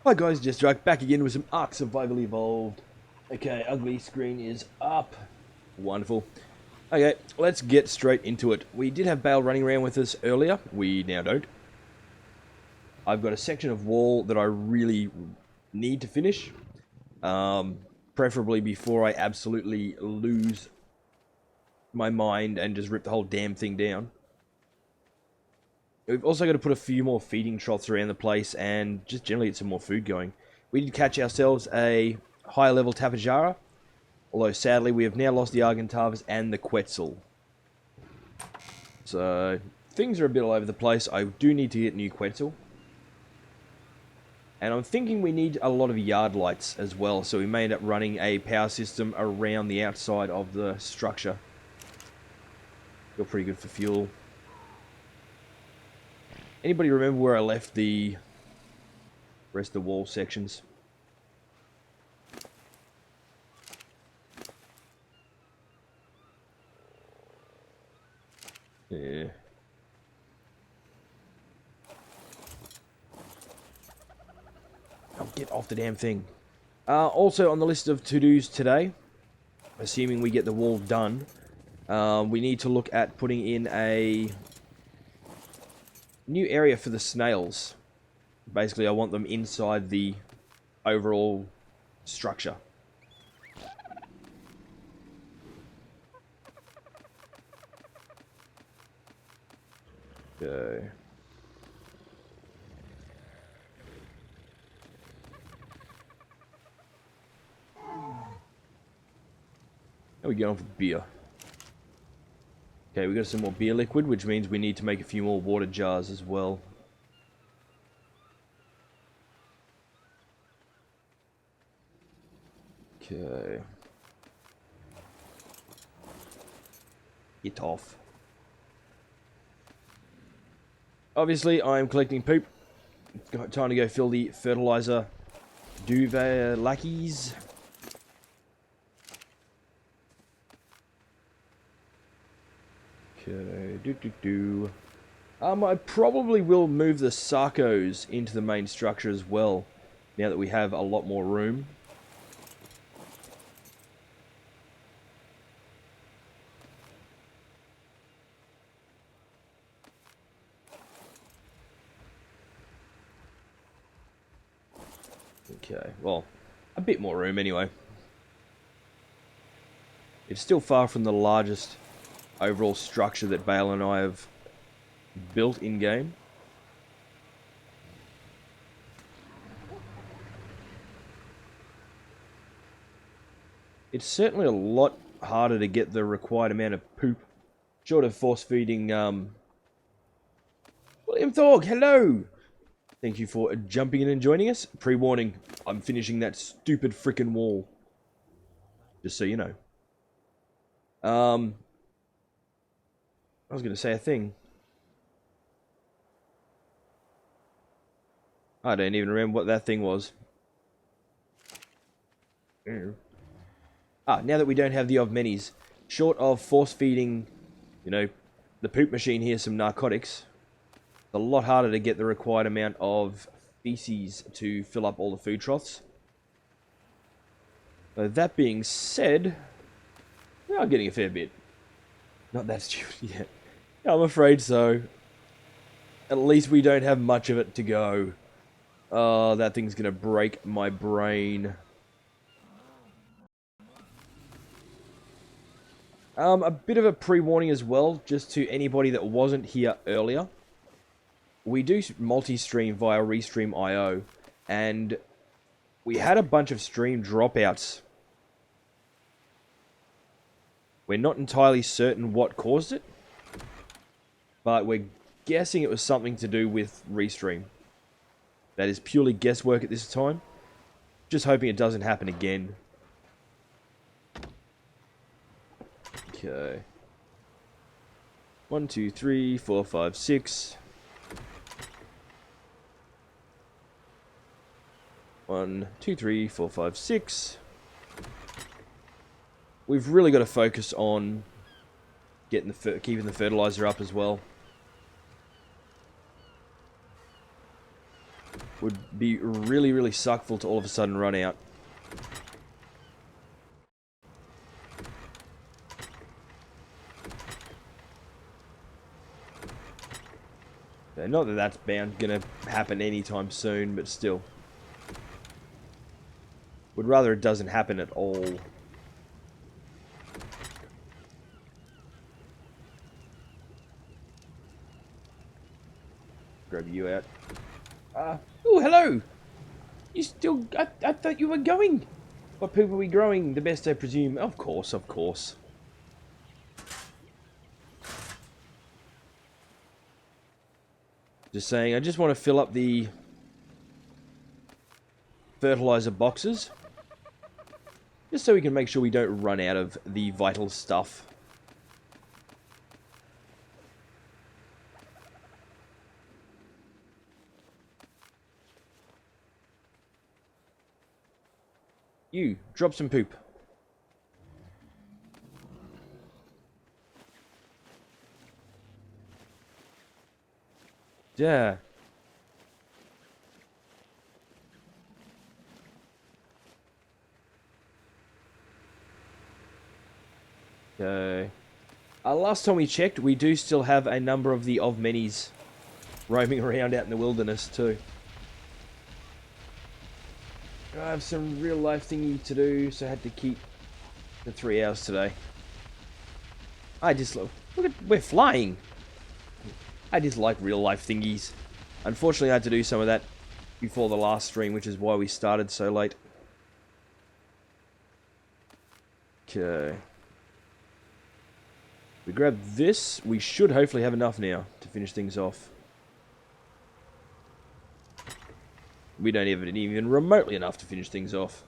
Hi guys, Jesterarke back again with some Ark Survival Evolved. Okay, ugly screen is up. Wonderful. Okay, let's get straight into it. We did have Bale running around with us earlier. We now don't. I've got a section of wall that I really need to finish. Preferably before I absolutely lose my mind and just rip the whole damn thing down. We've also got to put a few more feeding troughs around the place and just generally get some more food going. We did catch ourselves a higher level Tapajara, although sadly we have now lost the Argentavas and the Quetzal. So things are a bit all over the place. I do need to get new Quetzal. And I'm thinking we need a lot of yard lights as well, so we may end up running a power system around the outside of the structure. Feel pretty good for fuel. Anybody remember where I left the rest of the wall sections? Yeah. Oh, get off the damn thing. Also on the list of to-dos today, assuming we get the wall done, we need to look at putting in a new area for the snails. Basically, I want them inside the overall structure. Okay. How are we going for beer? Okay, we got some more beer liquid, which means we need to make a few more water jars as well. Okay. Get off. Obviously, I am collecting poop. Time to go fill the fertilizer duvet lackeys. Okay, I probably will move the Sarcos into the main structure as well, now that we have a lot more room. Okay, well, a bit more room anyway. It's still far from the largest overall structure that Bale and I have built in-game. It's certainly a lot harder to get the required amount of poop, short of force-feeding, William Thorg, hello! Thank you for jumping in and joining us. Pre-warning, I'm finishing that stupid frickin' wall. Just so you know. I was going to say a thing. I don't even remember what that thing was. Now that we don't have the of many's, short of force feeding, the poop machine here some narcotics, it's a lot harder to get the required amount of feces to fill up all the food troughs. So that being said, we are getting a fair bit. Not that stupid yet. I'm afraid so. At least we don't have much of it to go. Oh, that thing's gonna break my brain. A bit of a pre-warning as well, just to anybody that wasn't here earlier. We do multi-stream via Restream.io, and we had a bunch of stream dropouts. We're not entirely certain what caused it, but we're guessing it was something to do with Restream. That is purely guesswork at this time. Just hoping it doesn't happen again. Okay. 1, 2, 3, 4, 5, 6. 1, 2, 3, 4, 5, 6. We've really got to focus on keeping the fertilizer up as well. would be really, really suckful to all of a sudden run out. Not that that's gonna happen anytime soon, but still. Would rather it doesn't happen at all. Grab you out. Oh, hello! You still... I thought you were going! What poop are we growing? The best, I presume. Of course, of course. Just saying, I just want to fill up the fertilizer boxes. Just so we can make sure we don't run out of the vital stuff. You, drop some poop. Yeah. Okay. Last time we checked, we do still have a number of the of-many's roaming around out in the wilderness too. I have some real life thingy to do, so I had to keep the 3 hours today. I just look at, we're flying. I just like real life thingies. Unfortunately, I had to do some of that before the last stream, which is why we started so late. Okay. We grab this. We should hopefully have enough now to finish things off. We don't even remotely enough to finish things off.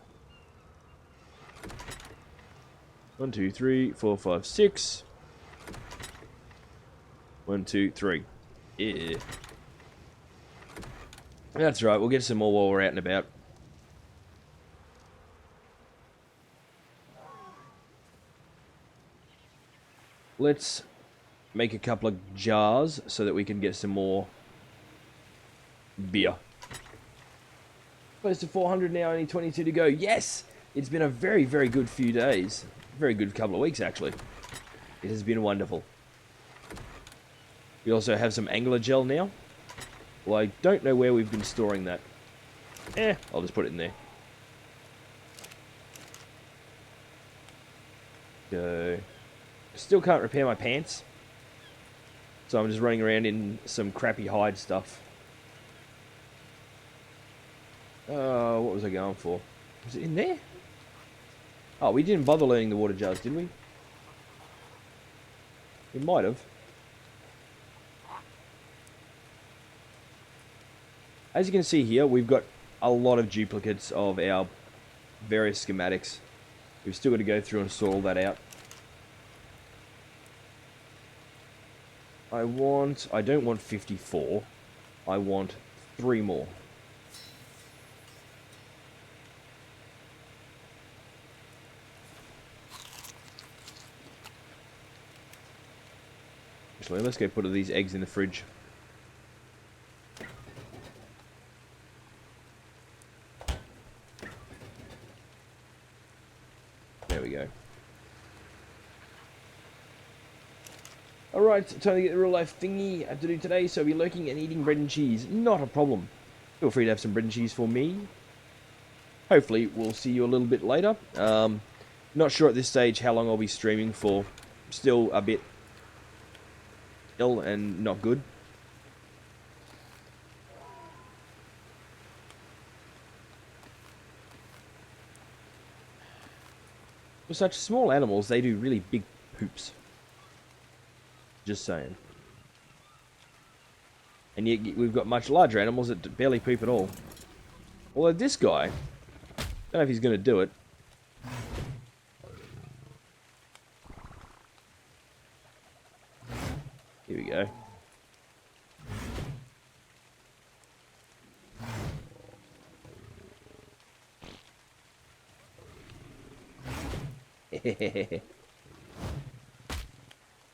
1, 2, 3, 4, 5, 6. 1, 2, 3. Yeah. That's right, we'll get some more while we're out and about. Let's make a couple of jars so that we can get some more beer. Close to 400 now, only 22 to go. Yes! It's been a very, very good few days. Very good couple of weeks, actually. It has been wonderful. We also have some angler gel now. Well, I don't know where we've been storing that. I'll just put it in there. Go. Still can't repair my pants. So I'm just running around in some crappy hide stuff. What was I going for? Was it in there? Oh, we didn't bother learning the water jars, did we? We might have. As you can see here, we've got a lot of duplicates of our various schematics. We've still got to go through and sort all that out. I don't want 54. I want 3 more. Actually, let's go put these eggs in the fridge. There we go. Alright, time to get the real life thingy I have to do today, so I'll be lurking and eating bread and cheese. Not a problem. Feel free to have some bread and cheese for me. Hopefully, we'll see you a little bit later. Not sure at this stage how long I'll be streaming for. Still a bit ill and not good. For such small animals, they do really big poops. Just saying. And yet we've got much larger animals that barely poop at all. Although this guy, don't know if he's going to do it. Here we go.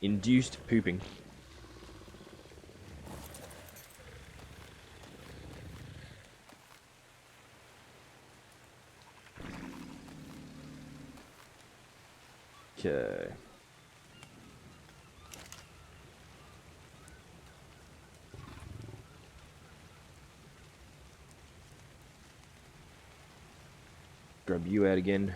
Induced pooping. Okay. Grab you out again.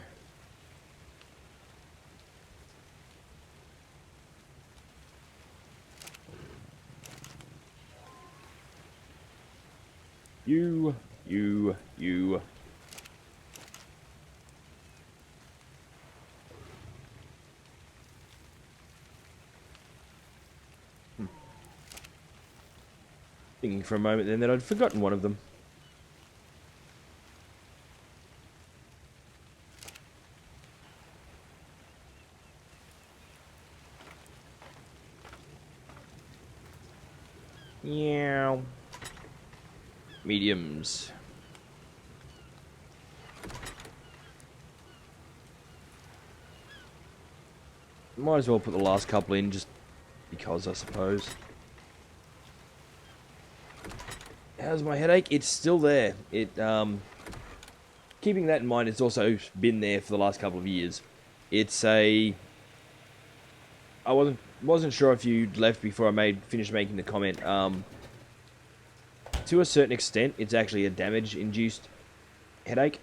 You. Thinking for a moment then that I'd forgotten one of them. Yeah. Mediums. Might as well put the last couple in just because, I suppose. How's my headache? It's still there. Keeping that in mind, it's also been there for the last couple of years. I wasn't sure if you'd left before I finished making the comment. To a certain extent, it's actually a damage-induced headache.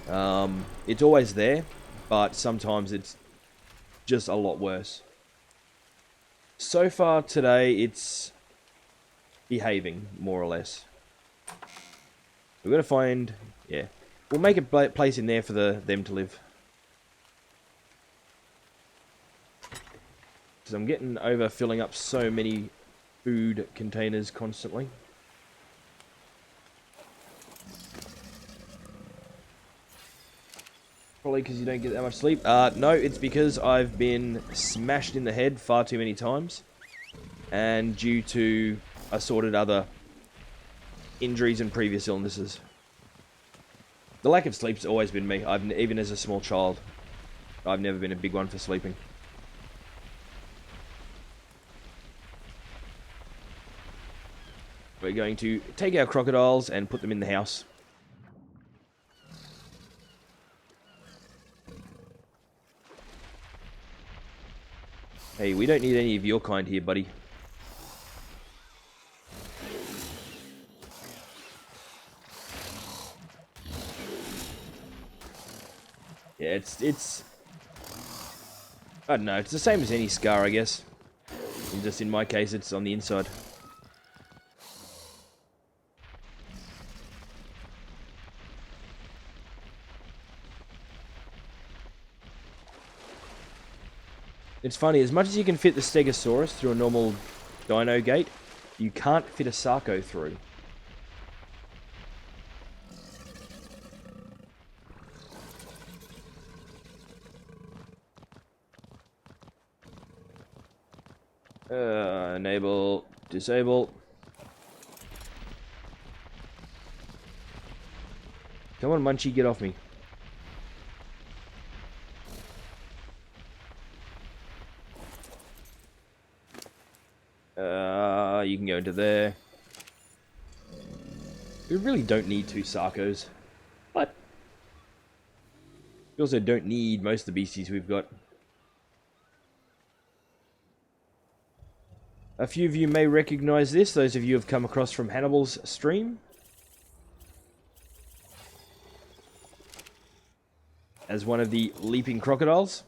It's always there, but sometimes it's just a lot worse. So far today, it's behaving, more or less. We've got to find... yeah. We'll make a place in there for them to live. Because I'm getting over filling up so many food containers constantly. Probably because you don't get that much sleep. No, it's because I've been smashed in the head far too many times. And due to assorted other injuries and previous illnesses. The lack of sleep's always been me. Even as a small child, I've never been a big one for sleeping. We're going to take our crocodiles and put them in the house. Hey, we don't need any of your kind here, buddy. Yeah, it's... I don't know, it's the same as any scar, I guess. Just in my case, it's on the inside. It's funny, as much as you can fit the Stegosaurus through a normal dino gate, you can't fit a Sarco through. Enable, disable. Come on, Munchie, get off me. You can go into there. We really don't need 2 Sarcos. But we also don't need most of the beasties we've got. A few of you may recognize this, those of you who have come across from Hannibal's stream. As one of the leaping crocodiles.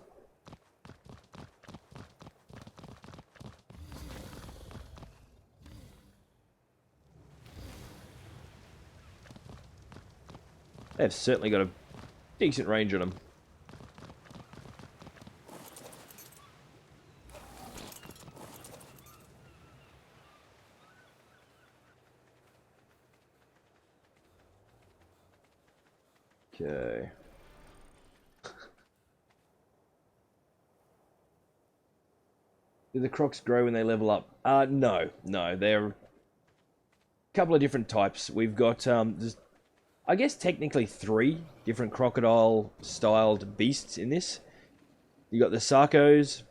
They've certainly got a decent range on them. Okay. Do the crocs grow when they level up? No. They're a couple of different types. We've got, I guess technically 3 different crocodile-styled beasts in this. You got the Sarcos.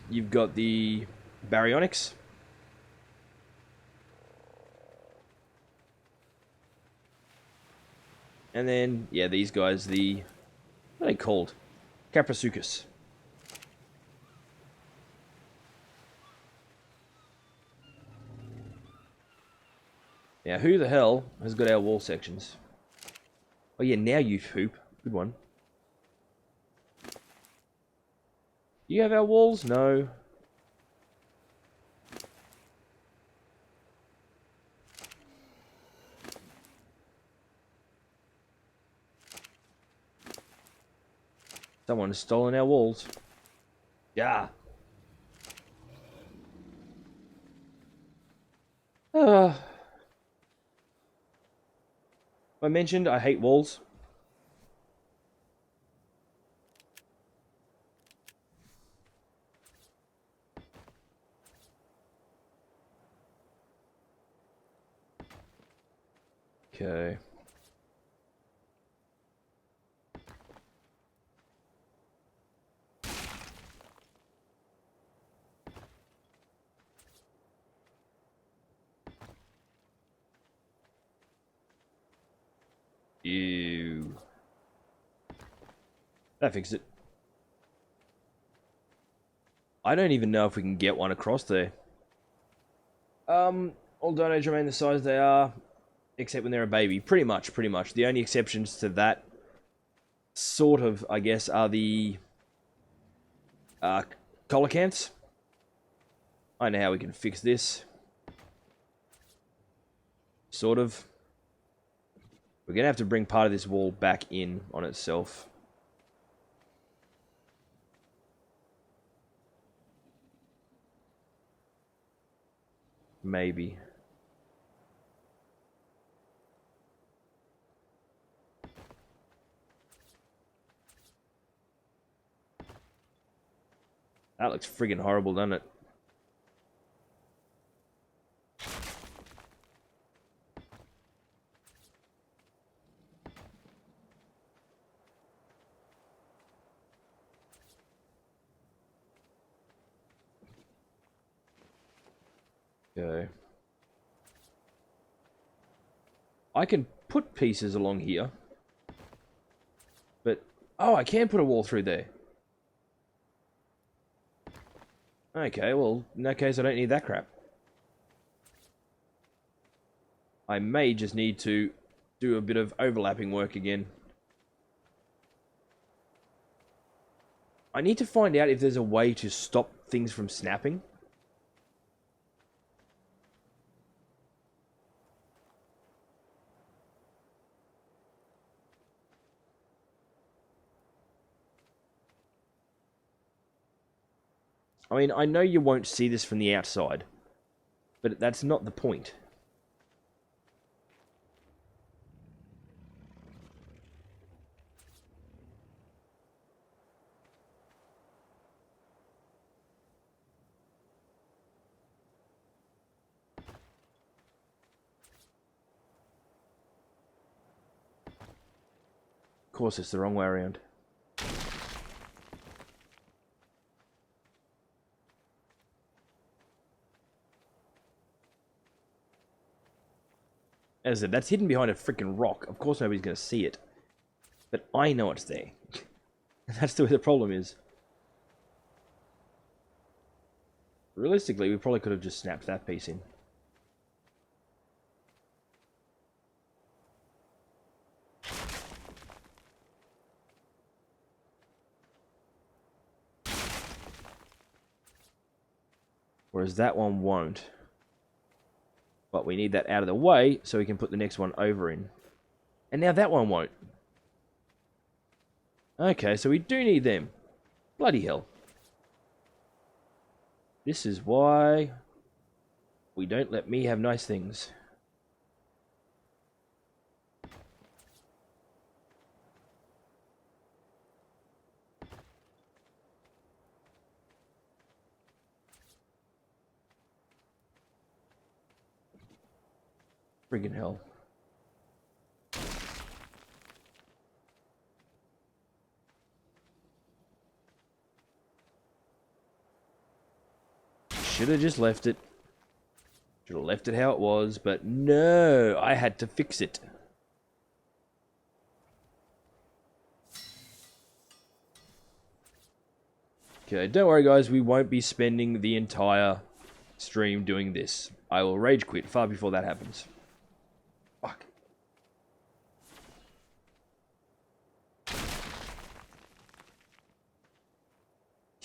You've got the Baryonyx. And then, yeah, these guys, what are they called? Caprasuchus. Now, who the hell has got our wall sections? Oh yeah, now you poop. Good one. Do you have our walls? No. Someone has stolen our walls. Yeah. I mentioned I hate walls. Okay. Ew. That fixed it. I don't even know if we can get one across there. All donations remain the size they are, except when they're a baby. Pretty much. The only exceptions to that, sort of, I guess, are the coelacanths. I know how we can fix this. Sort of. We're going to have to bring part of this wall back in on itself. Maybe. That looks friggin' horrible, doesn't it? Okay. I can put pieces along here. But, oh, I can put a wall through there. Okay, well, in that case, I don't need that crap. I may just need to do a bit of overlapping work again. I need to find out if there's a way to stop things from snapping. I mean, I know you won't see this from the outside, but that's not the point. Of course, it's the wrong way around. As I said, that's hidden behind a freaking rock. Of course nobody's going to see it. But I know it's there. That's the way the problem is. Realistically, we probably could have just snapped that piece in. Whereas that one won't. But we need that out of the way so we can put the next one over in. And now that one won't. Okay, so we do need them. Bloody hell. This is why we don't let me have nice things. Friggin' hell. Should have just left it. Should have left it how it was, but no, I had to fix it. Okay, don't worry guys, we won't be spending the entire stream doing this. I will rage quit far before that happens. Fuck.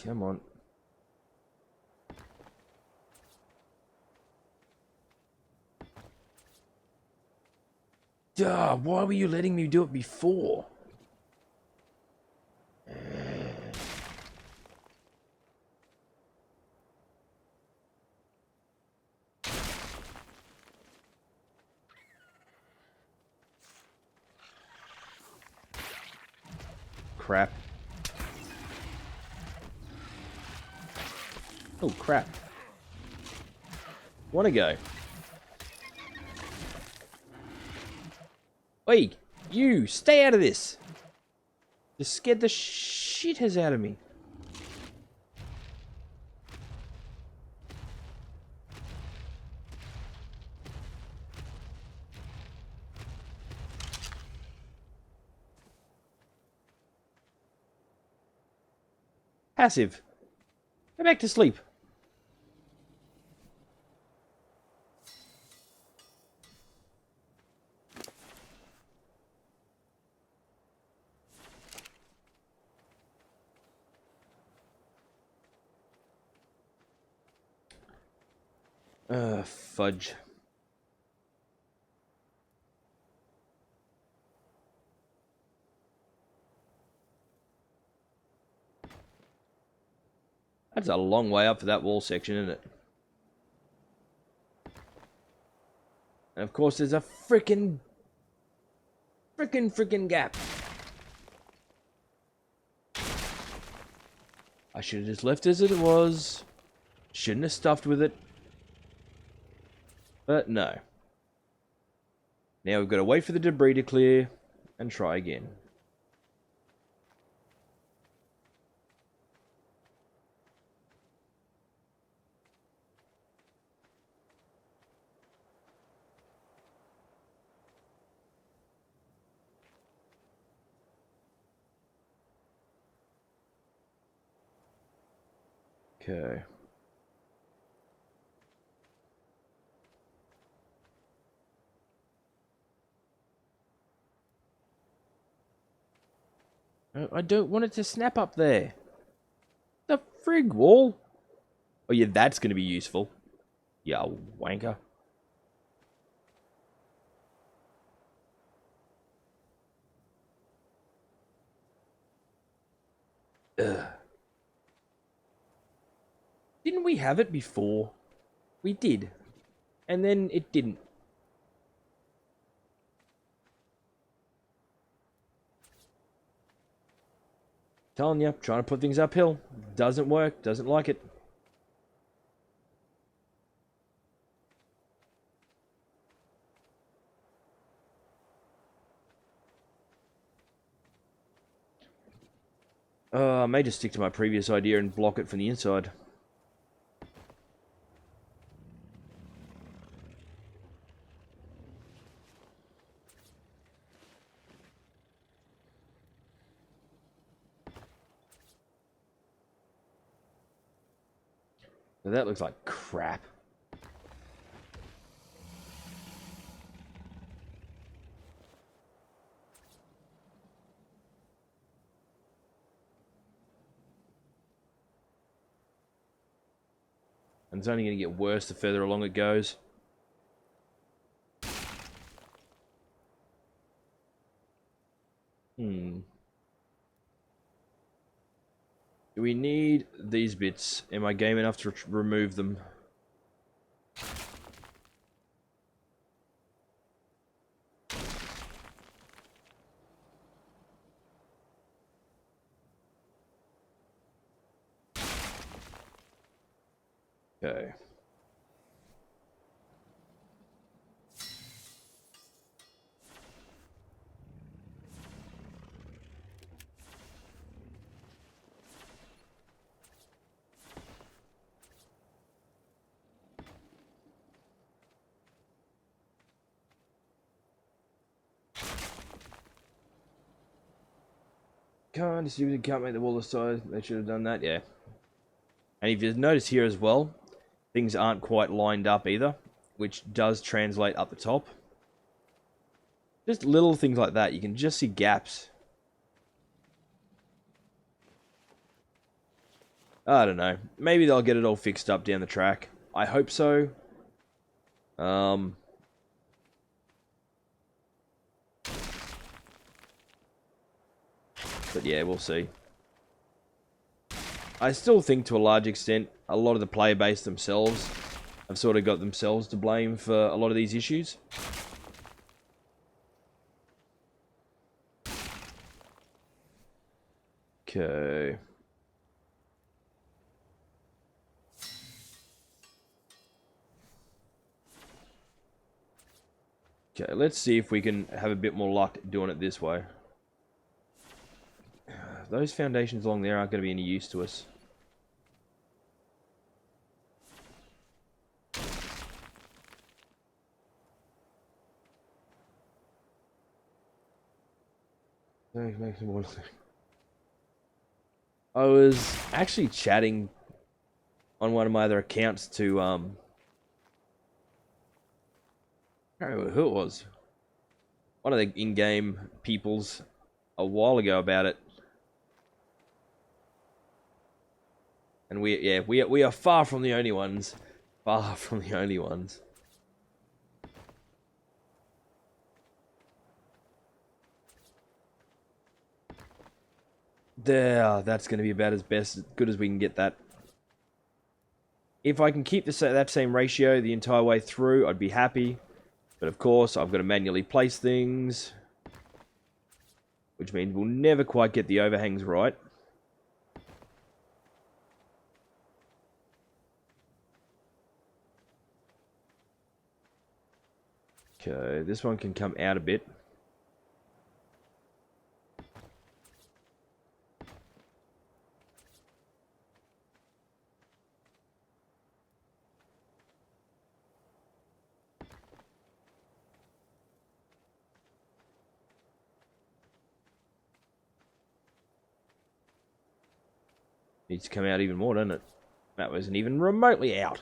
Come on. Duh, why were you letting me do it before? Crap. Oh, crap. Wanna go? Wait, you, stay out of this! You scared the shit out of me. Passive. Go back to sleep. Fudge. That's a long way up for that wall section, isn't it? And of course, there's a frickin' gap. I should have just left it as it was. Shouldn't have stuffed with it. But no. Now we've got to wait for the debris to clear and try again. Okay. I don't want it to snap up there. The frig wall. Oh yeah, that's going to be useful. Yeah, wanker. Ugh. Didn't we have it before? We did. And then it didn't. Telling you, trying to put things uphill. Doesn't work, doesn't like it. I may just stick to my previous idea and block it from the inside. Now that looks like crap. And it's only going to get worse the further along it goes. Do we need these bits? Am I game enough to remove them? Okay. Can't make the wall aside. They should have done that, yeah. And if you notice here as well, things aren't quite lined up either, which does translate up the top. Just little things like that. You can just see gaps. I don't know. Maybe they'll get it all fixed up down the track. I hope so. But yeah, we'll see. I still think to a large extent, a lot of the player base themselves have sort of got themselves to blame for a lot of these issues. Okay. Okay, let's see if we can have a bit more luck doing it this way. Those foundations along there aren't going to be any use to us. I was actually chatting on one of my other accounts to, I don't remember who it was. One of the in-game peoples a while ago about it. And we are far from the only ones. Far from the only ones. There, that's going to be about as good as we can get that. If I can keep that same ratio the entire way through, I'd be happy. But of course, I've got to manually place things. Which means we'll never quite get the overhangs right. Okay, this one can come out a bit. Needs to come out even more, doesn't it? That wasn't even remotely out.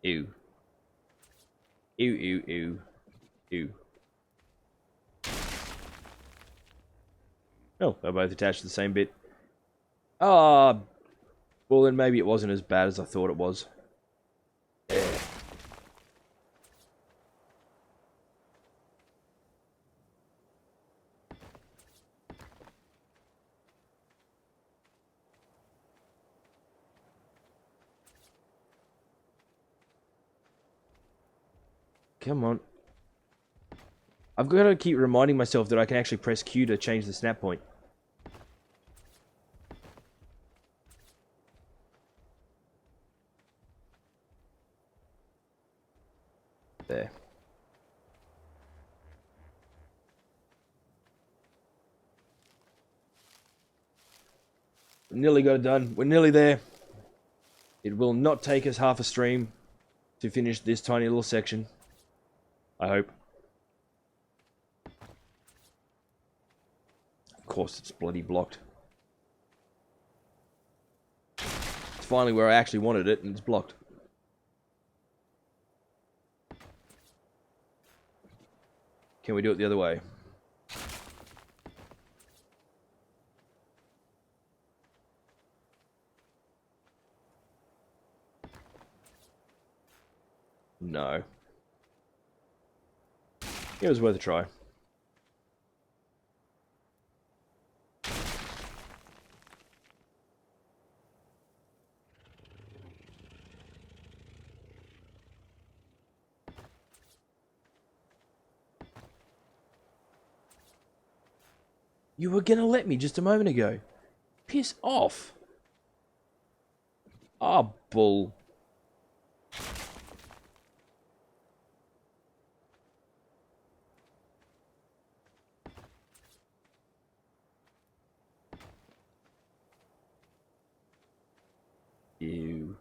Ew. Ew, ew, ew. Ew. Oh, they're both attached to the same bit. Ah, well then maybe it wasn't as bad as I thought it was. Come on. I've got to keep reminding myself that I can actually press Q to change the snap point. There. Nearly got it done. We're nearly there. It will not take us half a stream to finish this tiny little section. I hope. Of course, it's bloody blocked. It's finally where I actually wanted it, and it's blocked. Can we do it the other way? No. It was worth a try. You were gonna let me just a moment ago. Piss off. Ah, bull. Ew.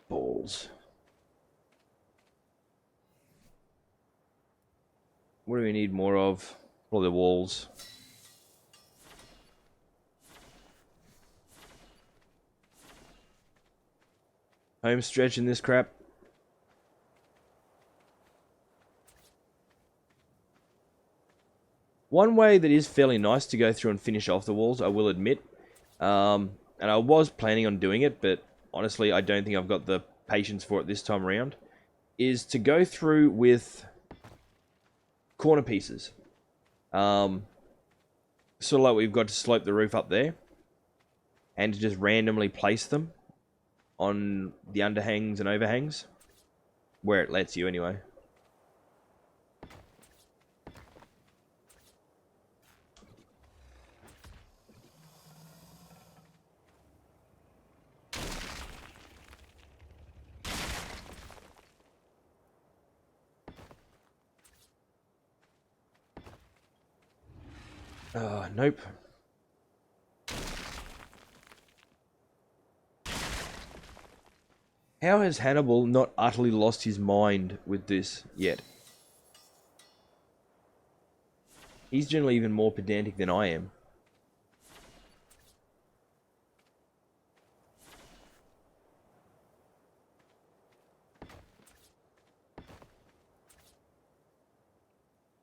Balls. What do we need more of? All the walls. Home stretch in this crap. One way that is fairly nice to go through and finish off the walls, I will admit, and I was planning on doing it, but honestly, I don't think I've got the patience for it this time around, is to go through with corner pieces. Sort of like we've got to slope the roof up there, and to just randomly place them on the underhangs and overhangs, where it lets you anyway. Nope. How has Hannibal not utterly lost his mind with this yet? He's generally even more pedantic than I am.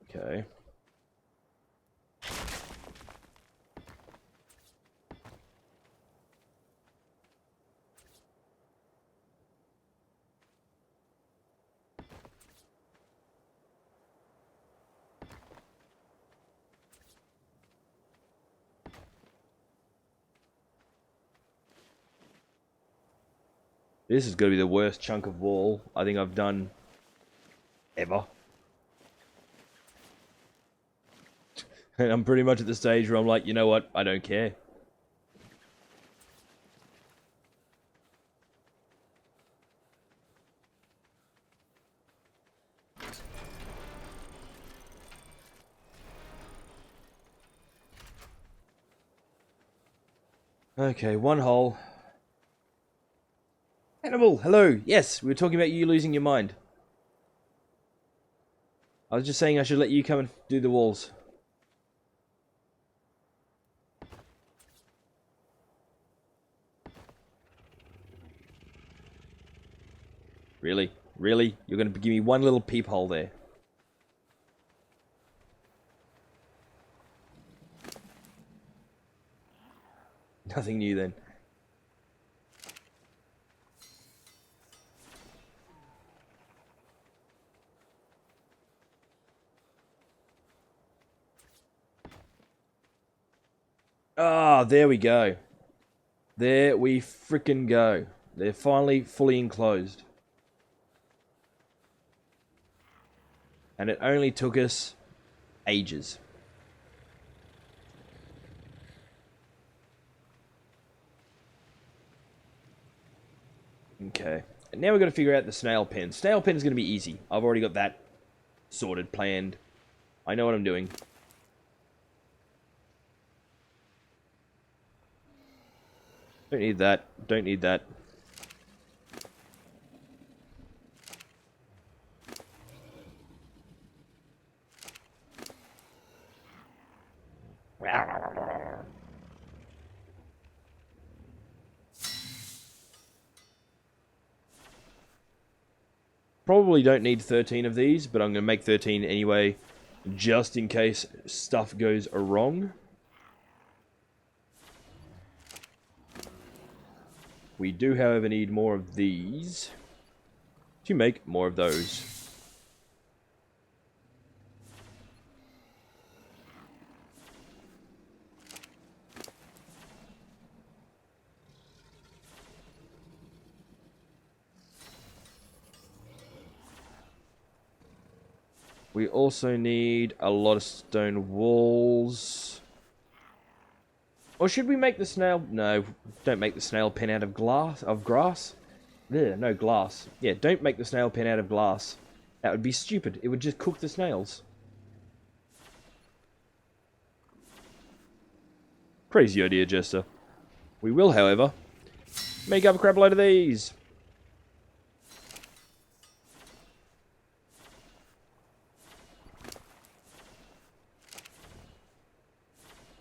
Okay. This is going to be the worst chunk of wall I think I've done ever. And I'm pretty much at the stage where I'm like, you know what? I don't care. Okay, one hole. Hannibal, hello. Yes, we were talking about you losing your mind. I was just saying I should let you come and do the walls. Really? Really? You're going to give me one little peephole there? Nothing new then. Ah, there we go. There we frickin' go. They're finally fully enclosed. And it only took us ages. Okay. And now we've got to figure out the snail pen. Snail pen is going to be easy. I've already got that sorted, planned. I know what I'm doing. Don't need that. Don't need that. Probably don't need 13 of these, but I'm going to make 13 anyway, just in case stuff goes wrong. We do, however, need more of these to make more of those. We also need a lot of stone walls. Or should we make the snail... No, don't make the snail pen out of grass. There, no, glass. Yeah, don't make the snail pen out of glass. That would be stupid. It would just cook the snails. Crazy idea, Jester. We will, however, Make up a crap load of these.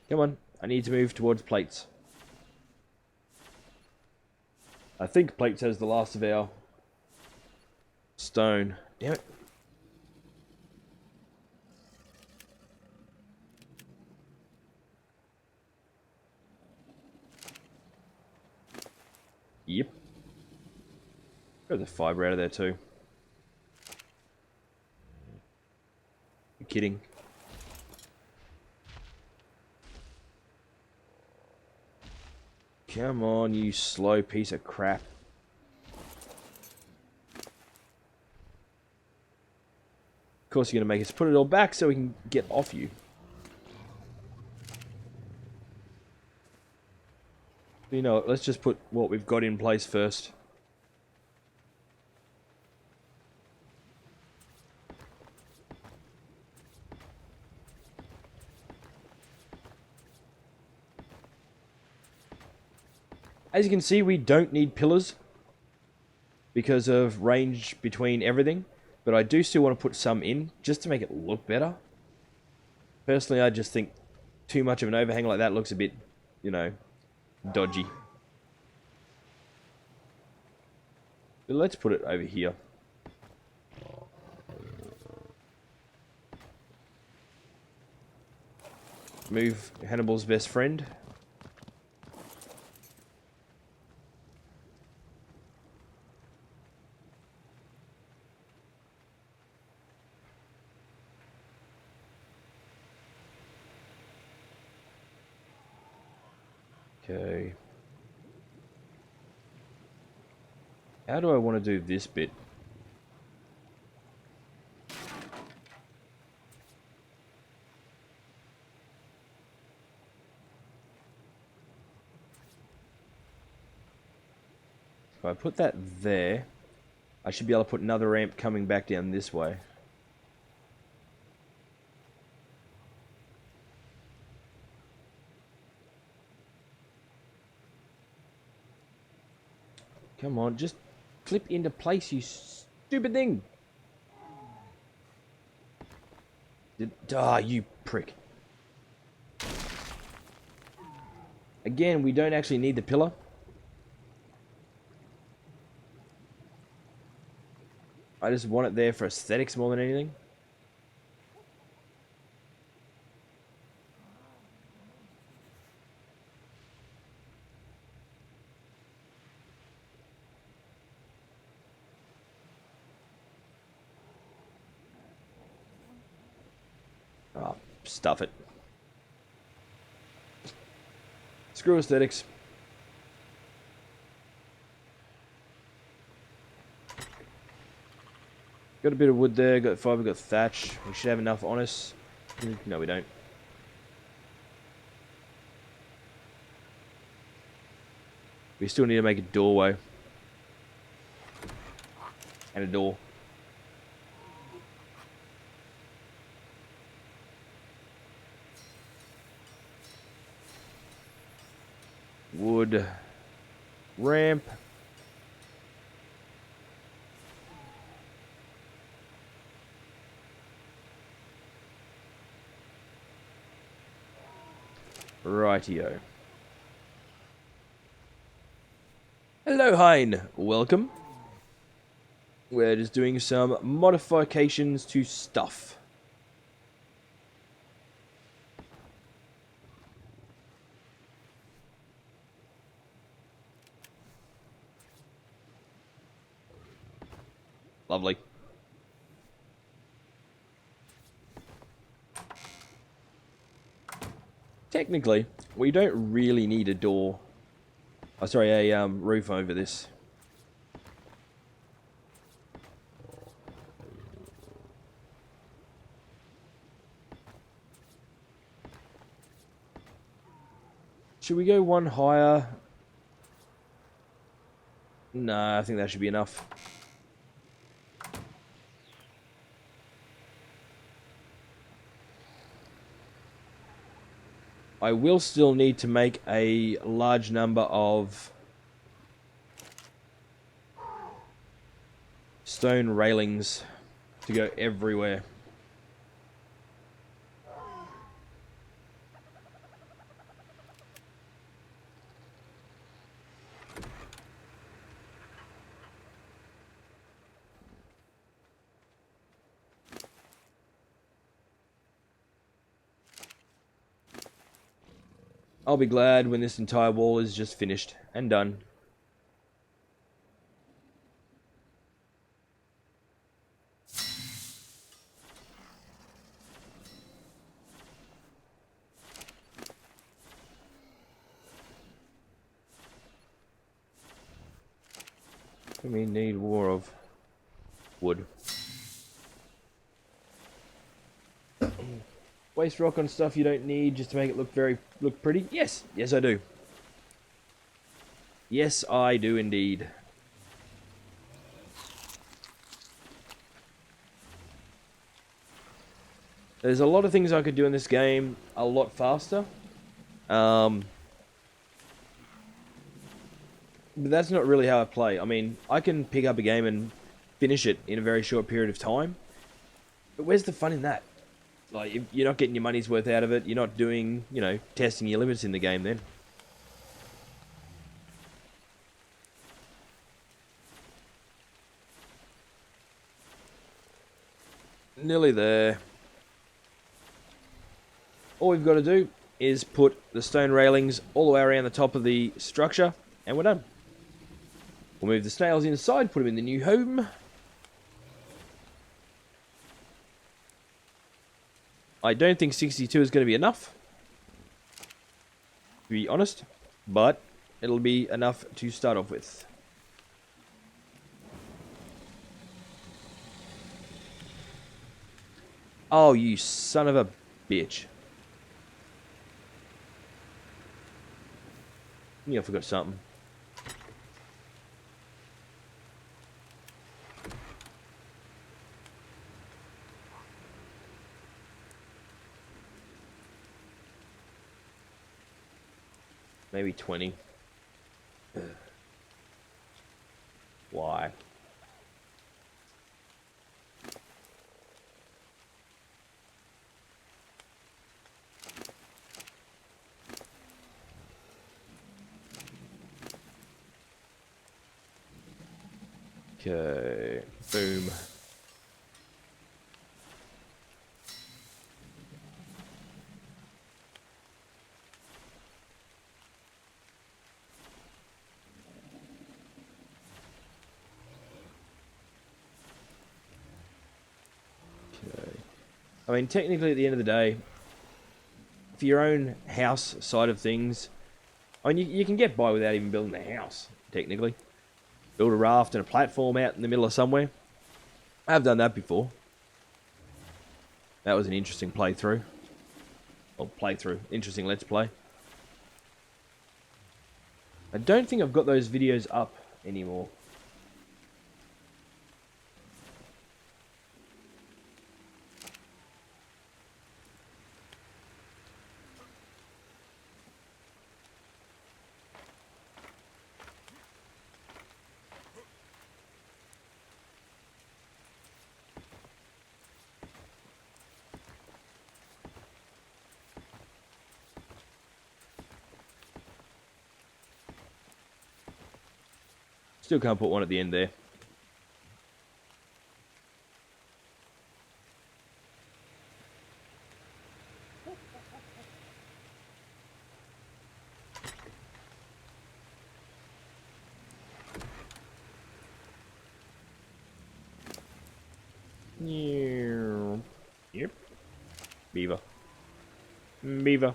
Come on, I need to move towards plates. I think plates has the last of our stone. Damn it. Yep. There's a fiber out of there too. You're kidding. Come on, you slow piece of crap. Of course you're going to make us put it all back so we can get off you. You know what, let's just put what we've got in place first. As you can see, we don't need pillars because of range between everything, but I do still want to put some in just to make it look better. Personally, I just think too much of an overhang like that looks a bit, you know, dodgy. But let's put it over here. Move Hannibal's best friend. Okay. How do I want to do this bit? If I put that there, I should be able to put another ramp coming back down this way. Come on, just clip into place, you stupid thing. Ah, you prick. Again, we don't actually need the pillar. I just want it there for aesthetics more than anything. Oh, stuff it. Screw aesthetics. Got a bit of wood there, got fiber, got thatch. We should have enough on us. No, we don't. We still need to make a doorway. And a door. Wood. Ramp. Rightio. Hello, Hein. Welcome. We're just doing some modifications to stuff. Lovely. Technically, we don't really need a door. Oh, sorry, a roof over this. Should we go one higher? No, I think that should be enough. I will still need to make a large number of stone railings to go everywhere. I'll be glad when this entire wall is just finished and done. We need more of wood. Waste rock on stuff you don't need just to make it look pretty? Yes, yes I do. Yes, I do indeed. There's a lot of things I could do in this game a lot faster. But that's not really how I play. I mean, I can pick up a game and finish it in a very short period of time. But where's the fun in that? Like, you're not getting your money's worth out of it. You're not doing, you know, testing your limits in the game then. Nearly there. All we've got to do is put the stone railings all the way around the top of the structure, and we're done. We'll move the snails inside, put them in the new home. I don't think 62 is going to be enough, to be honest, but it'll be enough to start off with. Oh, you son of a bitch. Yeah, I forgot something. Maybe 20. Why? Okay, boom. I mean, technically at the end of the day, for your own house side of things, I mean, you can get by without even building a house, technically. Build a raft and a platform out in the middle of somewhere. I've done that before. That was an interesting playthrough. Or playthrough. Interesting let's play. I don't think I've got those videos up anymore. Still can't put one at the end there. Yep. Beaver. Beaver.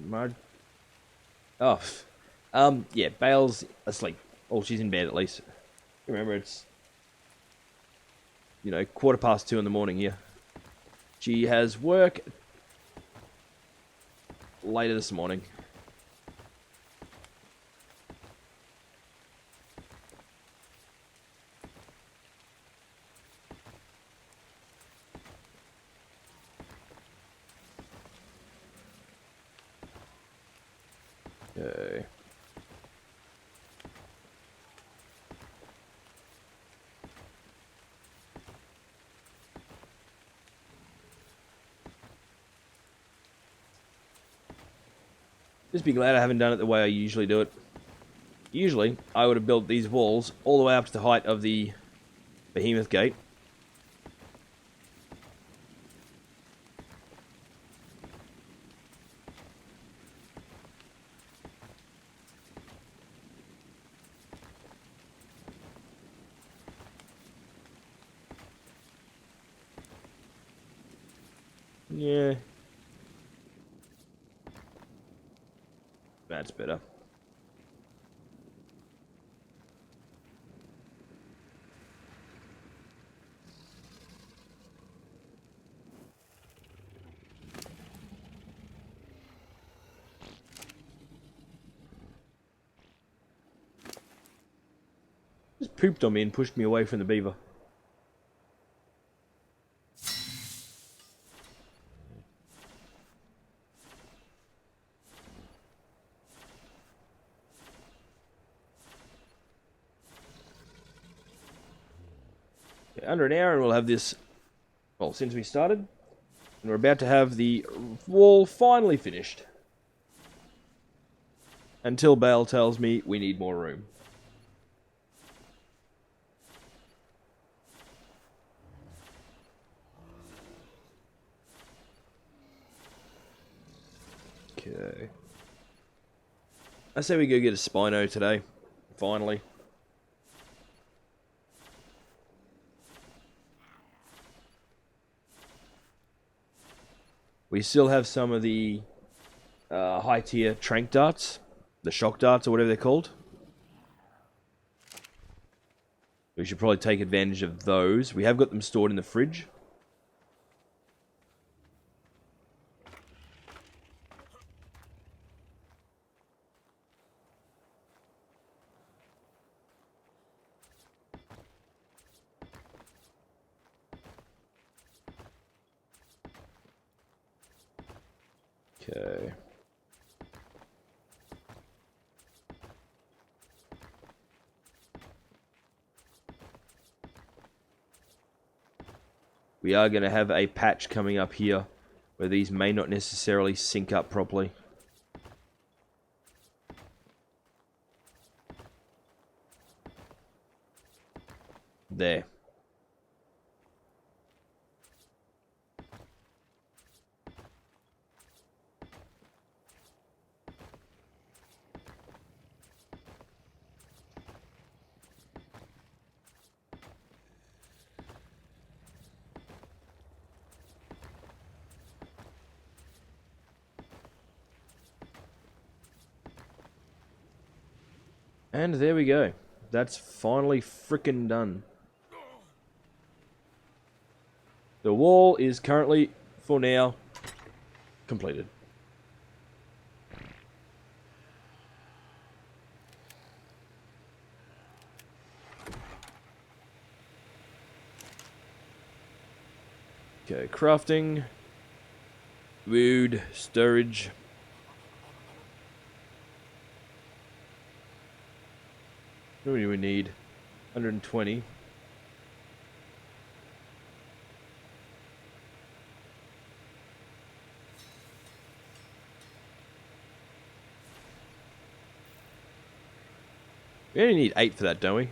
Mud. Oh. Yeah, Bale's asleep. Oh, she's in bed at least. Remember, it's, you know, 2:15 in the morning here. She has work later this morning. Just be glad I haven't done it the way I usually do it. Usually, I would have built these walls all the way up to the height of the behemoth gate. Yeah. That's better. Just pooped on me and pushed me away from the beaver. Okay, under an hour and we'll have this, well, since we started. And we're about to have the wall finally finished. Until Bale tells me we need more room. Okay. I say we go get a Spino today. Finally. We still have some of the high tier trank darts. The shock darts or whatever they're called. We should probably take advantage of those. We have got them stored in the fridge. Okay. We are going to have a patch coming up here where these may not necessarily sync up properly. There. And there we go. That's finally frickin' done. The wall is currently, for now, completed. Okay, crafting. Wood, storage. What do we need? 120. We only need 8 for that, don't we?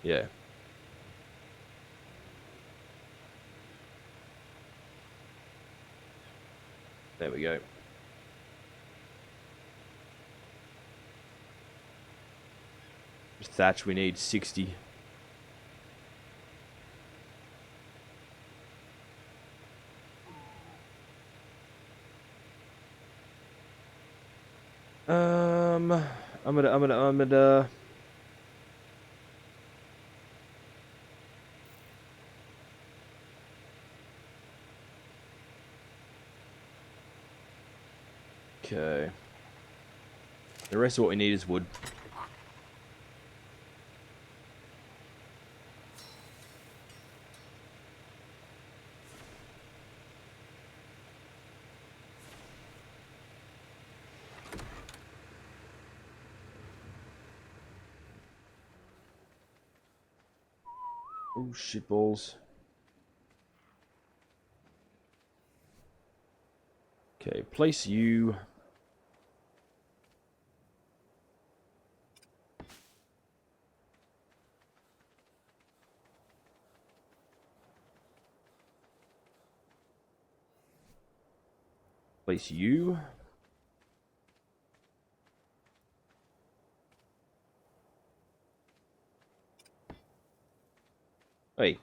Yeah. There we go. Thatch, we need 60. I'm gonna Okay. The rest of what we need is wood. Oh, shitballs. Okay, place you Place you. Hey.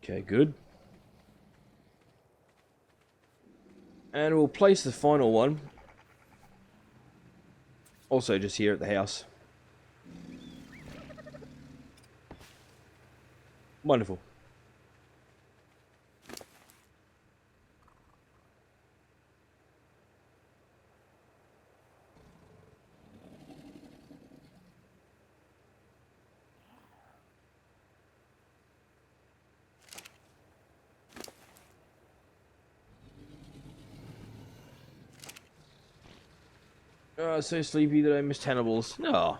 Okay, good. And we'll place the final one. Also just here at the house. Wonderful. Oh, so sleepy that I missed Hannibal's. No.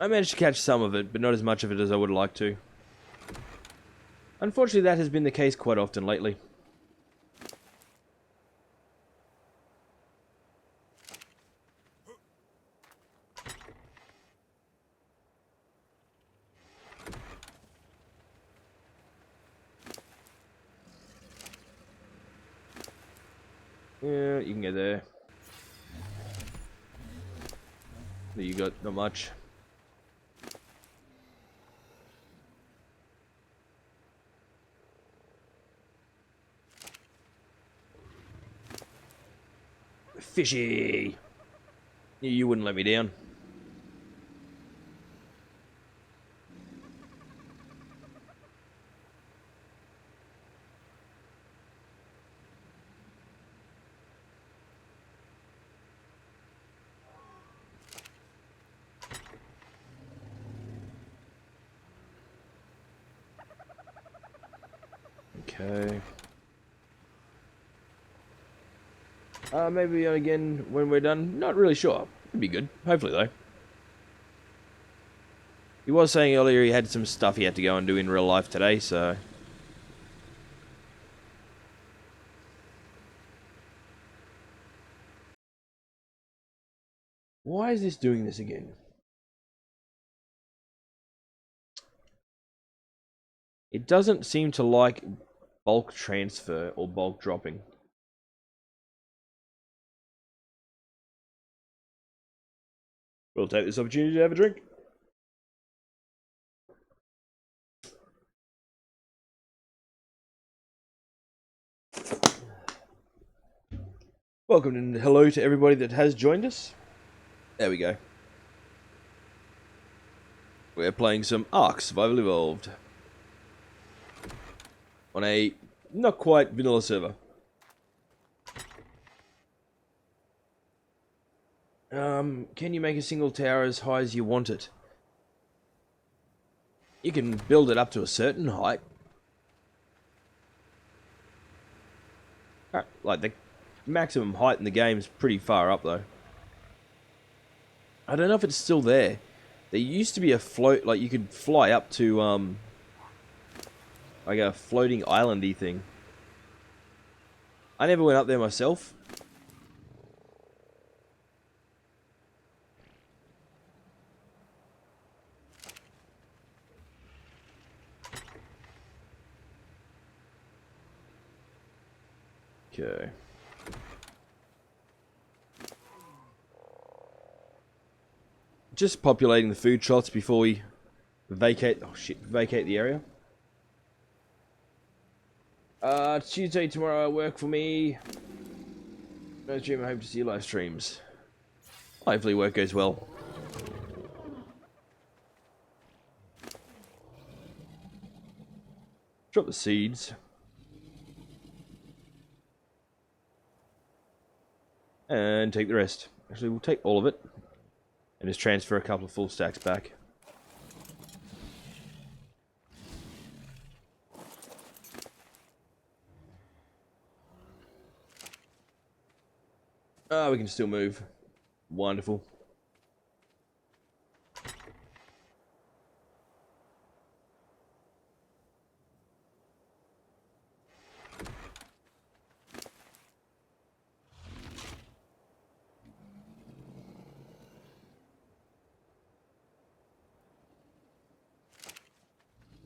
I managed to catch some of it, but not as much of it as I would like to. Unfortunately, that has been the case quite often lately. Yeah, you can get there. What you got? Not much. Fishy! You wouldn't let me down. Okay. Maybe again when we're done. Not really sure. It'd be good. Hopefully, though. He was saying earlier he had some stuff he had to go and do in real life today, so... Why is this doing this again? It doesn't seem to like bulk transfer or bulk dropping. We'll take this opportunity to have a drink. Welcome and hello to everybody that has joined us. There we go. We're playing some Ark Survival Evolved. On a not quite vanilla server. Can you make a single tower as high as you want it? You can build it up to a certain height. Like the maximum height in the game is pretty far up though. I don't know if it's still there. There used to be a float, like you could fly up to like a floating islandy thing. I never went up there myself. Okay. Just populating the food shots before we vacate. Oh shit! Vacate the area. Tuesday tomorrow work for me. No stream. I hope to see you live streams. Hopefully work goes well. Drop the seeds. And take the rest. Actually, we'll take all of it. And just transfer a couple of full stacks back. We can still move. Wonderful.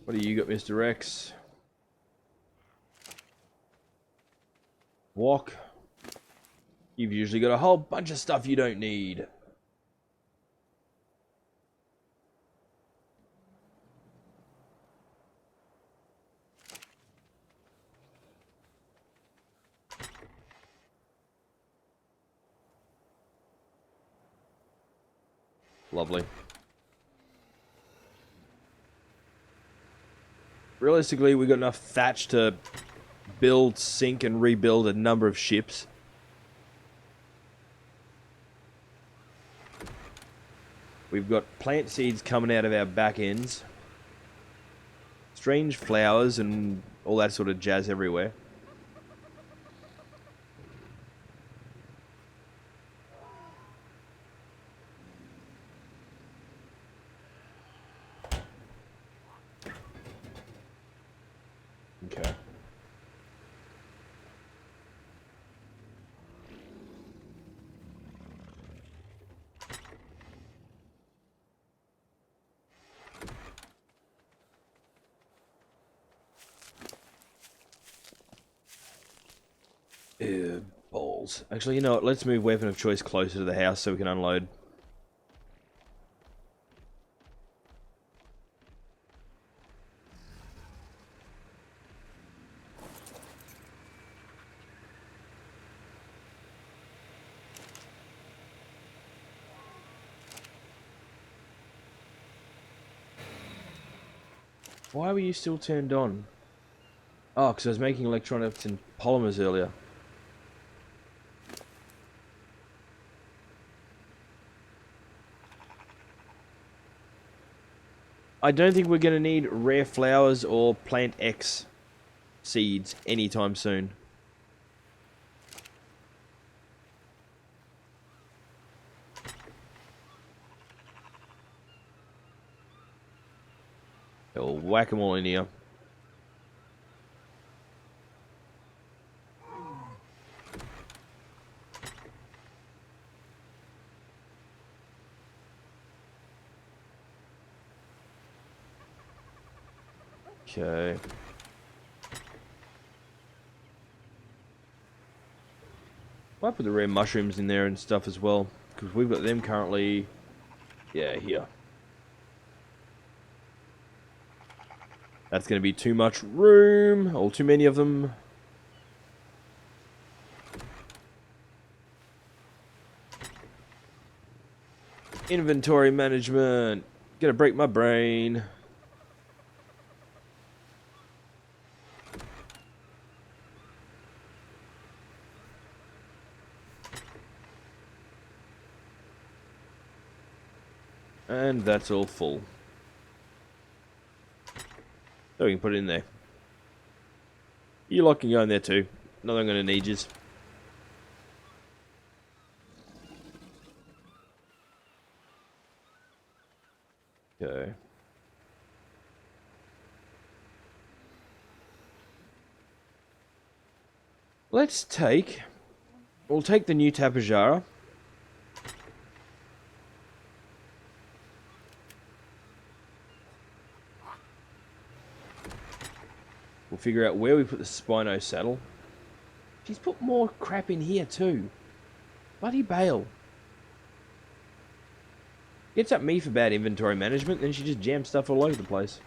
What do you got, Mr. Rex? Walk. You've usually got a whole bunch of stuff you don't need. Lovely. Realistically, we've got enough thatch to build, sink, and rebuild a number of ships. We've got plant seeds coming out of our back ends. Strange flowers and all that sort of jazz everywhere. Okay. Ew, balls. Actually, you know what? Let's move weapon of choice closer to the house so we can unload. Why were you still turned on? Oh, because I was making electronics and polymers earlier. I don't think we're going to need rare flowers or plant X seeds anytime soon. We'll whack them all in here. Okay. Might put the rare mushrooms in there and stuff as well, because we've got them currently, yeah, here. That's going to be too much room, or too many of them. Inventory management. Gonna break my brain. And that's all full. So we can put it in there. You lot can go in there too. Not that I'm going to need yous. Okay. We'll take the new Tapajara. We'll figure out where we put the Spino saddle. She's put more crap in here too. Bloody Bale. Gets up me for bad inventory management, then she just jams stuff all over the place.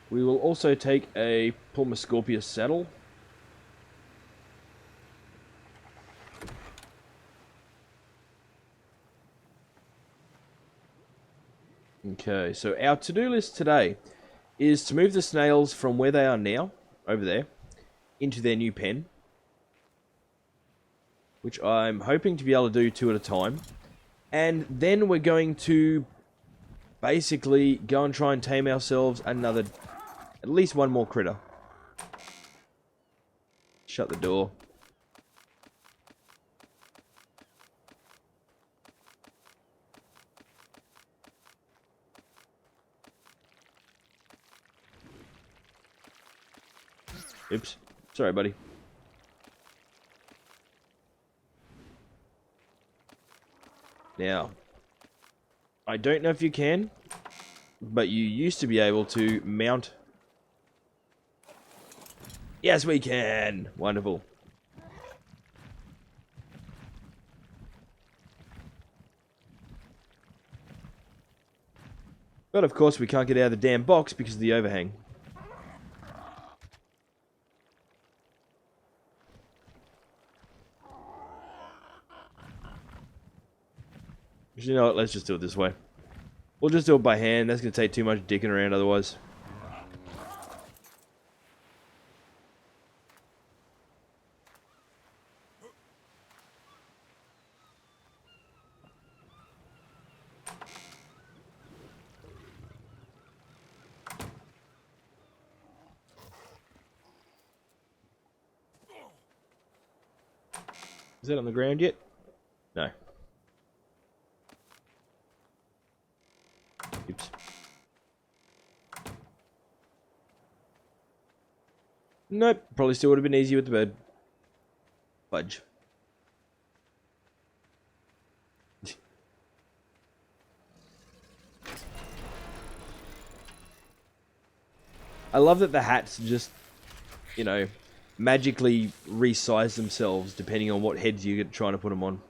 We will also take a Pulma Scorpius saddle. Okay, so our to-do list today is to move the snails from where they are now, over there, into their new pen. Which I'm hoping to be able to do 2 at a time. And then we're going to basically go and try and tame ourselves at least one more critter. Shut the door. Oops. Sorry, buddy. Now, I don't know if you can, but you used to be able to mount. Yes, we can. Wonderful. But of course we can't get out of the damn box because of the overhang. You know what, let's just do it this way. We'll just do it by hand, that's going to take too much dicking around otherwise. Is that on the ground yet? No. Oops. Nope, probably still would have been easier with the bird. Fudge. I love that the hats just, you know, magically resize themselves depending on what heads you're trying to put them on.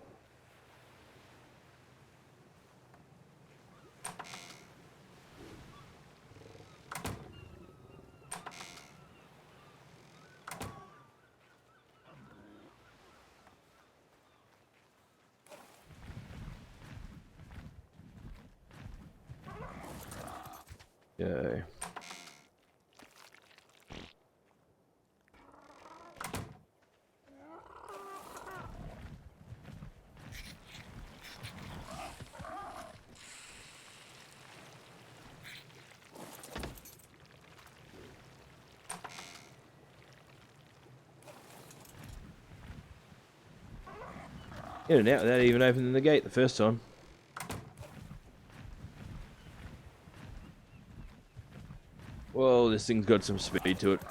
Okay. In and out without even opening the gate the first time. Whoa, this thing's got some speed to it.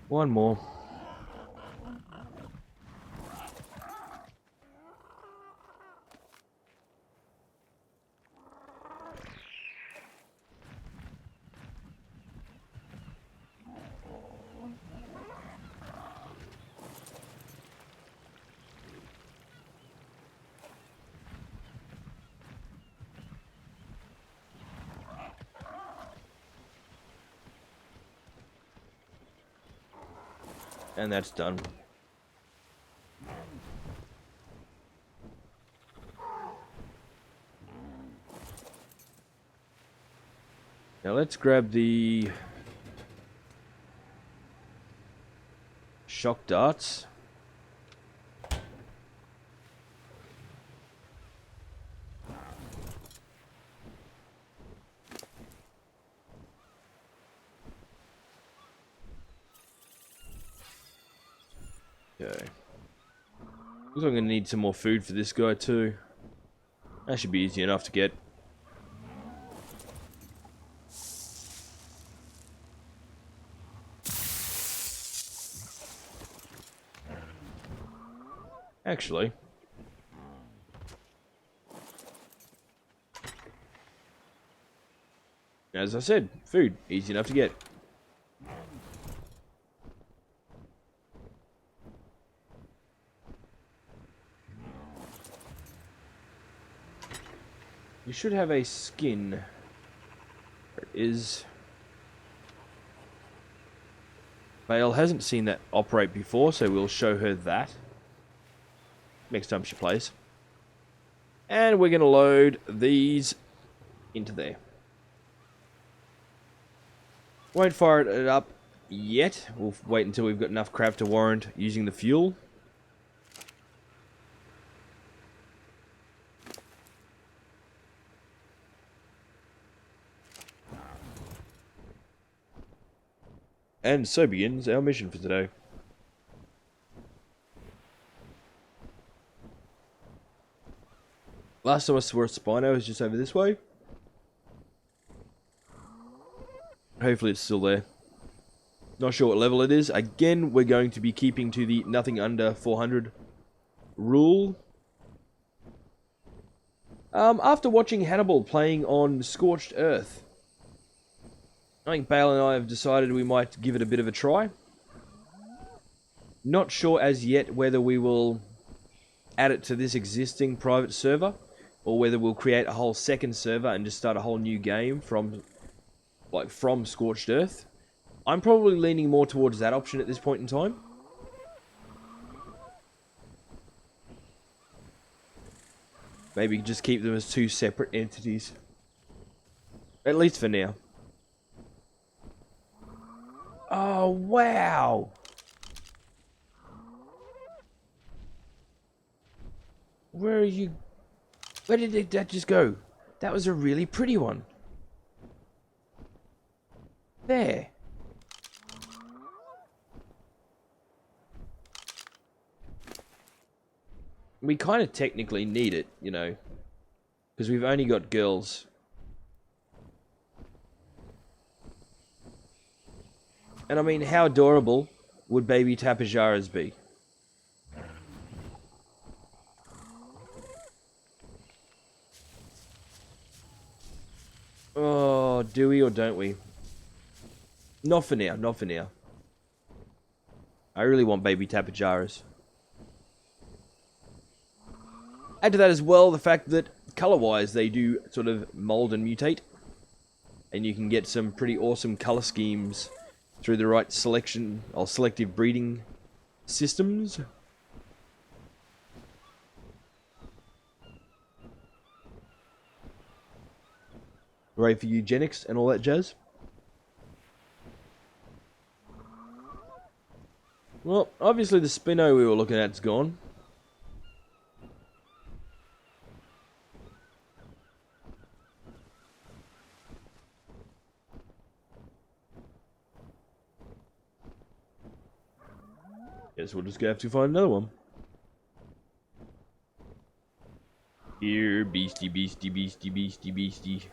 One more. And that's done. Now let's grab the shock darts. Okay. Looks like I'm going to need some more food for this guy too. That should be easy enough to get. Actually, as I said, food, easy enough to get. You should have a skin. There it is. Vale hasn't seen that operate before, so we'll show her that next time she plays. And we're going to load these into there. Won't fire it up yet. We'll wait until we've got enough crab to warrant using the fuel. And so begins our mission for today. Last time I saw a Spino was just over this way. Hopefully it's still there. Not sure what level it is. Again, we're going to be keeping to the nothing under 400 rule. After watching Hannibal playing on Scorched Earth, I think Bale and I have decided we might give it a bit of a try. Not sure as yet whether we will add it to this existing private server, or whether we'll create a whole second server and just start a whole new game from Scorched Earth. I'm probably leaning more towards that option at this point in time. Maybe just keep them as two separate entities. At least for now. Oh, wow! Where are you? Where did that just go? That was a really pretty one. There. We kind of technically need it, you know, because we've only got girls. And I mean, how adorable would baby Tapajaras be? Oh, do we or don't we? Not for now, not for now. I really want baby Tapajaras. Add to that as well the fact that color-wise they do sort of mold and mutate, and you can get some pretty awesome color schemes through the right selection or selective breeding systems. Ready for eugenics and all that jazz? Well, obviously the Spino we were looking at is gone. Guess we'll just have to find another one. Here, beastie, beastie, beastie, beastie, beastie.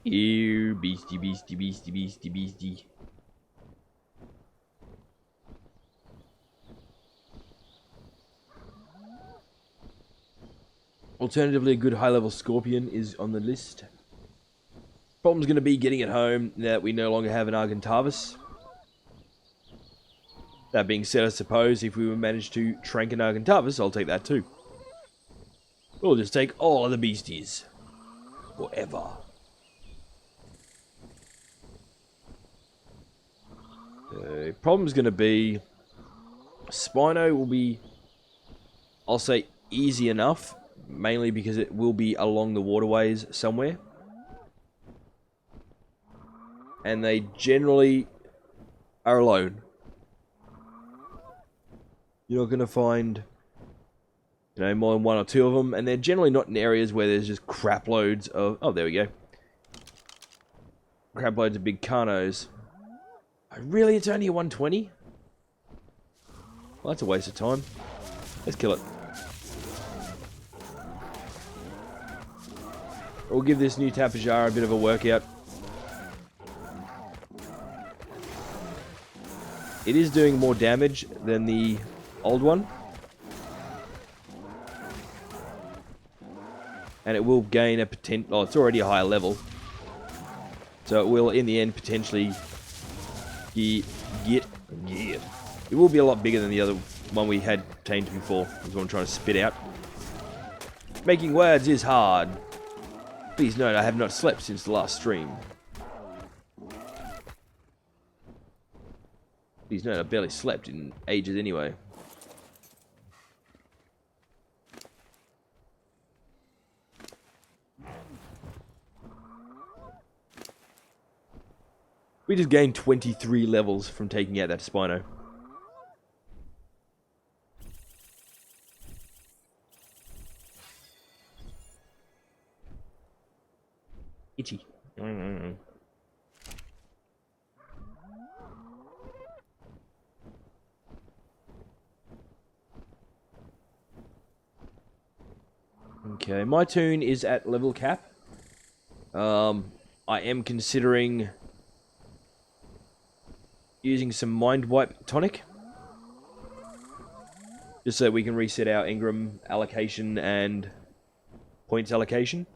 Here, beastie, beastie, beastie, beastie, beastie. Alternatively, a good high-level scorpion is on the list. Problem's going to be getting it home now that we no longer have an Argentavis. That being said, I suppose if we manage to trank an Argentavis, I'll take that too. We'll just take all of the beasties. Forever. The problem's going to be... Spino will be, I'll say, easy enough. Mainly because it will be along the waterways somewhere. And they generally are alone. You're not going to find, you know, more than one or two of them. And they're generally not in areas where there's just crap loads of... Oh, there we go. Crap loads of big carnos. Really? It's only a 120? Well, that's a waste of time. Let's kill it. We'll give this new Tapajara a bit of a workout. It is doing more damage than the old one. And it will gain a potential... Oh, it's already a higher level. So it will, in the end, potentially get... It will be a lot bigger than the other one we had tamed before. Is what I'm trying to spit out. Making words is hard. Please note, I have not slept since the last stream. Please note, I barely slept in ages anyway. We just gained 23 levels from taking out that Spino. Itchy. Okay, my toon is at level cap. I am considering using some mind wipe tonic, just so we can reset our engram allocation and points allocation.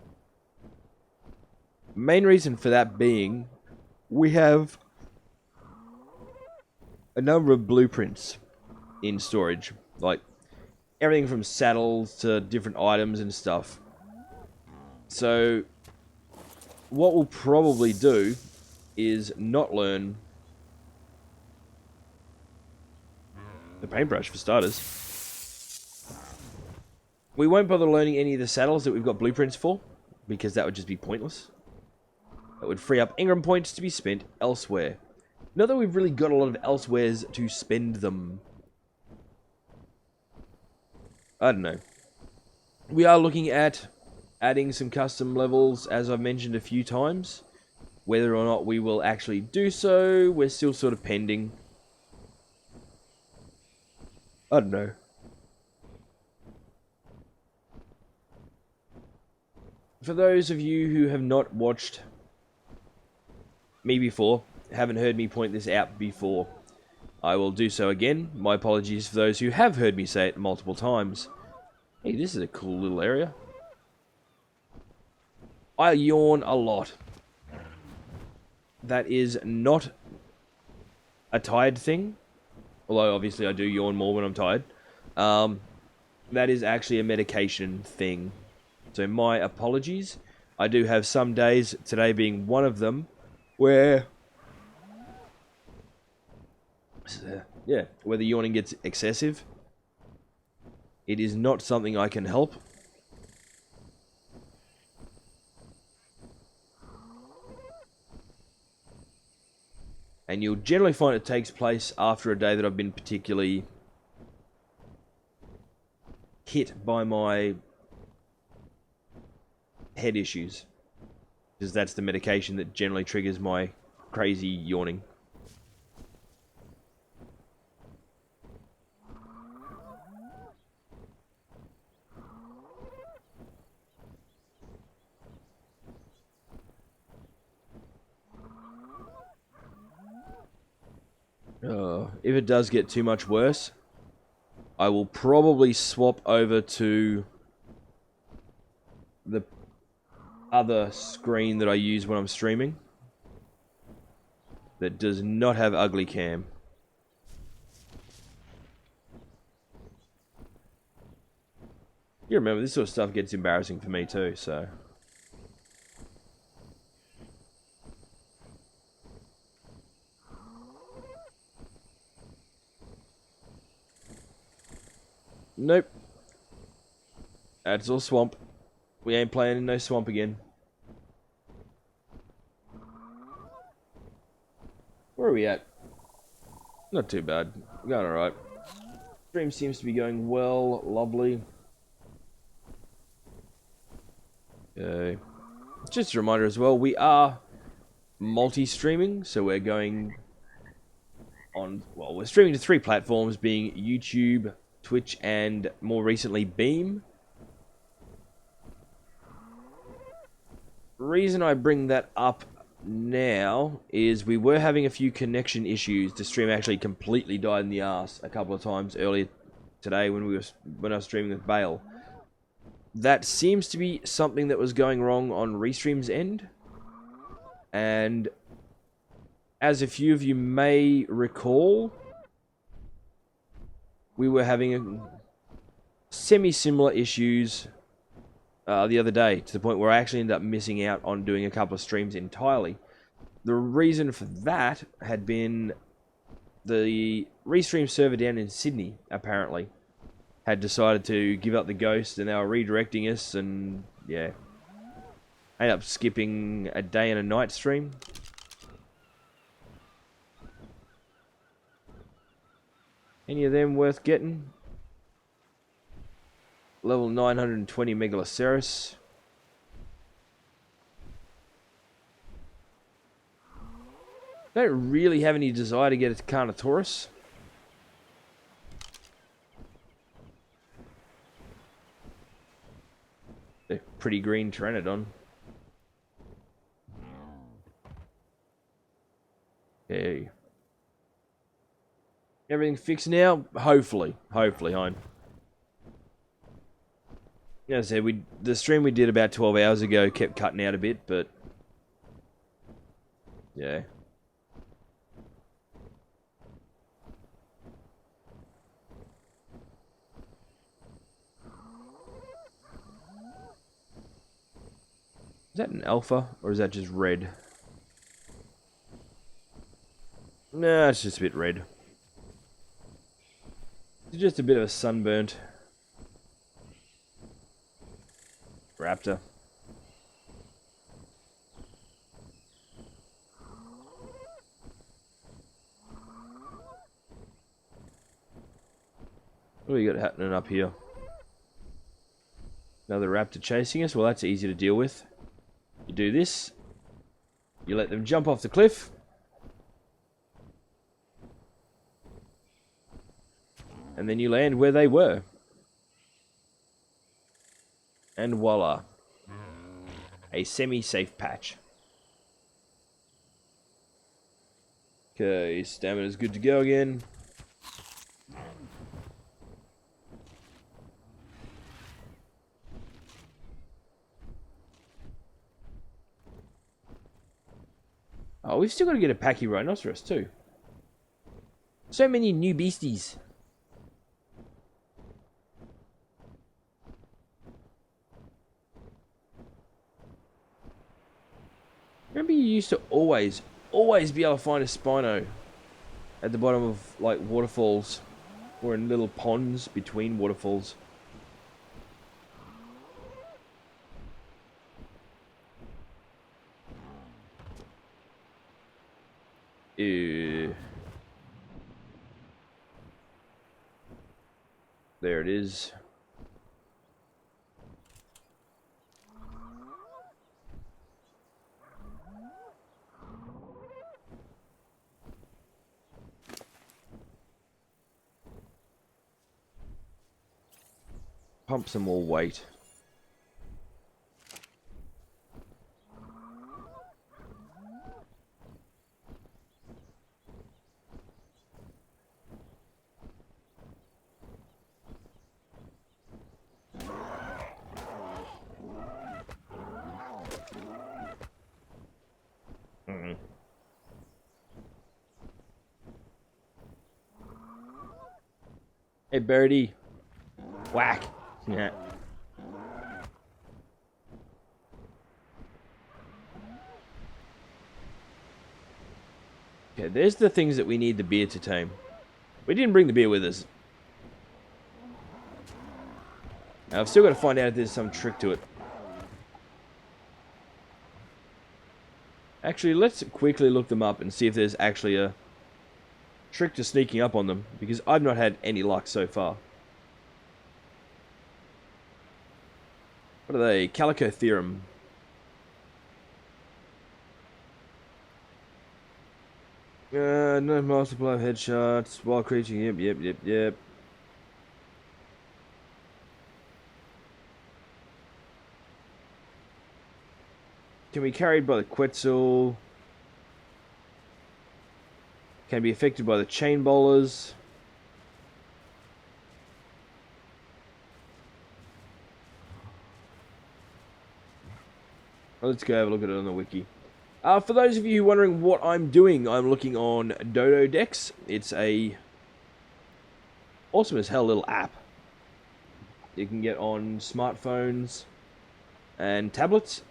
Main reason for that being, we have a number of blueprints in storage, like everything from saddles to different items and stuff. So what we'll probably do is not learn the paintbrush for starters. We won't bother learning any of the saddles that we've got blueprints for, because that would just be pointless. That would free up engram points to be spent elsewhere. Not that we've really got a lot of elsewheres to spend them. I don't know. We are looking at adding some custom levels, as I've mentioned a few times. Whether or not we will actually do so, we're still sort of pending. I don't know. For those of you who have not watched me before, haven't heard me point this out before, I will do so again. My apologies for those who have heard me say it multiple times. Hey, this is a cool little area. I yawn a lot. That is not a tired thing. Although, obviously, I do yawn more when I'm tired. That is actually a medication thing. So, my apologies. I do have some days, today being one of them, where where the yawning gets excessive. It is not something I can help. And you'll generally find it takes place after a day that I've been particularly hit by my head issues. Because that's the medication that generally triggers my crazy yawning. If it does get too much worse, I will probably swap over to the other screen that I use when I'm streaming that does not have ugly cam. You remember, this sort of stuff gets embarrassing for me too, so... Nope. That's all swamp. We ain't playing in no swamp again. Where are we at? Not too bad. We're going alright. Stream seems to be going well. Lovely. Okay. Just a reminder as well, we are multi-streaming, so we're going on... Well, we're streaming to 3 platforms, being YouTube, Twitch, and more recently Beam. Reason I bring that up now is we were having a few connection issues. The stream actually completely died in the arse a couple of times earlier today when I was streaming with Bale. That seems to be something that was going wrong on Restream's end, and as a few of you may recall, we were having semi-similar issues the other day, to the point where I actually ended up missing out on doing a couple of streams entirely. The reason for that had been the Restream server down in Sydney, apparently, had decided to give up the ghost, and they were redirecting us, and yeah. I ended up skipping a day and a night stream. Any of them worth getting? Level 920 Megaloceros. Don't really have any desire to get a Carnotaurus. The pretty green Pteranodon. Okay. Everything fixed now? Hopefully. Hopefully, Hein. As I said, the stream we did about 12 hours ago kept cutting out a bit, but... yeah. Is that an alpha, or is that just red? Nah, it's just a bit red. It's just a bit of a sunburnt raptor. What do we got happening up here? Another raptor chasing us? Well, that's easy to deal with. You do this. You let them jump off the cliff. And then you land where they were. And voila. A semi-safe patch. Okay, stamina's good to go again. Oh, we've still got to get a Pachyrhinoceros too. So many new beasties. Remember you used to always be able to find a Spino at the bottom of, like, waterfalls. Or in little ponds between waterfalls. Ew. There it is. Pump some more weight. Hey, birdie. Whack. Yeah. Okay, there's the things that we need the beer to tame. We didn't bring the beer with us. Now, I've still got to find out if there's some trick to it. Actually, let's quickly look them up and see if there's actually a trick to sneaking up on them, because I've not had any luck so far. What are they? Calico Theorem. No multiple headshots. Wild creature. Yep. Can be carried by the Quetzal. Can be affected by the chain bowlers. Let's go have a look at it on the wiki. For those of you wondering what I'm doing, I'm looking on Dododex. It's a awesome as hell little app you can get on smartphones and tablets.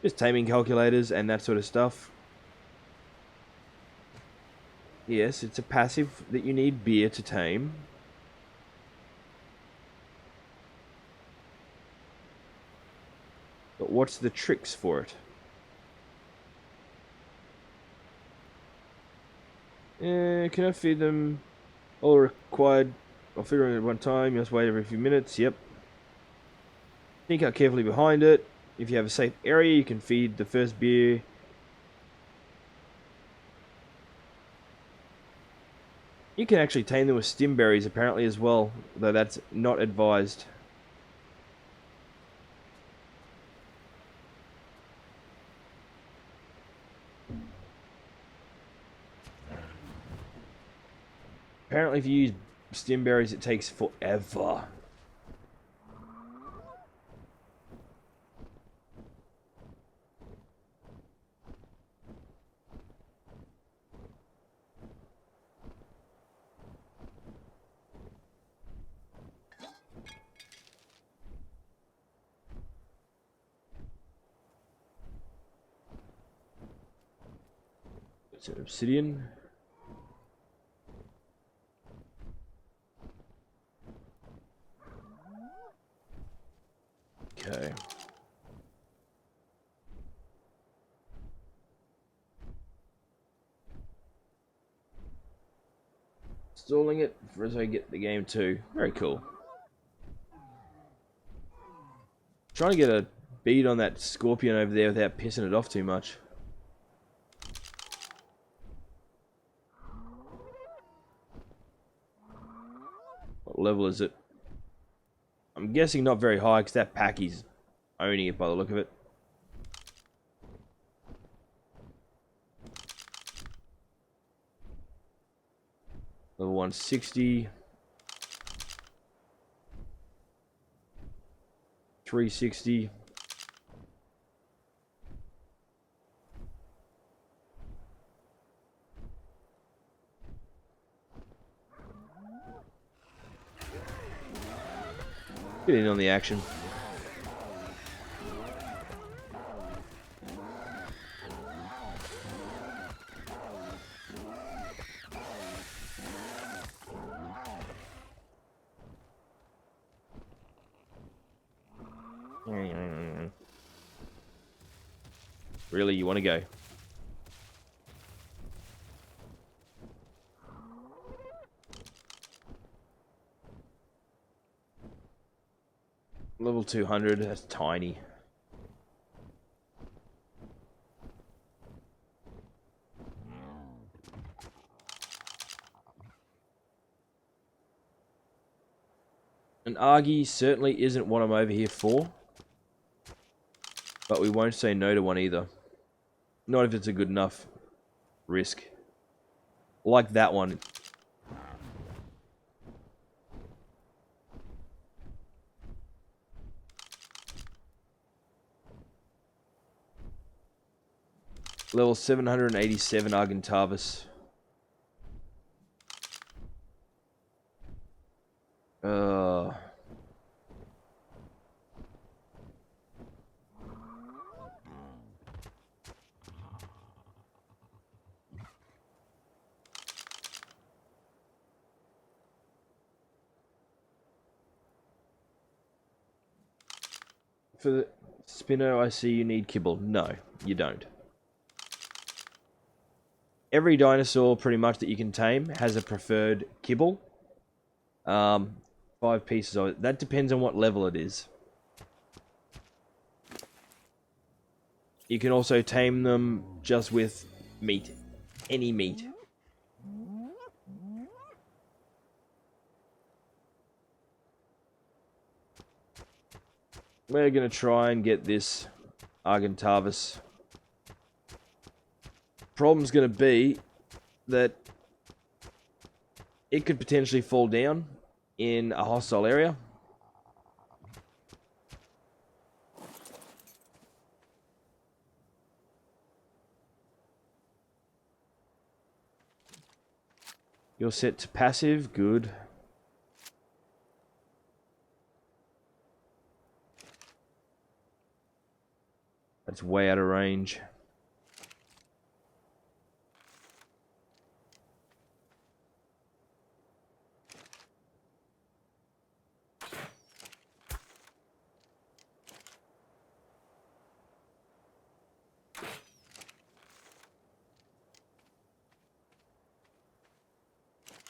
Just taming calculators and that sort of stuff. Yes, it's a passive that you need beer to tame. But what's the tricks for it? Can I feed them all required? I'll feed them at one time. You must wait every few minutes. Yep. Think out carefully behind it. If you have a safe area, you can feed the first beer. You can actually tame them with stim berries apparently as well, though that's not advised. Apparently if you use stimberries it takes forever. It's an obsidian. Okay. Installing it for as I get the game too. Very cool. Trying to get a bead on that scorpion over there without pissing it off too much. What level is it? I'm guessing not very high because that packy's owning it by the look of it. Level 160. 360. Get in on the action. Really, you want to go? Level 200, that's tiny. An Argy certainly isn't what I'm over here for. But we won't say no to one either. Not if it's a good enough risk. Like that one. Level 787 Argentavis. For the Spinner, I see you need kibble. No, you don't. Every dinosaur, pretty much, that you can tame has a preferred kibble. 5 pieces of it. That depends on what level it is. You can also tame them just with meat. Any meat. We're going to try and get this Argentavis. Problem's going to be that it could potentially fall down in a hostile area. You're set to passive, good. That's way out of range.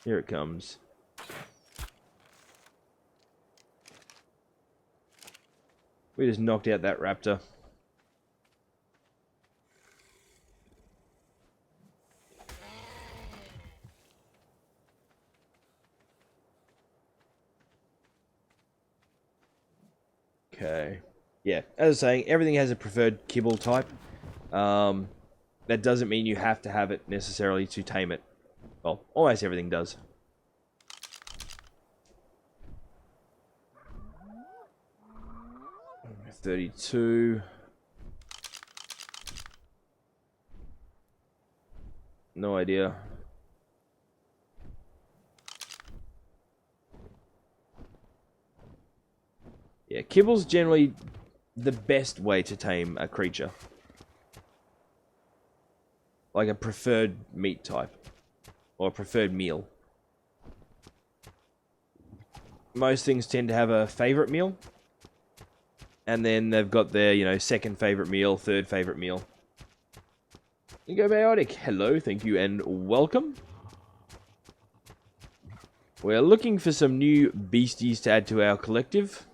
Here it comes. We just knocked out that raptor. Okay. Yeah, as I was saying, everything has a preferred kibble type. That doesn't mean you have to have it necessarily to tame it. Well, almost everything does. 32. No idea. Yeah, kibble's generally the best way to tame a creature. Like a preferred meat type. Or a preferred meal. Most things tend to have a favorite meal. And then they've got their, you know, second favorite meal, third favorite meal. Go Biotic. Hello, thank you, and welcome. We're looking for some new beasties to add to our collective.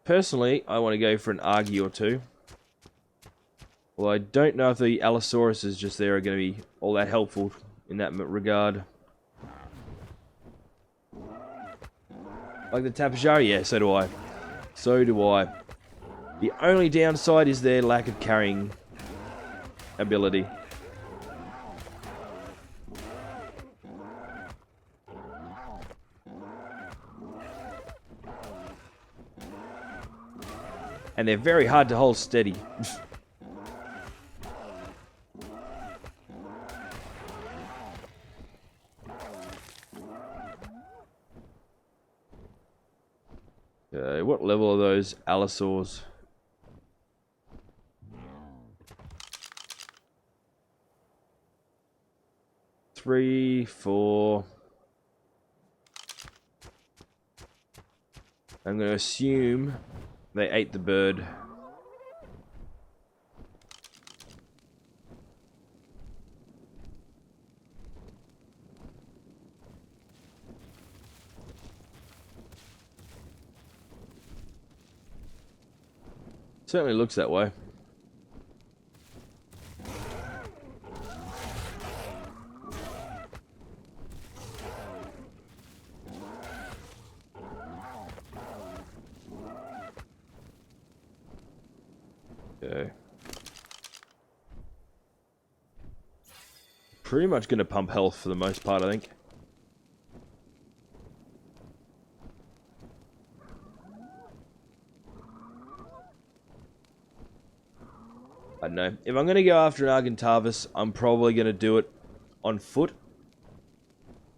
Personally, I want to go for an Argy or two. Well, I don't know if the Allosauruses just there are going to be all that helpful in that regard. Like the Tapajara? Yeah, so do I. So do I. The only downside is their lack of carrying ability. And they're very hard to hold steady. What level are those Allosaurs? Three, 4. I'm going to assume they ate the bird. Certainly looks that way. Okay. Pretty much going to pump health for the most part, I think. I don't know. If I'm going to go after an Argentavis, I'm probably going to do it on foot.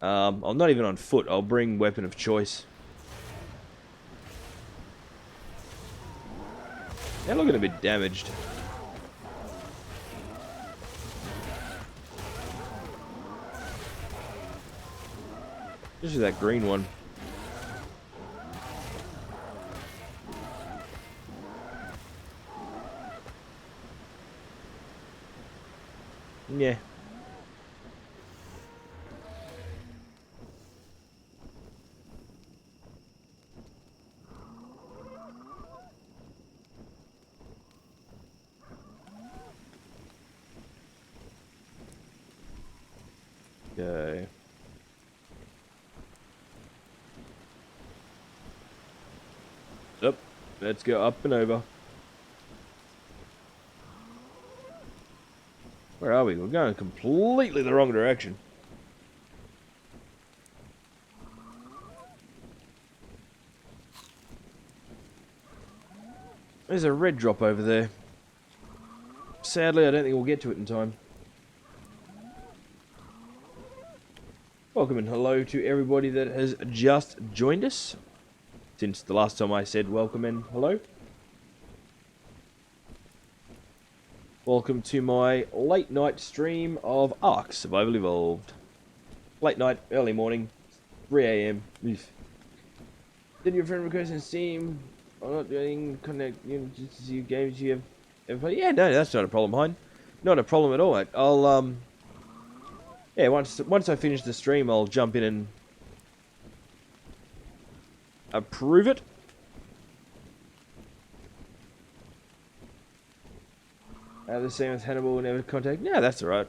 I'm not even on foot. I'll bring weapon of choice. They're looking a bit damaged. Especially that green one. Yeah. Okay. Up. Let's go up and over. Where are we? We're going completely the wrong direction. There's a red drop over there. Sadly, I don't think we'll get to it in time. Welcome and hello to everybody that has just joined us. Since the last time I said welcome and hello. Welcome to my late night stream of Ark Survival Evolved. Late night, early morning, 3 AM. Did your friend request in Steam? I'm not doing connect just to see games you have ever played. Yeah, no, that's not a problem, Hein. Not a problem at all, mate. I'll yeah, once I finish the stream, I'll jump in and approve it. The same as Hannibal, never contact. Yeah, that's alright.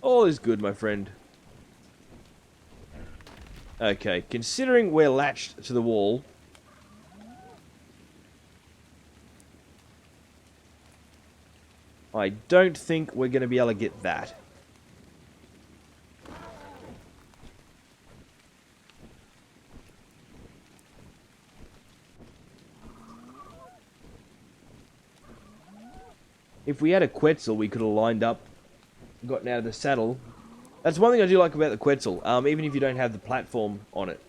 All is good, my friend. Okay, considering we're latched to the wall, I don't think we're going to be able to get that. If we had a Quetzal, we could have lined up, gotten out of the saddle. That's one thing I do like about the Quetzal, even if you don't have the platform on it.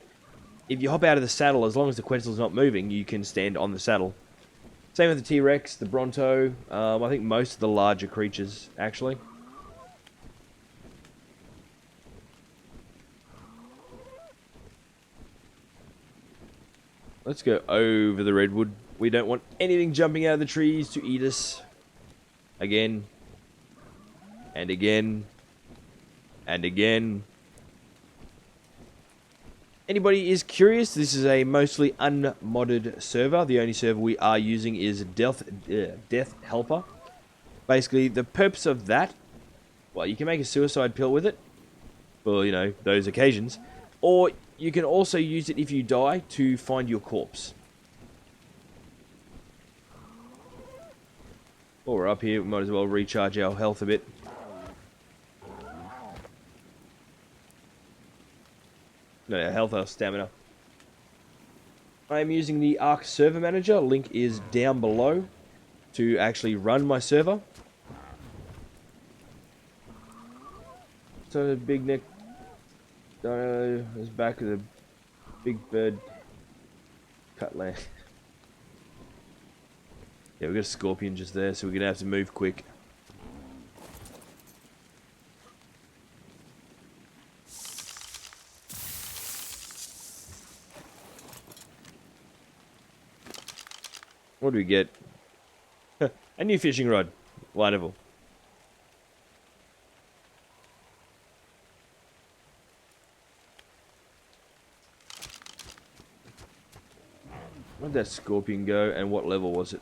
If you hop out of the saddle, as long as the Quetzal's not moving, you can stand on the saddle. Same with the T-Rex, the Bronto, I think most of the larger creatures, actually. Let's go over the redwood. We don't want anything jumping out of the trees to eat us. Again. And again. And again. Anybody is curious, this is a mostly unmodded server. The only server we are using is Death Helper. Basically, the purpose of that, well, you can make a suicide pill with it for, you know, those occasions. Or you can also use it if you die to find your corpse. While we're up here, we might as well recharge our health a bit. No, health or stamina. I am using the Ark Server Manager. Link is down below to actually run my server. So the big neck Dino is back of the big bird cut land. Yeah, we got a scorpion just there, so we're gonna have to move quick. What do we get? A new fishing rod. Wonderful. Where'd that scorpion go, and what level was it?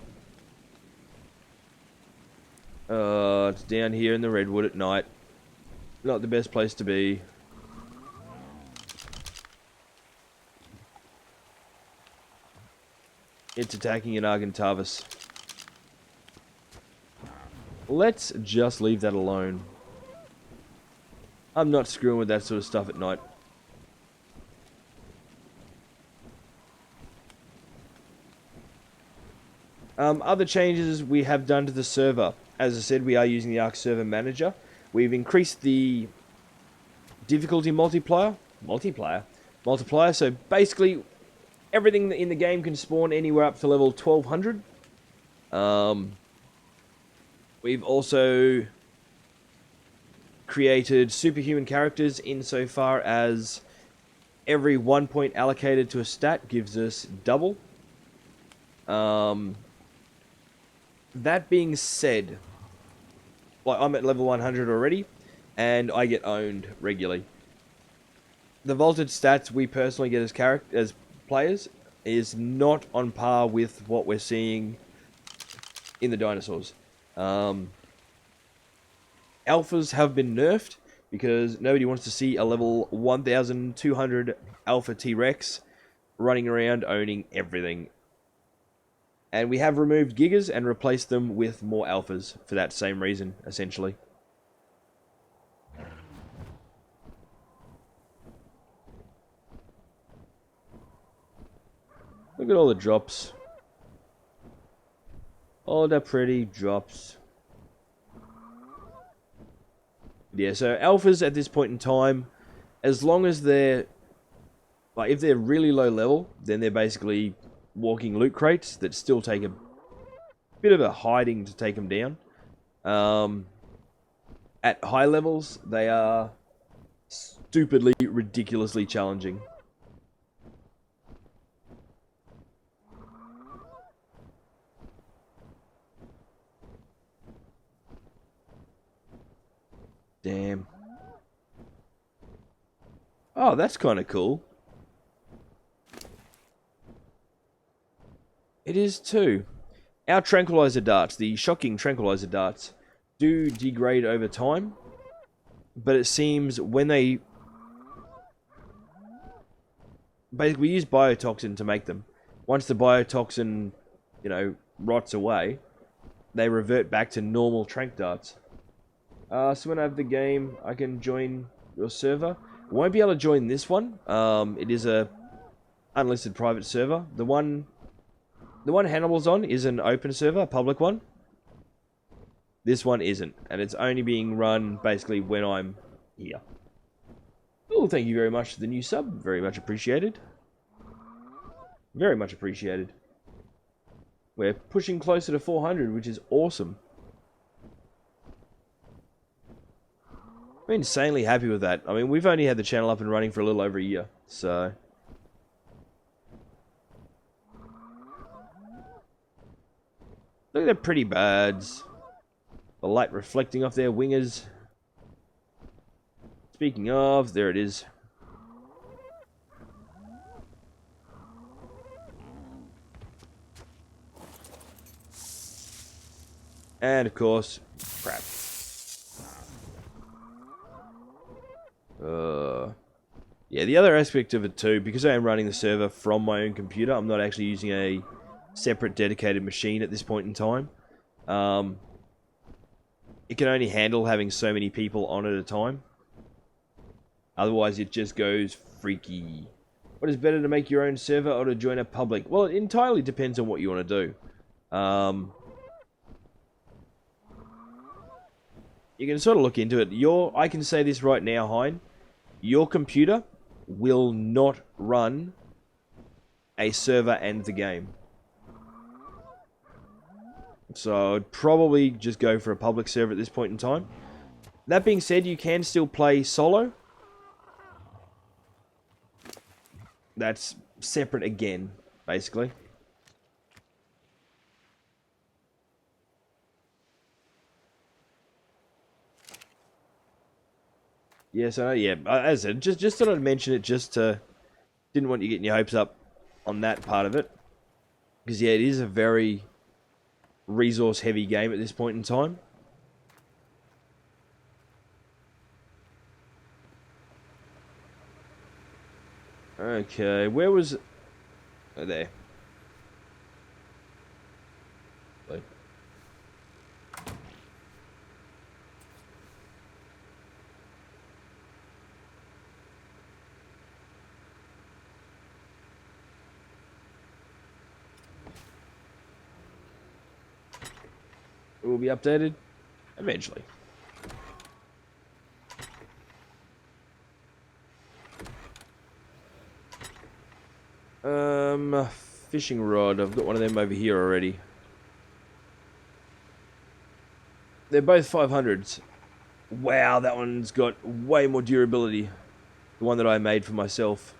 It's down here in the redwood at night. Not the best place to be. It's attacking an Argentavis. Let's just leave that alone. I'm not screwing with that sort of stuff at night. Other changes we have done to the server. As I said, we are using the Ark Server Manager. We've increased the difficulty multiplier. So basically, everything in the game can spawn anywhere up to level 1200. We've also created superhuman characters insofar as every 1 point allocated to a stat gives us double. That being said, like, I'm at level 100 already, and I get owned regularly. The vaulted stats we personally get as players is not on par with what we're seeing in the Dinosaurs. Alphas have been nerfed because nobody wants to see a level 1200 Alpha T-Rex running around owning everything. And we have removed Gigas and replaced them with more Alphas for that same reason, essentially. Look at all the drops. All the pretty drops. Yeah, so Alphas at this point in time, as long as they're, like, if they're really low level, then they're basically walking loot crates that still take a bit of a hiding to take them down. At high levels, they are stupidly, ridiculously challenging. Damn. Oh, that's kind of cool. It is too. Our tranquilizer darts, the shocking tranquilizer darts, do degrade over time, but it seems when they... Basically, we use biotoxin to make them. Once the biotoxin, you know, rots away, they revert back to normal tranq darts. So when I have the game, I can join your server. I won't be able to join this one. It is a unlisted private server. The one Hannibal's on is an open server, a public one. This one isn't, and it's only being run basically when I'm here. Oh, thank you very much for the new sub. Very much appreciated. Very much appreciated. We're pushing closer to 400, which is awesome. I'm insanely happy with that. I mean, we've only had the channel up and running for a little over a year, so... Look at the pretty birds. The light reflecting off their wingers. Speaking of, there it is. And of course, crap. Yeah, the other aspect of it too, because I am running the server from my own computer, I'm not actually using a separate dedicated machine at this point in time. It can only handle having so many people on at a time. Otherwise, it just goes freaky. What is better, to make your own server or to join a public? Well, it entirely depends on what you want to do. You can sort of look into it. I can say this right now, Hein. Your computer will not run a server and the game. So I'd probably just go for a public server at this point in time. That being said, you can still play solo. That's separate again, basically. Yeah, so yeah, as I said, just thought I'd mention it, just to... Didn't want you getting your hopes up on that part of it. Because yeah, it is a very resource heavy game at this point in time. Okay, where was... Oh, there. Wait. It will be updated eventually. Fishing rod. I've got one of them over here already. They're both 500s. Wow, that one's got way more durability. The one that I made for myself.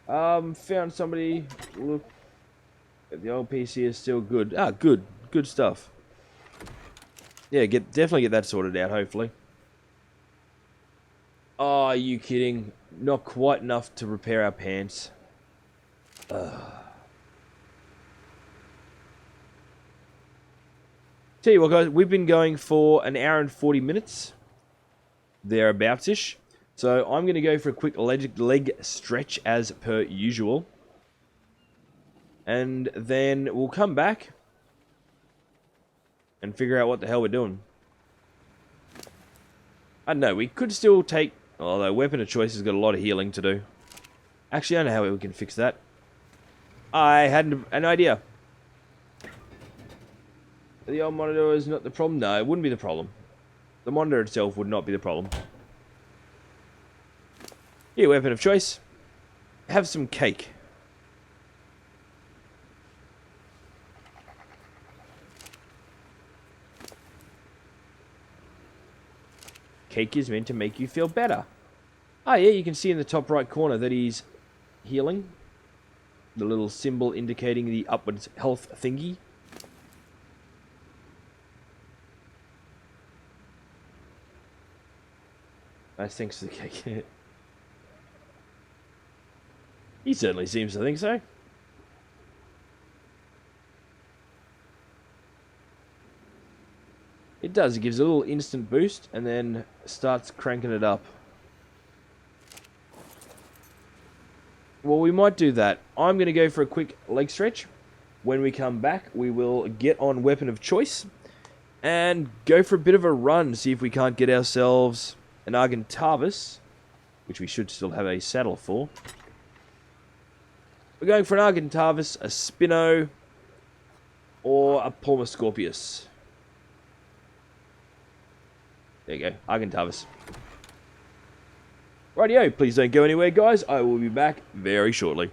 Found somebody. Look. The old PC is still good. Ah, good. Good stuff. Yeah, definitely get that sorted out, hopefully. Oh, are you kidding? Not quite enough to repair our pants. Tell you what, guys, we've been going for an hour and 40 minutes. Thereabouts-ish. So I'm going to go for a quick leg stretch as per usual. And then we'll come back and figure out what the hell we're doing. I don't know, we could still take... Although weapon of choice has got a lot of healing to do. Actually, I know how we can fix that. I had an idea. The old monitor is not the problem? No, it wouldn't be the problem. The monitor itself would not be the problem. Here, weapon of choice. Have some cake. Cake is meant to make you feel better. Ah, yeah, you can see in the top right corner that he's healing. The little symbol indicating the upwards health thingy. Nice, thanks to the cake. He certainly seems to think so. It does, it gives a little instant boost and then starts cranking it up. Well, we might do that. I'm going to go for a quick leg stretch. When we come back, we will get on weapon of choice and go for a bit of a run, see if we can't get ourselves an Argentavis, which we should still have a saddle for. We're going for an Argentavis, a Spino, or a Palmascorpius. There you go, Argentavis. Rightio, please don't go anywhere, guys. I will be back very shortly.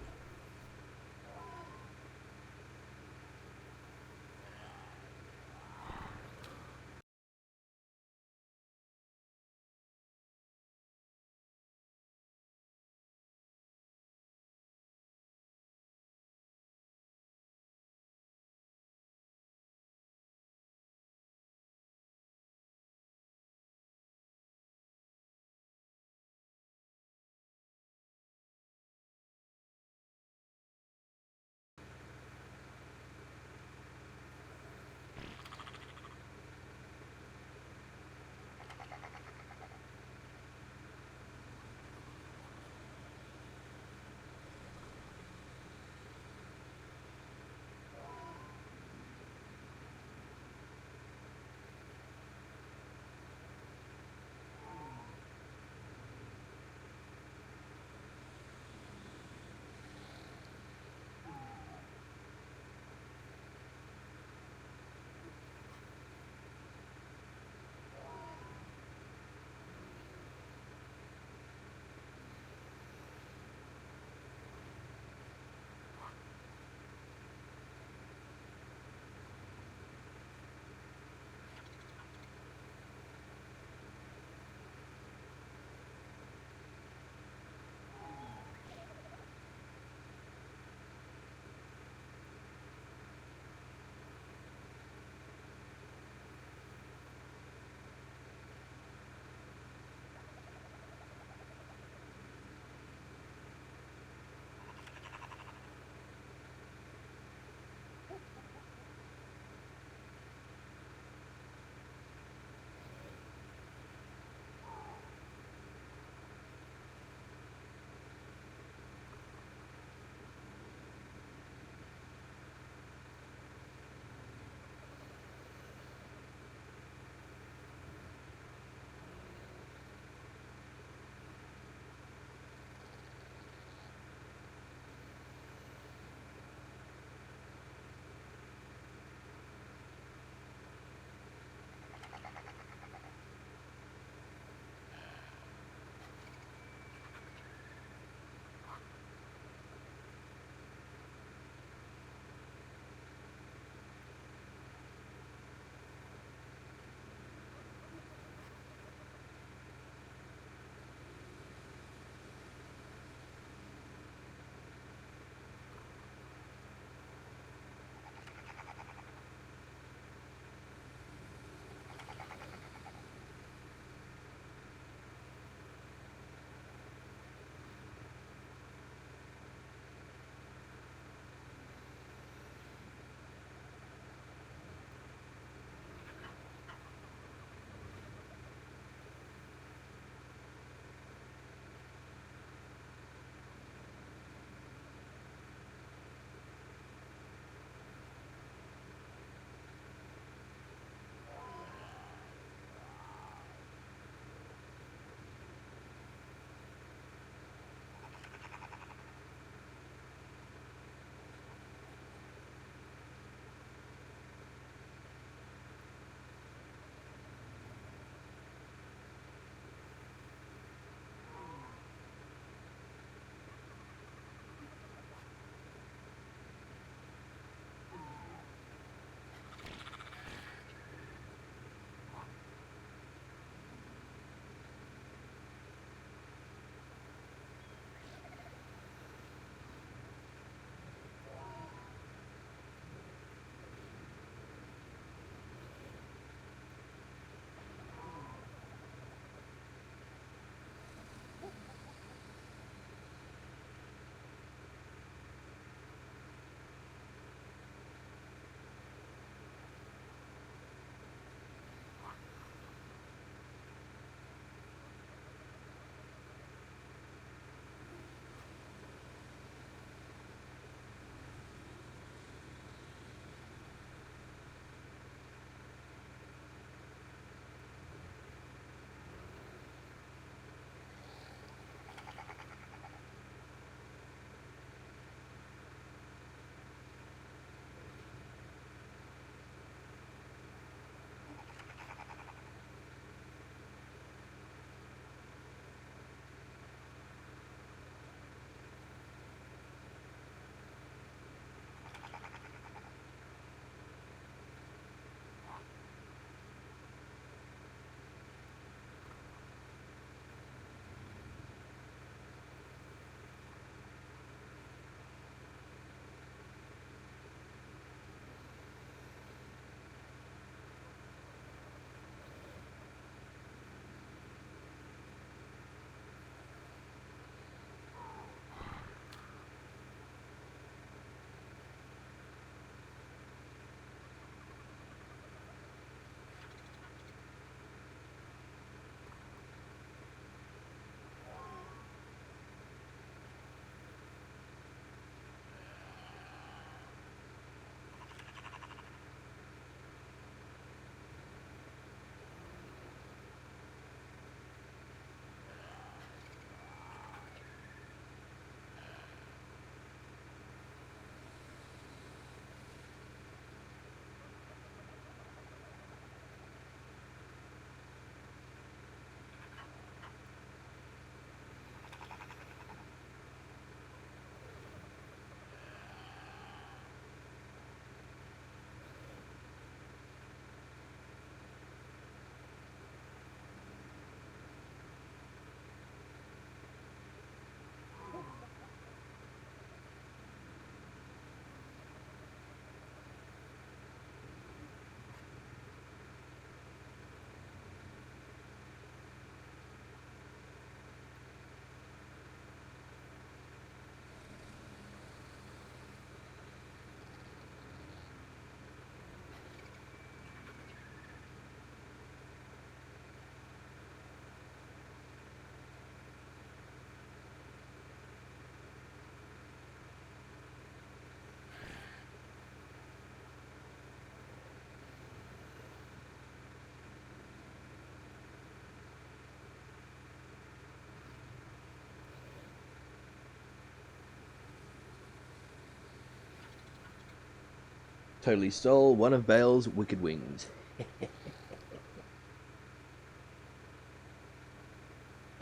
Totally stole one of Bale's wicked wings.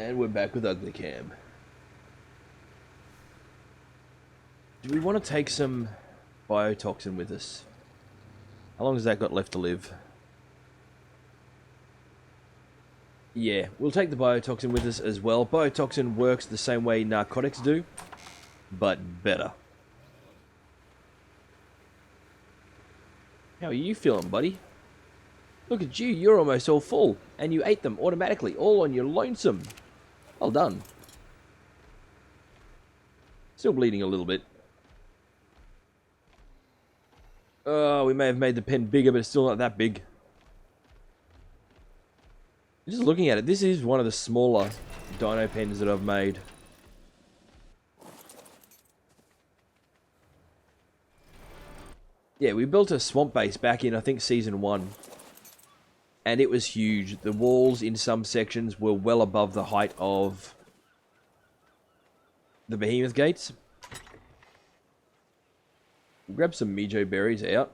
And we're back with Ugly Cam. Do we want to take some biotoxin with us? How long has that got left to live? Yeah, we'll take the biotoxin with us as well. Biotoxin works the same way narcotics do, but better. How are you feeling, buddy? Look at you, you're almost all full, and you ate them automatically, all on your lonesome. Well done. Still bleeding a little bit. Oh, we may have made the pen bigger, but it's still not that big. Just looking at it, this is one of the smaller dino pens that I've made. Yeah, we built a swamp base back in, I think, Season 1. And it was huge. The walls in some sections were well above the height of the behemoth gates. We'll grab some Mijo berries out.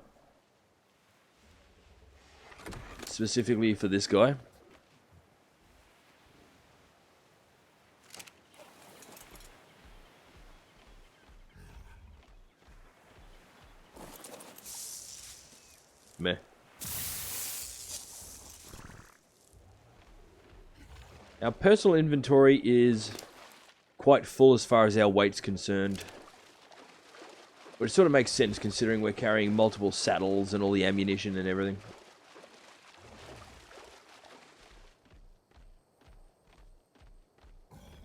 Specifically for this guy. Meh. Our personal inventory is quite full as far as our weight's concerned. But it sort of makes sense considering we're carrying multiple saddles and all the ammunition and everything.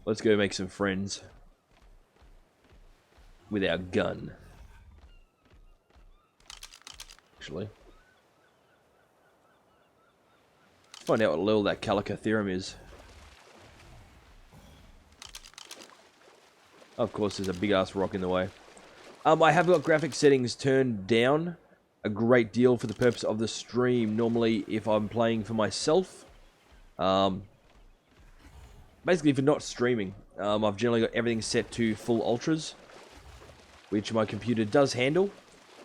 Let's go make some friends with our gun. Actually. Find out what level that Calica theorem is. Of course, there's a big-ass rock in the way. I have got graphic settings turned down a great deal for the purpose of the stream. Normally, if I'm playing for myself, basically for not streaming, I've generally got everything set to full ultras, which my computer does handle.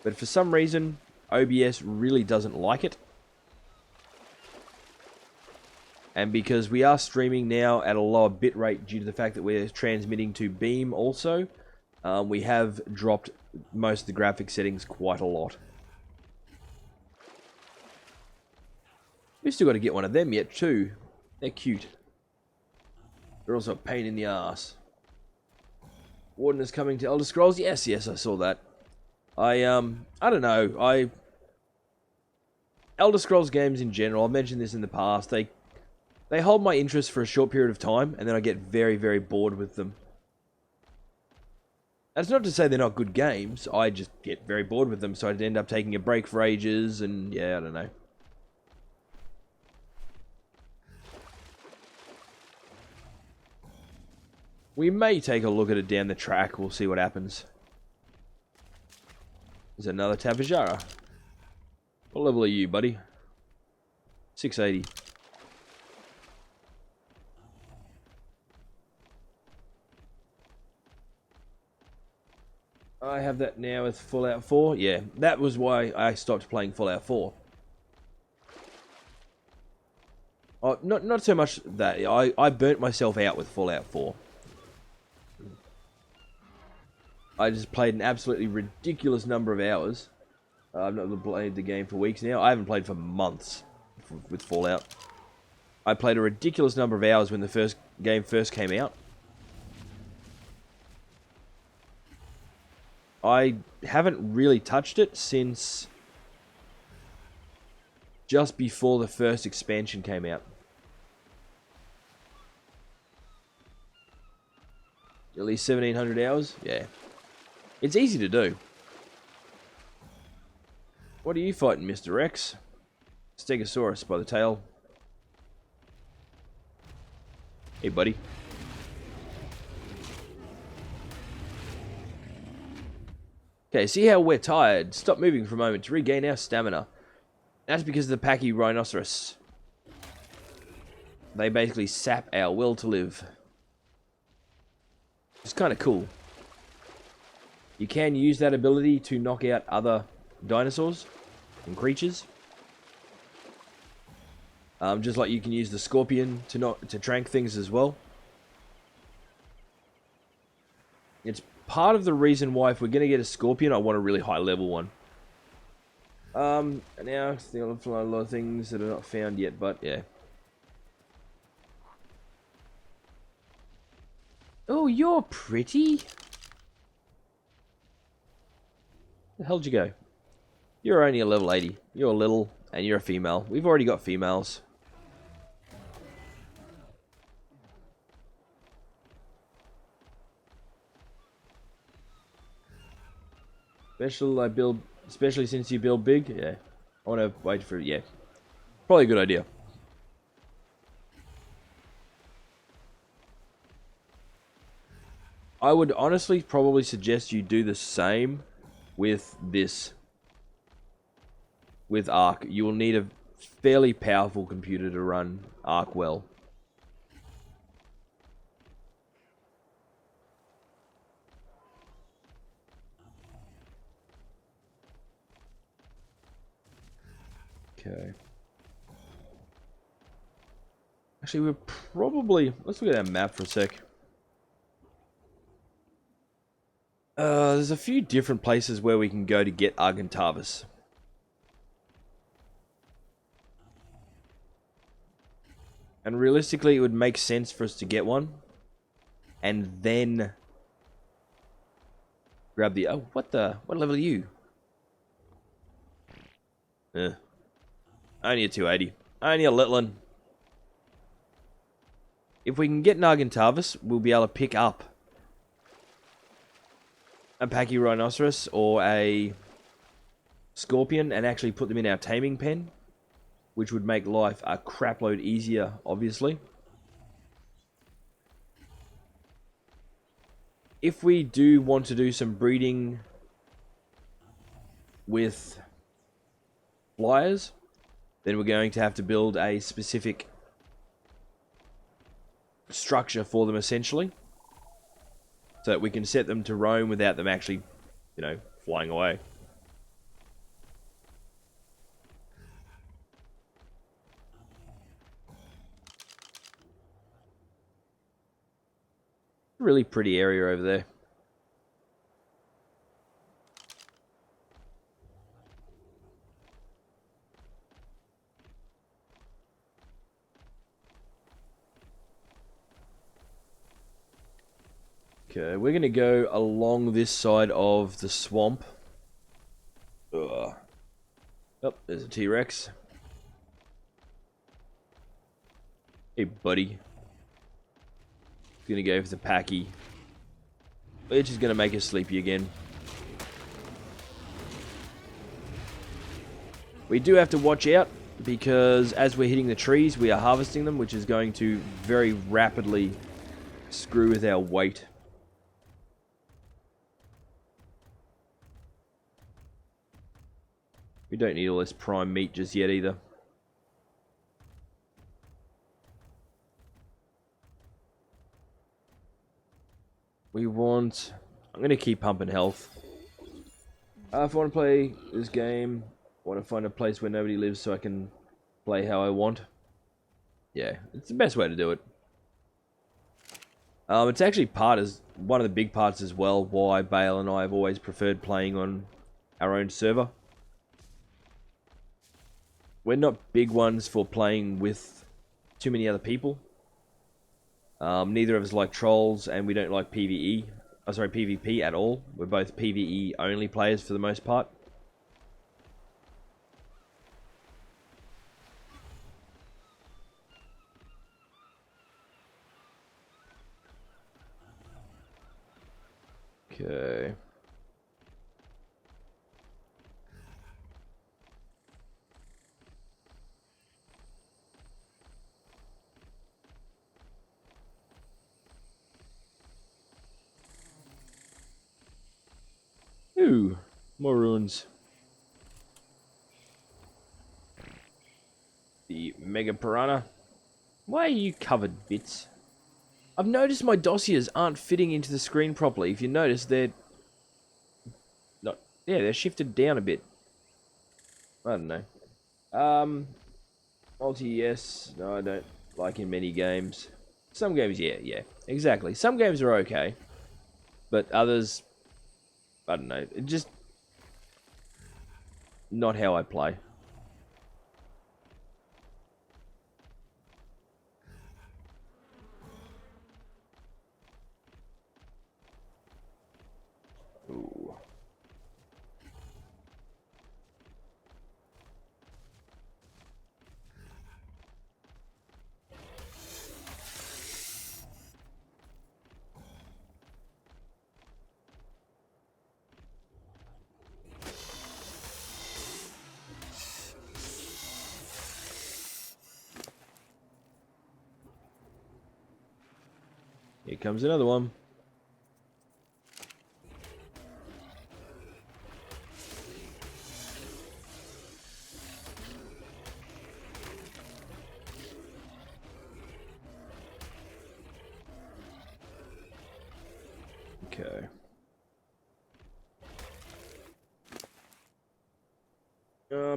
But for some reason, OBS really doesn't like it. And because we are streaming now at a lower bitrate due to the fact that we're transmitting to Beam also, we have dropped most of the graphic settings quite a lot. We've still got to get one of them yet too. They're cute. They're also a pain in the ass. Warden is coming to Elder Scrolls. Yes, I saw that. I don't know. Elder Scrolls games in general, I've mentioned this in the past, they hold my interest for a short period of time, and then I get very, very bored with them. That's not to say they're not good games, I just get very bored with them, so I'd end up taking a break for ages, and yeah, I don't know. We may take a look at it down the track, we'll see what happens. There's another Tabajara. What level are you, buddy? 680. I have that now with Fallout 4. Yeah, that was why I stopped playing Fallout 4. Oh, not so much that. I burnt myself out with Fallout 4. I just played an absolutely ridiculous number of hours. I've not played the game for weeks now. I haven't played for months with Fallout. I played a ridiculous number of hours when the game first came out. I haven't really touched it since just before the first expansion came out. At least 1,700 hours? Yeah. It's easy to do. What are you fighting, Mr. X? Stegosaurus by the tail. Hey, buddy. Okay, see how we're tired? Stop moving for a moment to regain our stamina. That's because of the Pachyrhinoceros. They basically sap our will to live. It's kind of cool. You can use that ability to knock out other dinosaurs and creatures. Just like you can use the scorpion to trank things as well. It's part of the reason why if we're going to get a scorpion, I want a really high level one. Now, still a lot of things that are not found yet, but yeah. Oh, you're pretty. Where the hell'd you go? You're only a level 80. You're little, and you're a female. We've already got females. Especially since you build big. Yeah, I want to wait for it. Yeah, probably a good idea. I would honestly probably suggest you do the same with this. With Ark, you will need a fairly powerful computer to run Ark well. Okay. Actually, we're probably... Let's look at our map for a sec. There's a few different places where we can go to get Argentavis. And realistically, it would make sense for us to get one. And then... grab the... Oh, what level are you? Only a 280. Only a little one. If we can get an Argentavis, we'll be able to pick up a Pachyrhinoceros or a Scorpion and actually put them in our taming pen, which would make life a crapload easier, obviously. If we do want to do some breeding with flyers, then we're going to have to build a specific structure for them, essentially, so that we can set them to roam without them actually, you know, flying away. Really pretty area over there. Okay, we're going to go along this side of the swamp. Ugh. Oh, there's a T-Rex. Hey, buddy. Going to go for the Packy, which is going to make us sleepy again. We do have to watch out, because as we're hitting the trees, we are harvesting them, which is going to very rapidly screw with our weight. We don't need all this prime meat just yet either. We want... I'm going to keep pumping health. If I want to play this game, I want to find a place where nobody lives so I can play how I want. Yeah, it's the best way to do it. It's actually one of the big parts as well why Bale and I have always preferred playing on our own server. We're not big ones for playing with too many other people. Neither of us like trolls, and we don't like PvP at all. We're both PvE only players for the most part. Okay. Ooh, more ruins. The Mega Piranha. Why are you covered, bits? I've noticed my dossiers aren't fitting into the screen properly. If you notice, they're not... Yeah, they're shifted down a bit. I don't know. Multi, yes. No, I don't like in many games. Some games, yeah, exactly. Some games are okay, but others, I don't know. It just not how I play. Ooh. Here comes another one. Okay.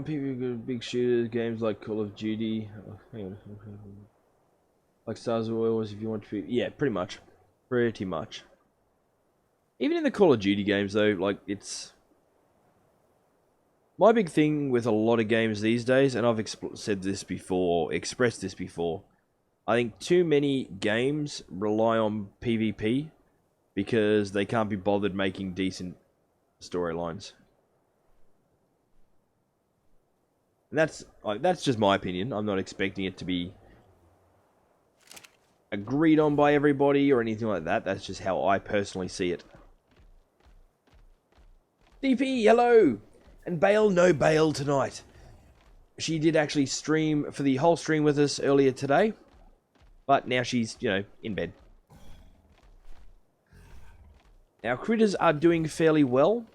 People big shooters, games like Call of Duty. Oh, hang on. Like Stars Wars, if you want to be. Yeah, pretty much. Pretty much. Even in the Call of Duty games, though, like, it's. My big thing with a lot of games these days, and I've said this before, expressed this before, I think too many games rely on PvP because they can't be bothered making decent storylines. And that's just my opinion. I'm not expecting it to be agreed on by everybody or anything like that. That's just how I personally see it. DP, hello! And Bale, no Bale tonight. She did actually stream for the whole stream with us earlier today. But now she's, in bed. Our critters are doing fairly well.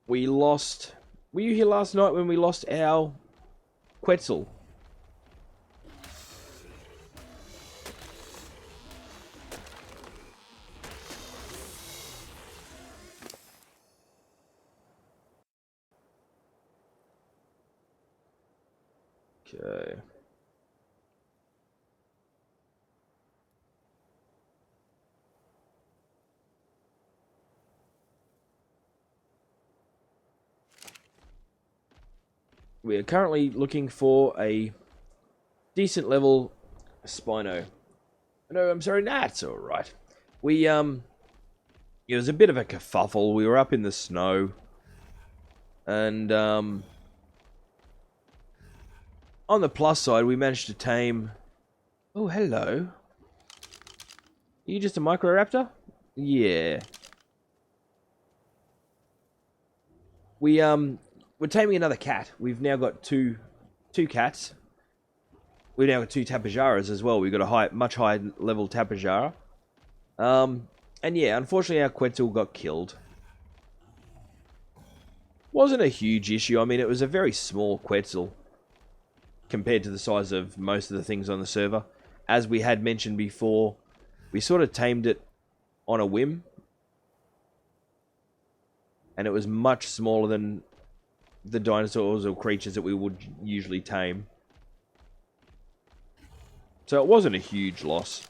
We lost... Were you here last night when we lost our Quetzal? Okay. We are currently looking for a decent level Spino. No, I'm sorry, nah, it's alright. It was a bit of a kerfuffle. We were up in the snow. And, on the plus side, we managed to tame... Oh, hello. Are you just a Microraptor? Yeah. We're taming another cat. We've now got two cats. We've now got two Tapajaras as well. We've got a much higher level Tapajara. And yeah, unfortunately our Quetzal got killed. Wasn't a huge issue. I mean, it was a very small Quetzal compared to the size of most of the things on the server. As we had mentioned before, we sort of tamed it on a whim. And it was much smaller than the dinosaurs or creatures that we would usually tame. So it wasn't a huge loss.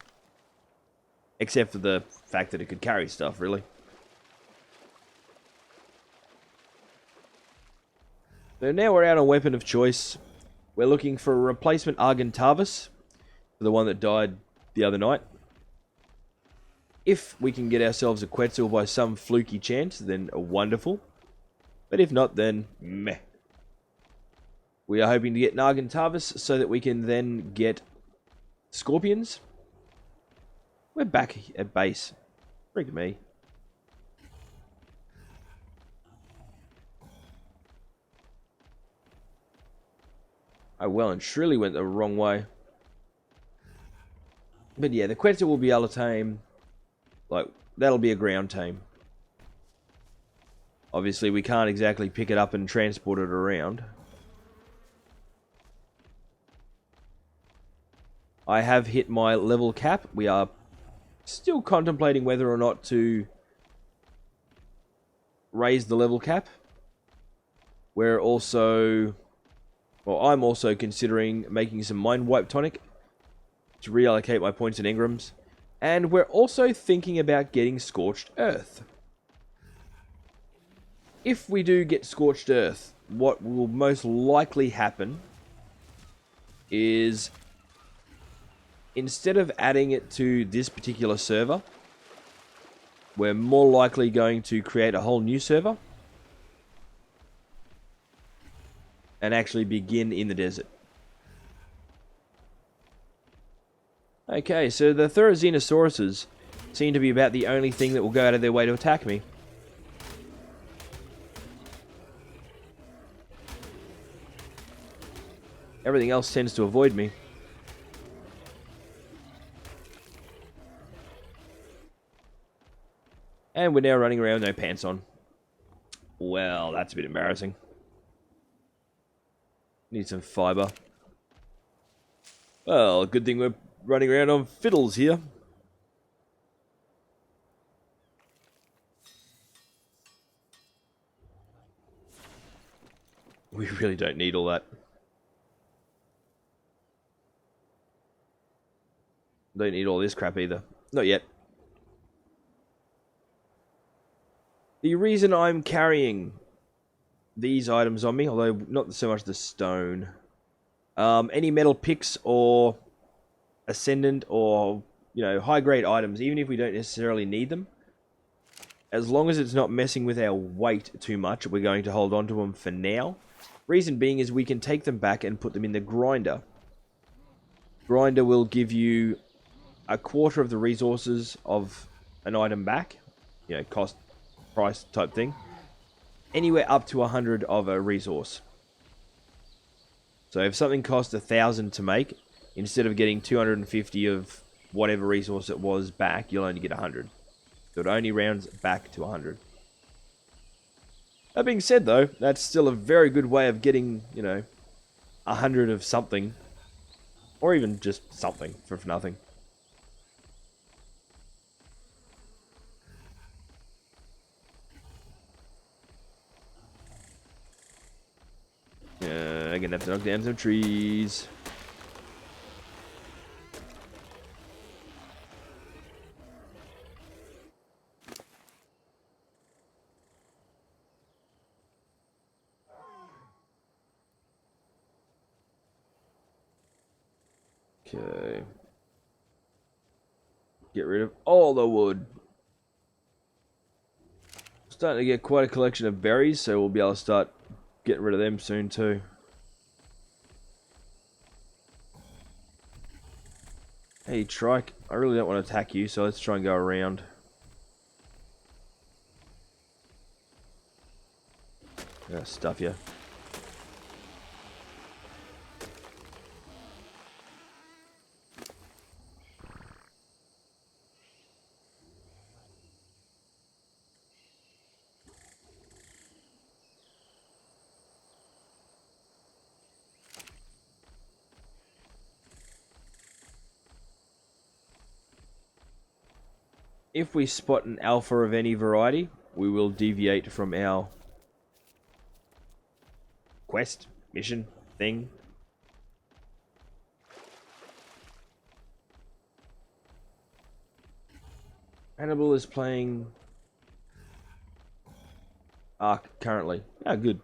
Except for the fact that it could carry stuff, really. So now we're out on weapon of choice. We're looking for a replacement Argentavis for the one that died the other night. If we can get ourselves a Quetzal by some fluky chance, then wonderful. But if not, then meh. We are hoping to get an Argentavis so that we can then get Scorpions. We're back at base. Frig me. I well and truly went the wrong way. But yeah, the Quetzal will be able to tame. Like, that'll be a ground tame. Obviously, we can't exactly pick it up and transport it around. I have hit my level cap. We are still contemplating whether or not to raise the level cap. We're also... Well, I'm also considering making some Mind Wipe Tonic to reallocate my points and engrams. And we're also thinking about getting Scorched Earth. If we do get Scorched Earth, what will most likely happen is, instead of adding it to this particular server, we're more likely going to create a whole new server and actually begin in the desert. Okay, so the Therizzinosauruses seem to be about the only thing that will go out of their way to attack me. Everything else tends to avoid me. And we're now running around with no pants on. Well, that's a bit embarrassing. Need some fiber. Well, good thing we're running around on fiddles here. We really don't need all that. Don't need all this crap either. Not yet. The reason I'm carrying these items on me, although not so much the stone, any metal picks or ascendant or, you know, high grade items, even if we don't necessarily need them, as long as it's not messing with our weight too much, we're going to hold on to them for now. Reason being is we can take them back and put them in the grinder. Grinder will give you a quarter of the resources of an item back, you know, cost, price type thing, anywhere up to 100 of a resource. So if something costs 1,000 to make, instead of getting 250 of whatever resource it was back, you'll only get 100. So it only rounds back to 100. That being said, though, that's still a very good way of getting, you know, 100 of something, or even just something for nothing. I'm gonna have to knock down some trees. Okay. Get rid of all the wood. Starting to get quite a collection of berries, so we'll be able to start getting rid of them soon too. Hey Trike, I really don't want to attack you, so let's try and go around. Yeah, stuff you. If we spot an alpha of any variety, we will deviate from our quest, mission, thing. Hannibal is playing Ark currently. Ah, good.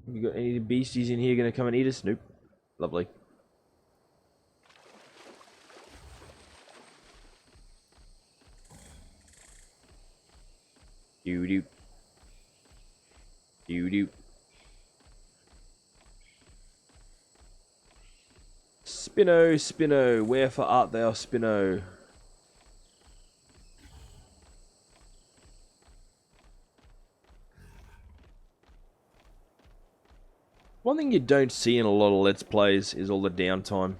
You got any beasties in here gonna come and eat us? Nope. Lovely. Doo-doo. Doo-doo. Spino, Spino, wherefore art thou, Spino? One thing you don't see in a lot of Let's Plays is all the downtime.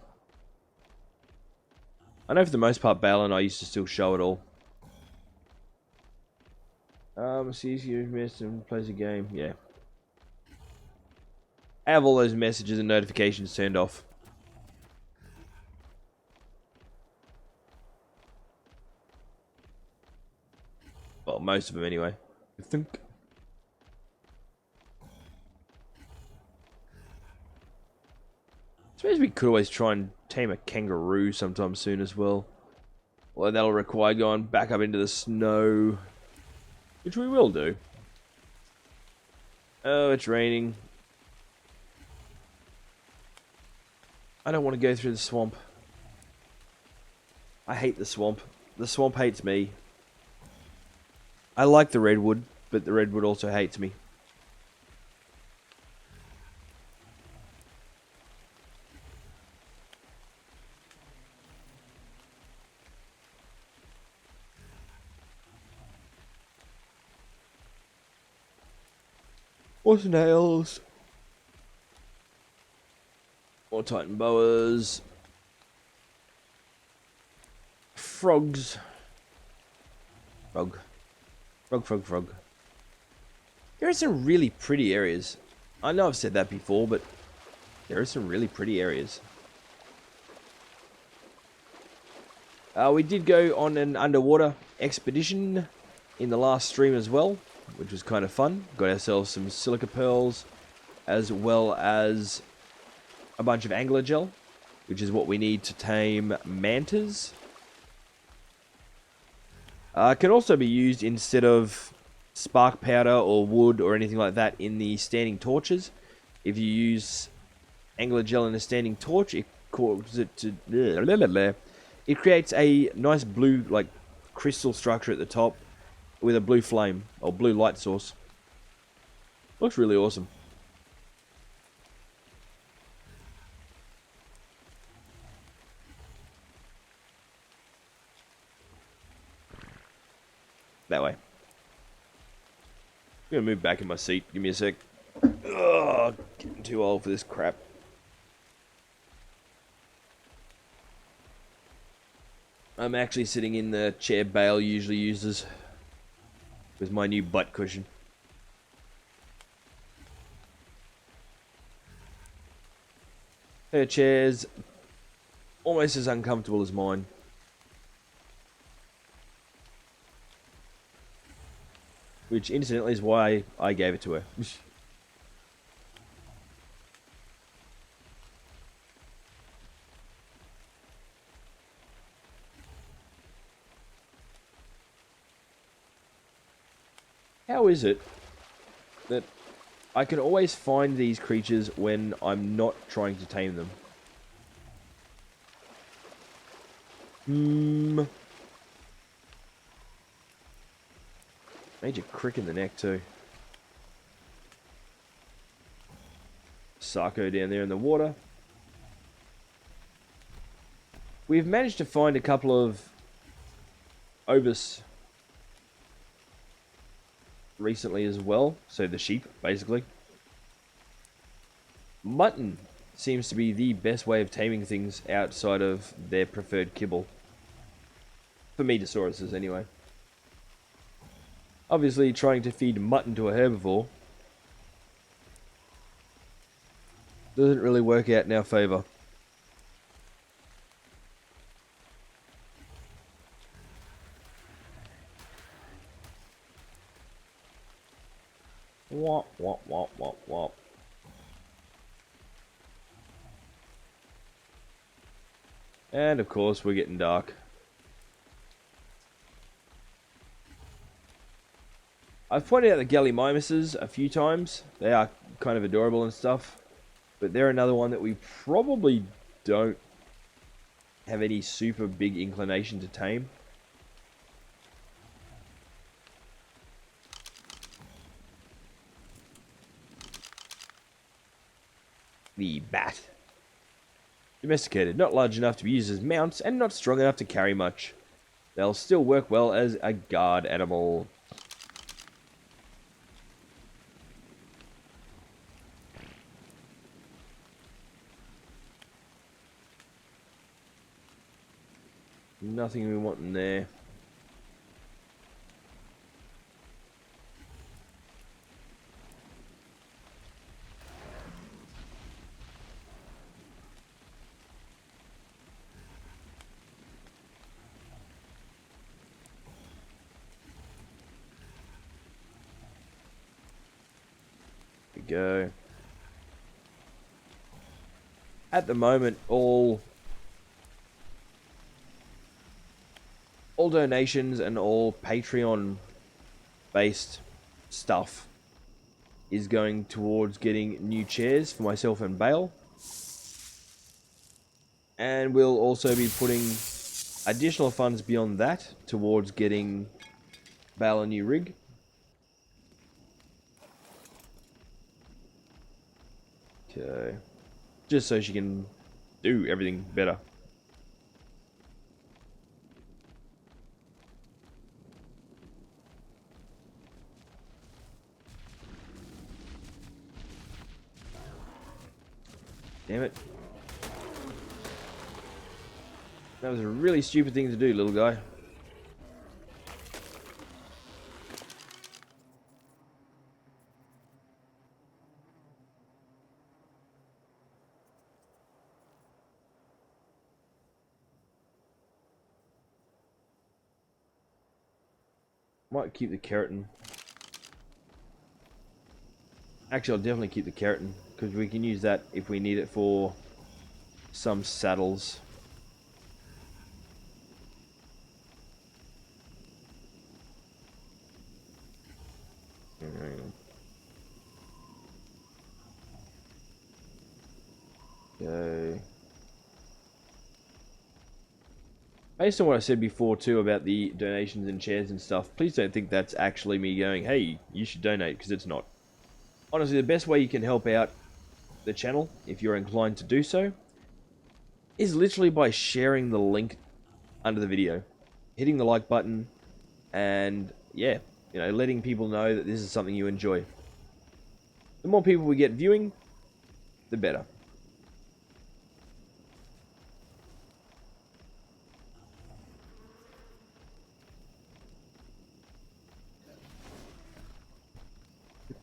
I know for the most part, Balin, I used to still show it all. Sees you missed and plays a game. Yeah. I have all those messages and notifications turned off. Well, most of them anyway. I think. I suppose we could always try and tame a kangaroo sometime soon as well. Well, that'll require going back up into the snow, which we will do. Oh, it's raining. I don't want to go through the swamp. I hate the swamp. The swamp hates me. I like the redwood, but the redwood also hates me. More snails. More titan boas. Frogs. Frog. Frog. There are some really pretty areas. I know I've said that before, but there are some really pretty areas. We did go on an underwater expedition in the last stream as well, which was kind of fun. Got ourselves some silica pearls, as well as a bunch of angler gel, which is what we need to tame mantas. Can also be used instead of spark powder or wood or anything like that in the standing torches. If you use angler gel in a standing torch, it creates a nice blue, like, crystal structure at the top with a blue flame or blue light source. Looks really awesome. That way. I'm gonna move back in my seat. Give me a sec. Ugh, getting too old for this crap. I'm actually sitting in the chair Bale usually uses with my new butt cushion. Her chair's almost as uncomfortable as mine. Which, incidentally, is why I gave it to her. How is it that I can always find these creatures when I'm not trying to tame them? Major crick in the neck too. Sarko down there in the water. We've managed to find a couple of obus recently as well. So the sheep, basically. Mutton seems to be the best way of taming things outside of their preferred kibble. For Metosauruses, anyway. Obviously, trying to feed mutton to a herbivore doesn't really work out in our favour. Wop, wop, wop, wop, wop. And of course, we're getting dark. I've pointed out the Gallimimuses a few times. They are kind of adorable and stuff. But they're another one that we probably don't have any super big inclination to tame. The bat. Domesticated, not large enough to be used as mounts, and not strong enough to carry much. They'll still work well as a guard animal. Nothing we want in there. go. At the moment, all donations and all Patreon-based stuff is going towards getting new chairs for myself and Bale. And we'll also be putting additional funds beyond that towards getting Bale a new rig. Okay. Just so she can do everything better. Damn it. That was a really stupid thing to do, little guy. Might keep the keratin. Actually, I'll definitely keep the keratin, because we can use that if we need it for some saddles. Okay. Based on what I said before too about the donations and chairs and stuff, please don't think that's actually me going, hey, you should donate, because it's not. Honestly, the best way you can help out the channel, if you're inclined to do so, is literally by sharing the link under the video, hitting the like button, and yeah, you know, letting people know that this is something you enjoy. The more people we get viewing, the better.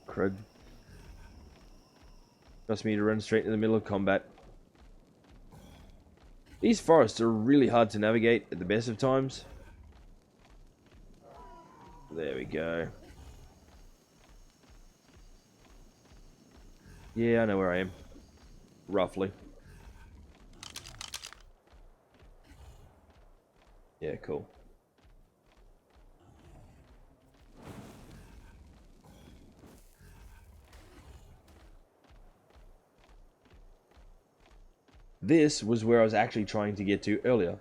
Crud. Trust me to run straight in the middle of combat. These forests are really hard to navigate at the best of times. There we go. Yeah, I know where I am. Roughly. Yeah, cool. This was where I was actually trying to get to earlier.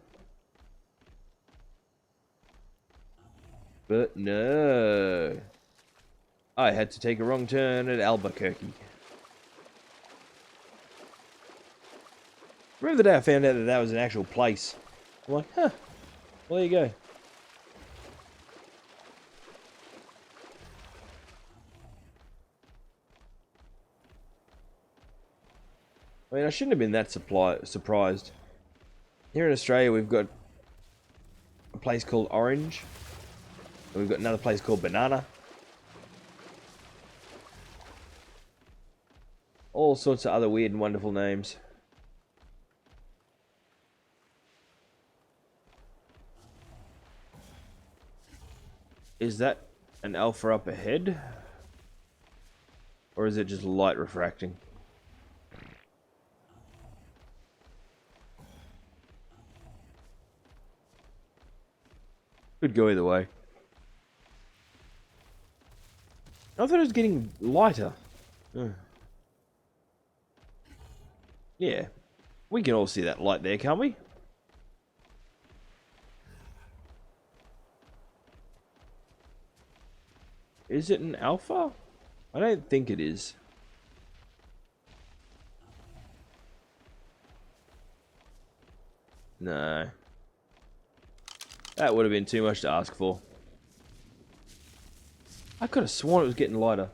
But no. I had to take a wrong turn at Albuquerque. Remember the day I found out that that was an actual place? I'm like, huh. Well, there you go. I mean, I shouldn't have been that surprised. Here in Australia, we've got a place called Orange. And we've got another place called Banana. All sorts of other weird and wonderful names. Is that an alpha up ahead? Or is it just light refracting? Could go either way. I thought it was getting lighter. Yeah. We can all see that light there, can't we? Is it an alpha? I don't think it is. No. That would have been too much to ask for. I could have sworn it was getting lighter.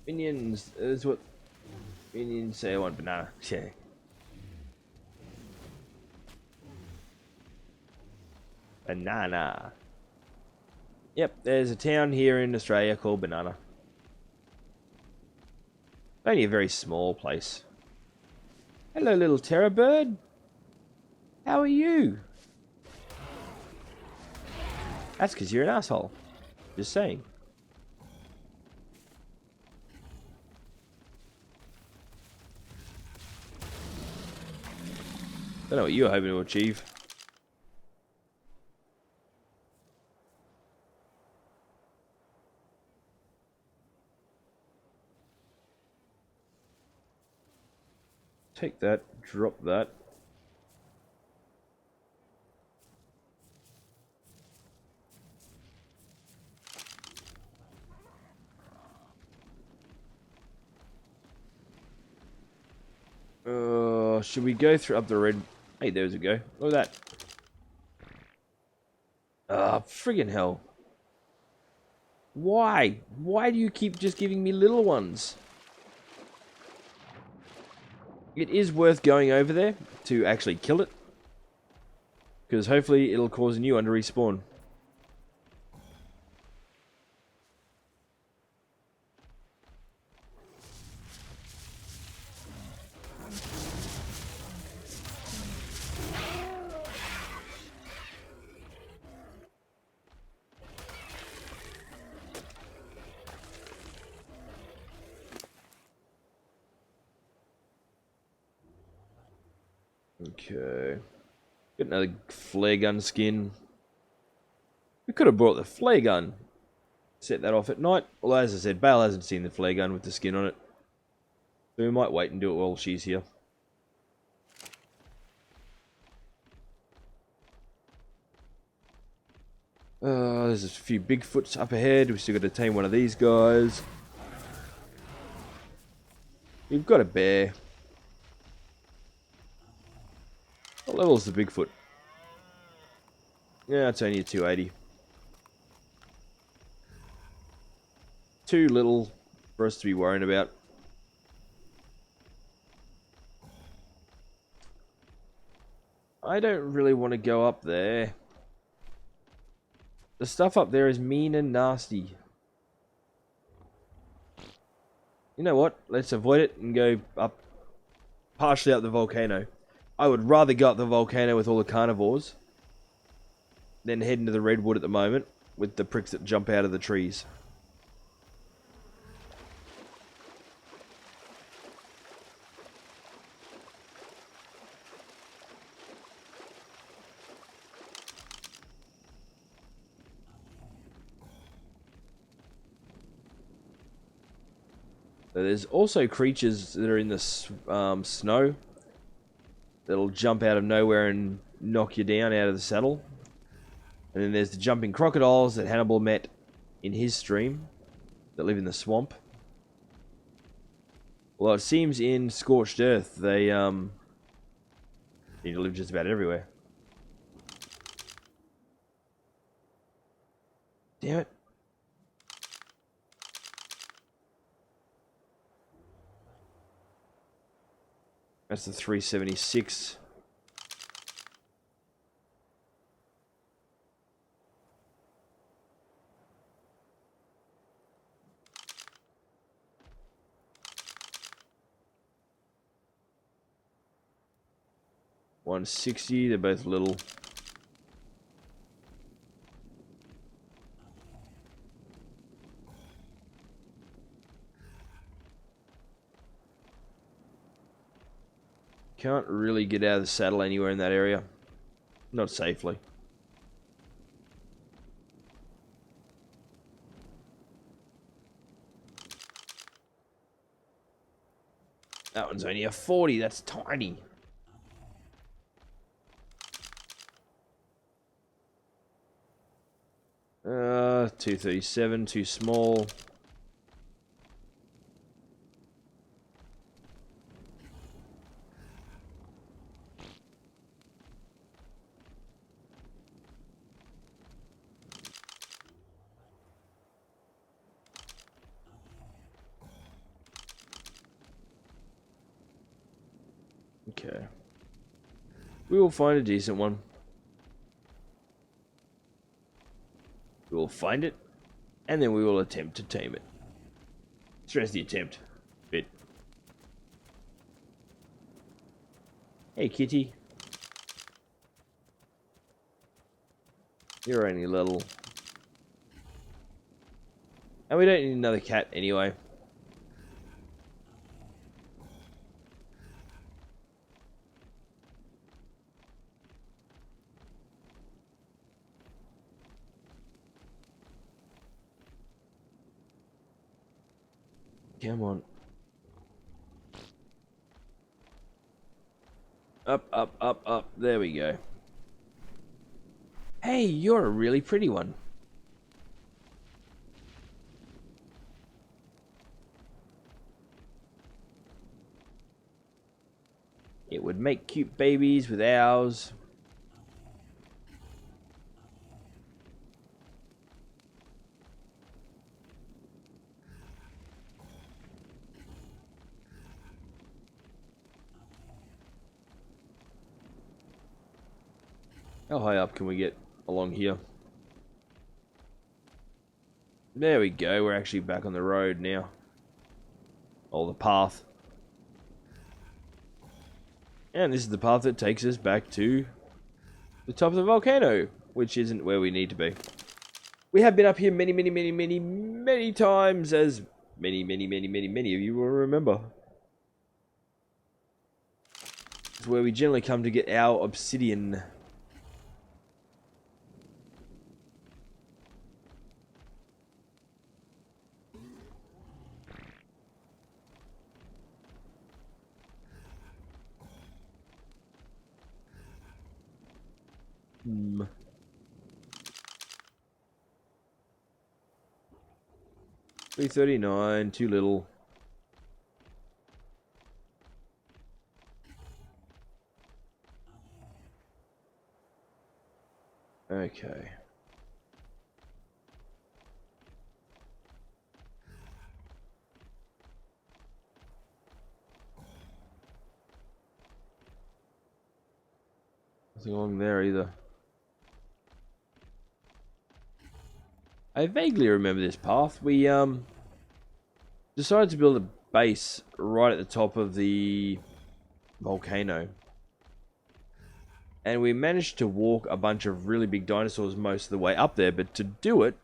Minions, is what minions say. I want banana. Yeah. Banana. Yep, there's a town here in Australia called Banana. Only a very small place. Hello, little terror bird. How are you? That's because you're an asshole. Just saying. Don't know what you were hoping to achieve. Take that, drop that. Should we go through up the red? Hey, there's a go. Look at that. Ah, friggin' hell. Why? Why do you keep just giving me little ones? It is worth going over there to actually kill it. Because hopefully it'll cause a new one to respawn. Okay. Got another flare gun skin. We could have brought the flare gun. Set that off at night. Although, as I said, Bale hasn't seen the flare gun with the skin on it. So we might wait and do it while she's here. There's a few Bigfoots up ahead. We've still got to tame one of these guys. We've got a bear. What level is the Bigfoot? Yeah, it's only a 280. Too little for us to be worrying about. I don't really want to go up there. The stuff up there is mean and nasty. You know what? Let's avoid it and go up, partially up the volcano. I would rather go up the volcano with all the carnivores than head into the redwood at the moment with the pricks that jump out of the trees. So there's also creatures that are in the snow that'll jump out of nowhere and knock you down out of the saddle. And then there's the jumping crocodiles that Hannibal met in his stream that live in the swamp. Well, it seems in Scorched Earth they need to live just about everywhere. Damn it. That's the 376. $160, they're both little. Can't really get out of the saddle anywhere in that area. Not safely. That one's only a 40, that's tiny. Uh, 237, too small. Okay. We will find a decent one. We will find it, and then we will attempt to tame it. Stress the attempt bit. Hey, kitty. You're only little. And we don't need another cat anyway. Come on. Up, up, up, up. There we go. Hey, you're a really pretty one. It would make cute babies with ours. How high up can we get along here? There we go. We're actually back on the road now. Or the path. And this is the path that takes us back to the top of the volcano, which isn't where we need to be. We have been up here many times, as many of you will remember. It's where we generally come to get our obsidian. Hmm. 339, too little. Okay. Nothing along there either. I vaguely remember this path. We decided to build a base right at the top of the volcano. And we managed to walk a bunch of really big dinosaurs most of the way up there, but to do it,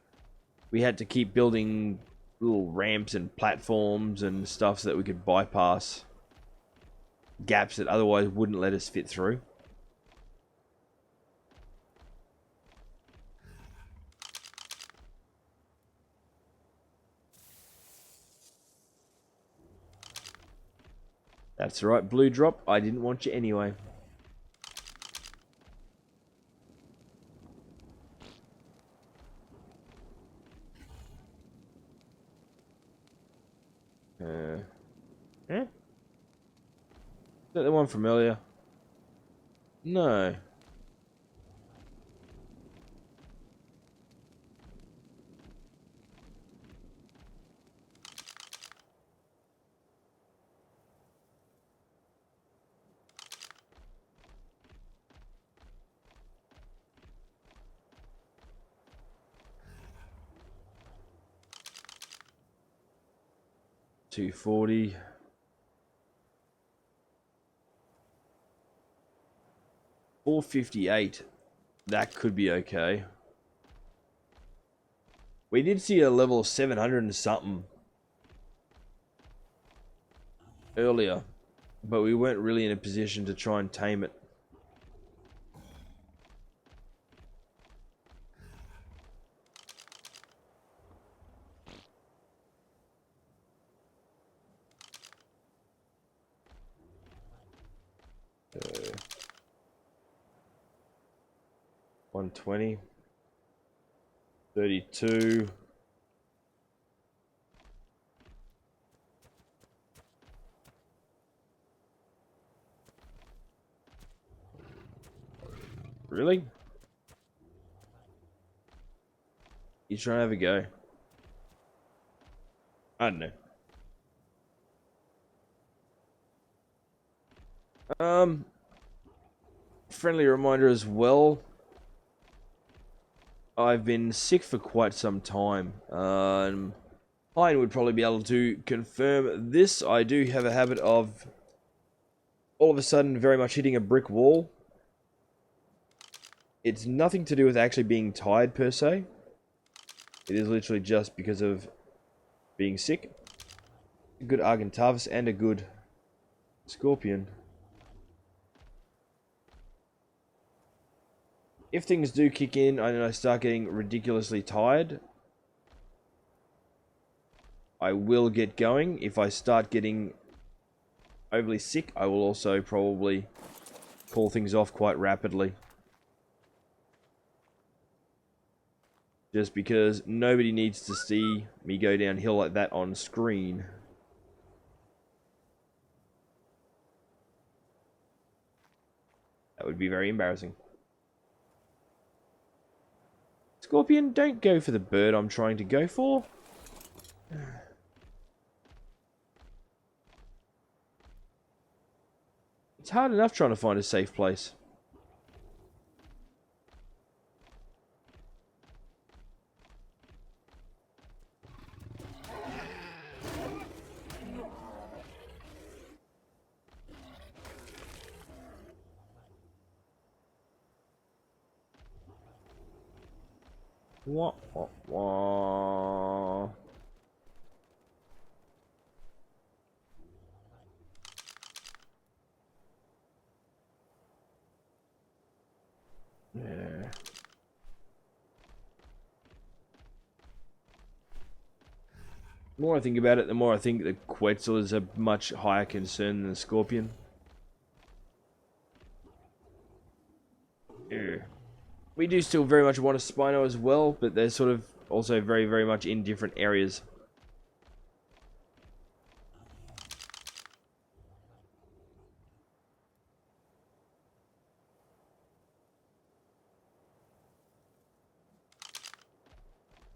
we had to keep building little ramps and platforms and stuff so that we could bypass gaps that otherwise wouldn't let us fit through. That's right, blue drop. I didn't want you anyway. Eh? Is that the one from earlier? No. $240. $458. That could be okay. We did see a level of 700 and something earlier, but we weren't really in a position to try and tame it. So, 120, 32. Really? You trying to have a go? I don't know. Friendly reminder as well. I've been sick for quite some time. Pine would probably be able to confirm this. I do have a habit of all of a sudden very much hitting a brick wall. It's nothing to do with actually being tired per se. It is literally just because of being sick. A good Argentavis and a good Scorpion. If things do kick in and I start getting ridiculously tired, I will get going. If I start getting overly sick, I will also probably call things off quite rapidly. Just because nobody needs to see me go downhill like that on screen. That would be very embarrassing. Scorpion, don't go for the bird I'm trying to go for. It's hard enough trying to find a safe place. What? Yeah. The more I think about it, the more I think the Quetzal is a much higher concern than the Scorpion. Yeah. We do still very much want a Spino as well, but they're sort of also very, very much in different areas.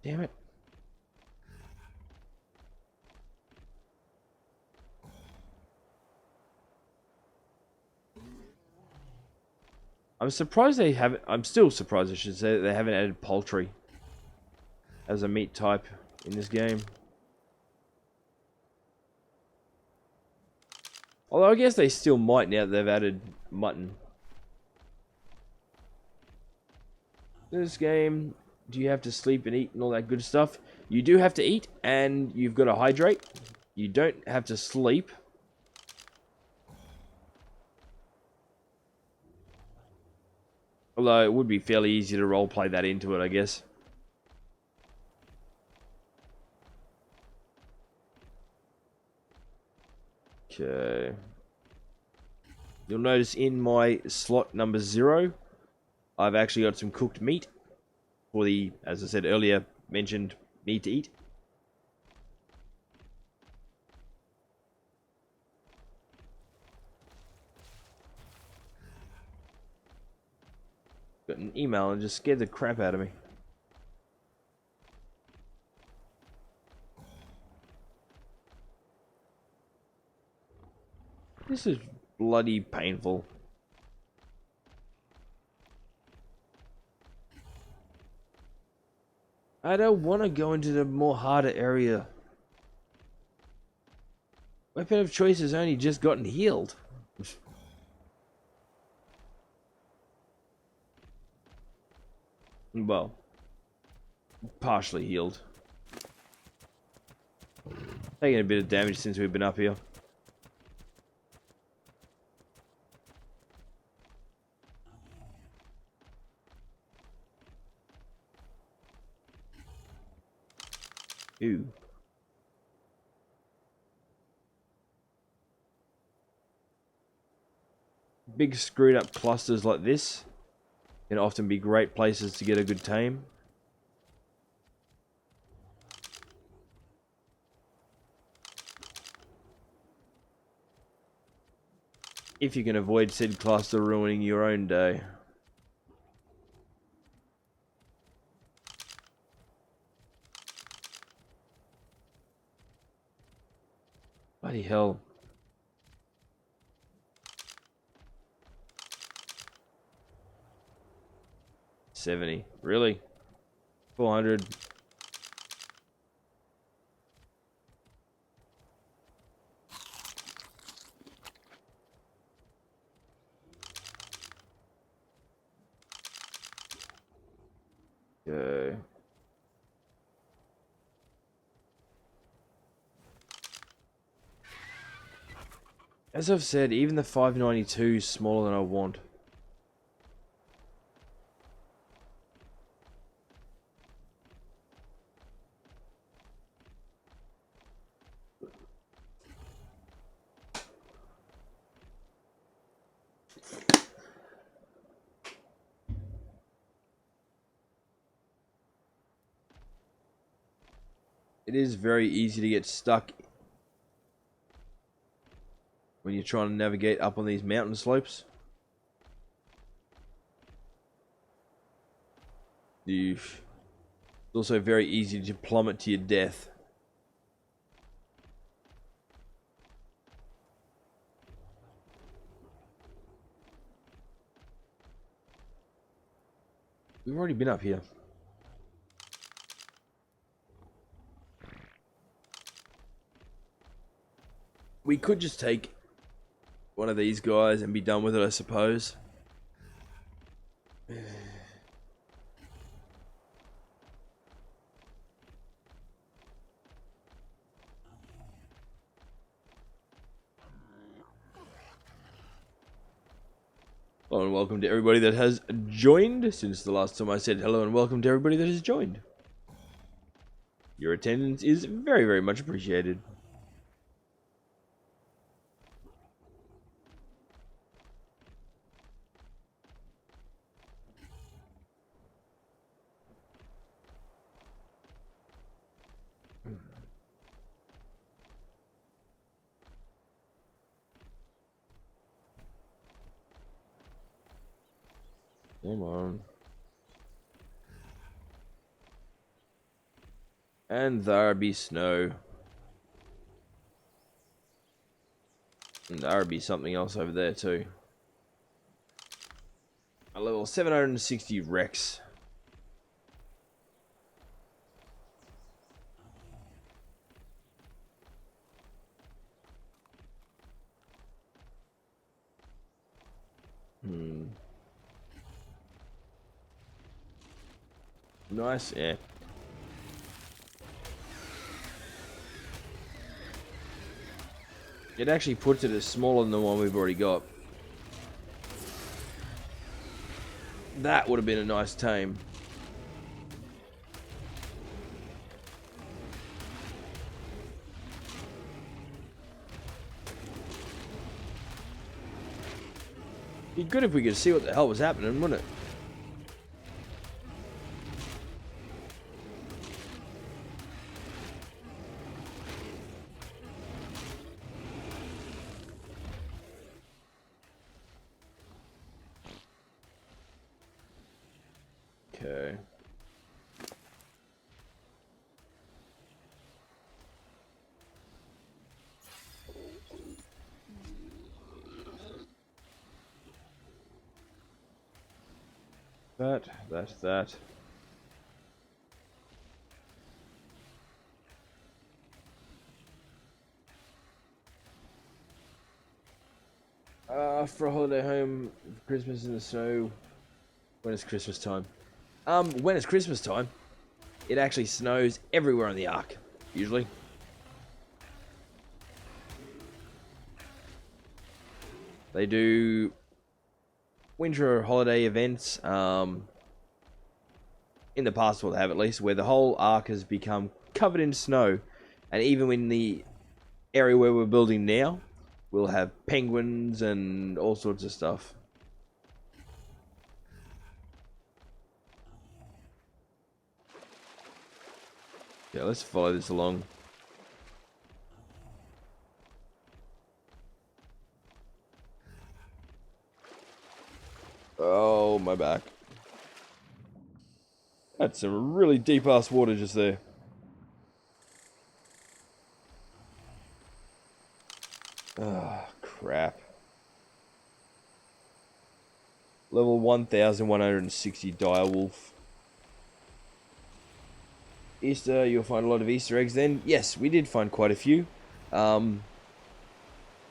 Damn it. I'm surprised they haven't... I'm still surprised, I should say, that they haven't added poultry as a meat type in this game. Although I guess they still might now that they've added mutton. In this game, do you have to sleep and eat and all that good stuff? You do have to eat, and you've got to hydrate. You don't have to sleep. Although it would be fairly easy to roleplay that into it, I guess. Okay. You'll notice in my slot number 0, I've actually got some cooked meat for the, as I said earlier, mentioned meat to eat. Got an email and just scared the crap out of me. This is bloody painful. I don't want to go into the more harder area. Weapon of choice has only just gotten healed. Well, partially healed. Taking a bit of damage since we've been up here. Ooh. Big screwed up clusters like this can often be great places to get a good tame. If you can avoid said cluster ruining your own day. Bloody hell. $70. Really? 400. Okay. As I've said, even the 592 is smaller than I want. It is very easy to get stuck when you're trying to navigate up on these mountain slopes. It's also very easy to plummet to your death. We've already been up here. We could just take one of these guys and be done with it, I suppose. Hello and welcome to everybody that has joined since the last time I said hello and welcome to everybody that has joined. Your attendance is very, very much appreciated. Come on. And there be snow. And there be something else over there too. A level 760 Rex. Nice, yeah. It actually puts it as smaller than the one we've already got. That would have been a nice tame. Be good if we could see what the hell was happening, wouldn't it? Okay. That. For a holiday home, for Christmas in the snow. When it's Christmas time? When it's Christmas time, it actually snows everywhere on the Ark, usually. They do winter holiday events, in the past we'll have at least, where the whole Ark has become covered in snow. And even in the area where we're building now, we'll have penguins and all sorts of stuff. Yeah, let's follow this along. Oh, my back. That's some really deep ass water just there. Ah, crap. Level 1160 direwolf. Easter, you'll find a lot of Easter eggs then. Yes, we did find quite a few. And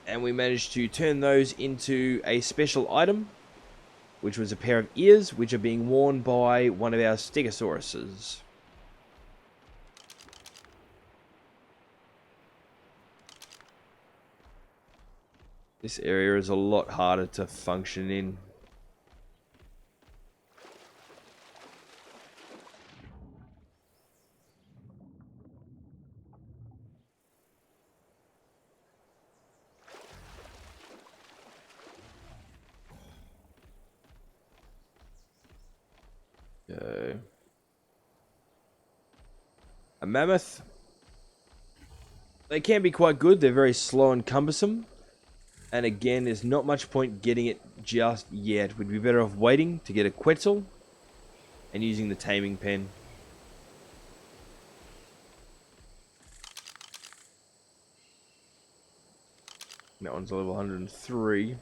we managed to turn those into a special item, which was a pair of ears, which are being worn by one of our Stegosauruses. This area is a lot harder to function in. A mammoth. They can be quite good. They're very slow and cumbersome. And again, there's not much point getting it just yet. We'd be better off waiting to get a Quetzal and using the taming pen. That one's level 103.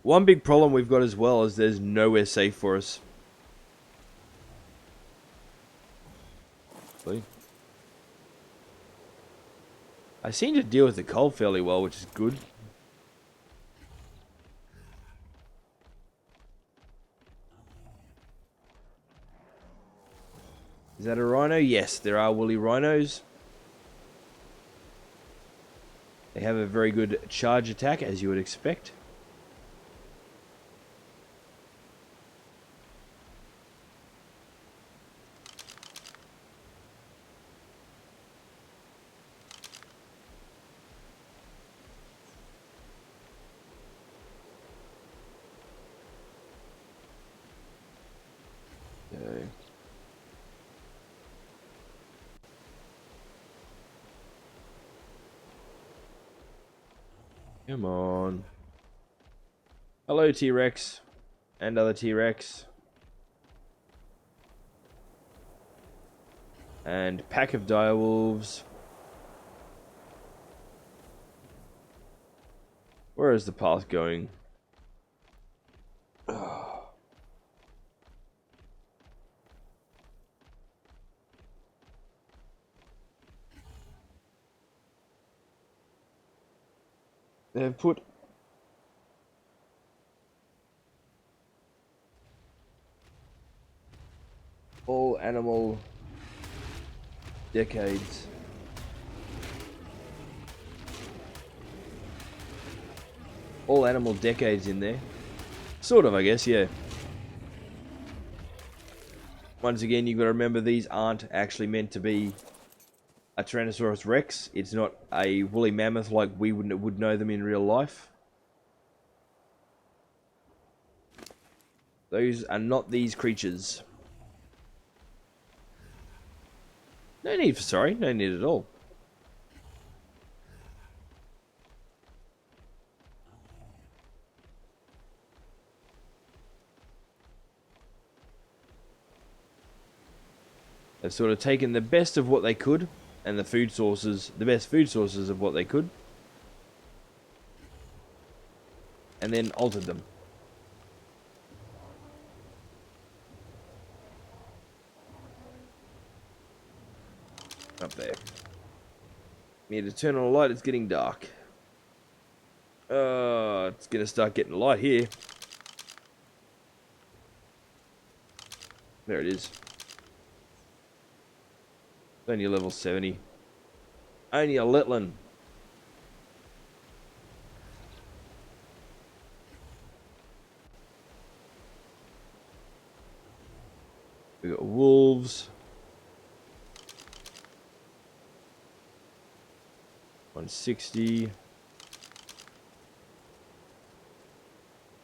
One big problem we've got as well is there's nowhere safe for us. I seem to deal with the cold fairly well, which is good. Is that a rhino? Yes, there are woolly rhinos. They have a very good charge attack, as you would expect. Okay. Come on. Hello, T-Rex. And other T-Rex. And pack of direwolves. Where is the path going? They've put all animal decades. All animal decades in there. Sort of, I guess, yeah. Once again, you've got to remember these aren't actually meant to be a Tyrannosaurus Rex. It's not a woolly mammoth like we would know them in real life. Those are not these creatures. No need for sorry, no need at all. They've sort of taken the best of what they could and the food sources, the best food sources of what they could, and then altered them. Up there. Need to turn on a light, it's getting dark. It's gonna start getting light here. There it is. Only level 70. Only a Letland. We got wolves. 160.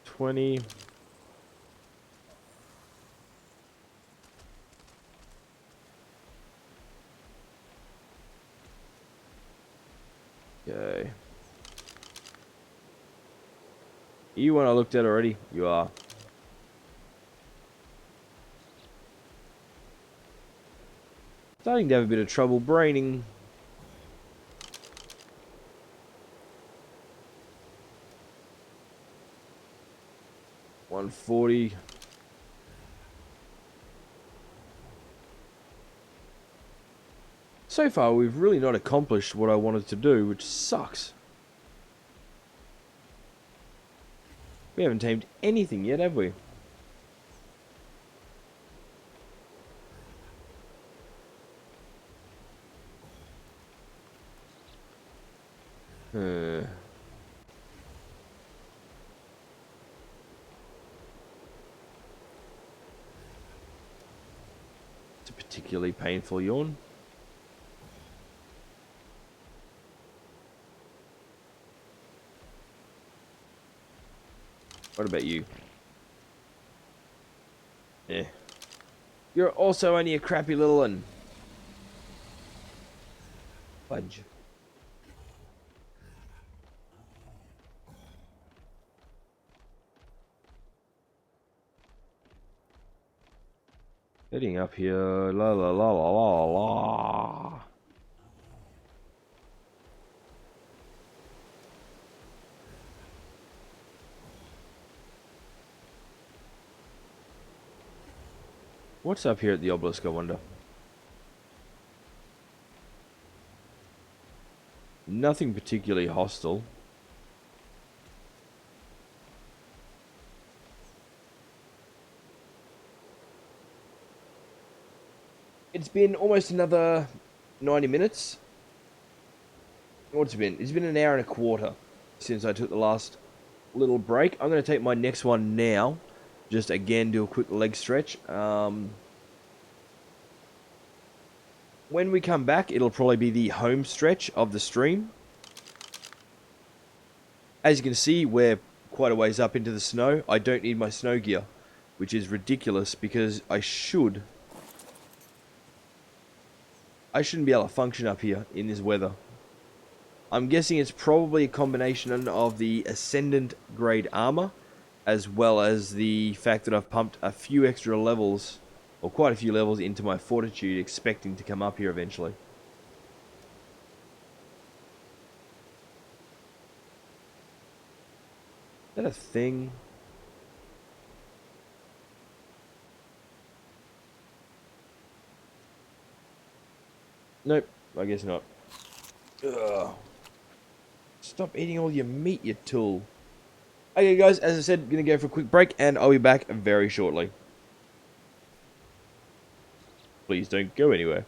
20. Okay. You one I looked at already? You are. Starting to have a bit of trouble braining. $140. So far, we've really not accomplished what I wanted to do, which sucks. We haven't tamed anything yet, have we? It's a particularly painful yawn. What about you? Yeah. You're also only a crappy little one. Fudge. Heading up here, la la la la la la. What's up here at the obelisk, I wonder? Nothing particularly hostile. It's been almost another 90 minutes. What's it been? It's been an hour and a quarter since I took the last little break. I'm going to take my next one now. Just again do a quick leg stretch. When we come back, it'll probably be the home stretch of the stream. As you can see, we're quite a ways up into the snow. I don't need my snow gear, which is ridiculous because I shouldn't be able to function up here in this weather. I'm guessing it's probably a combination of the Ascendant grade armor, as well as the fact that I've pumped a few extra levels, or quite a few levels, into my fortitude, expecting to come up here eventually. Is that a thing? Nope, I guess not. Ugh. Stop eating all your meat, you tool. Okay, guys, as I said, gonna go for a quick break, and I'll be back very shortly. Please don't go anywhere.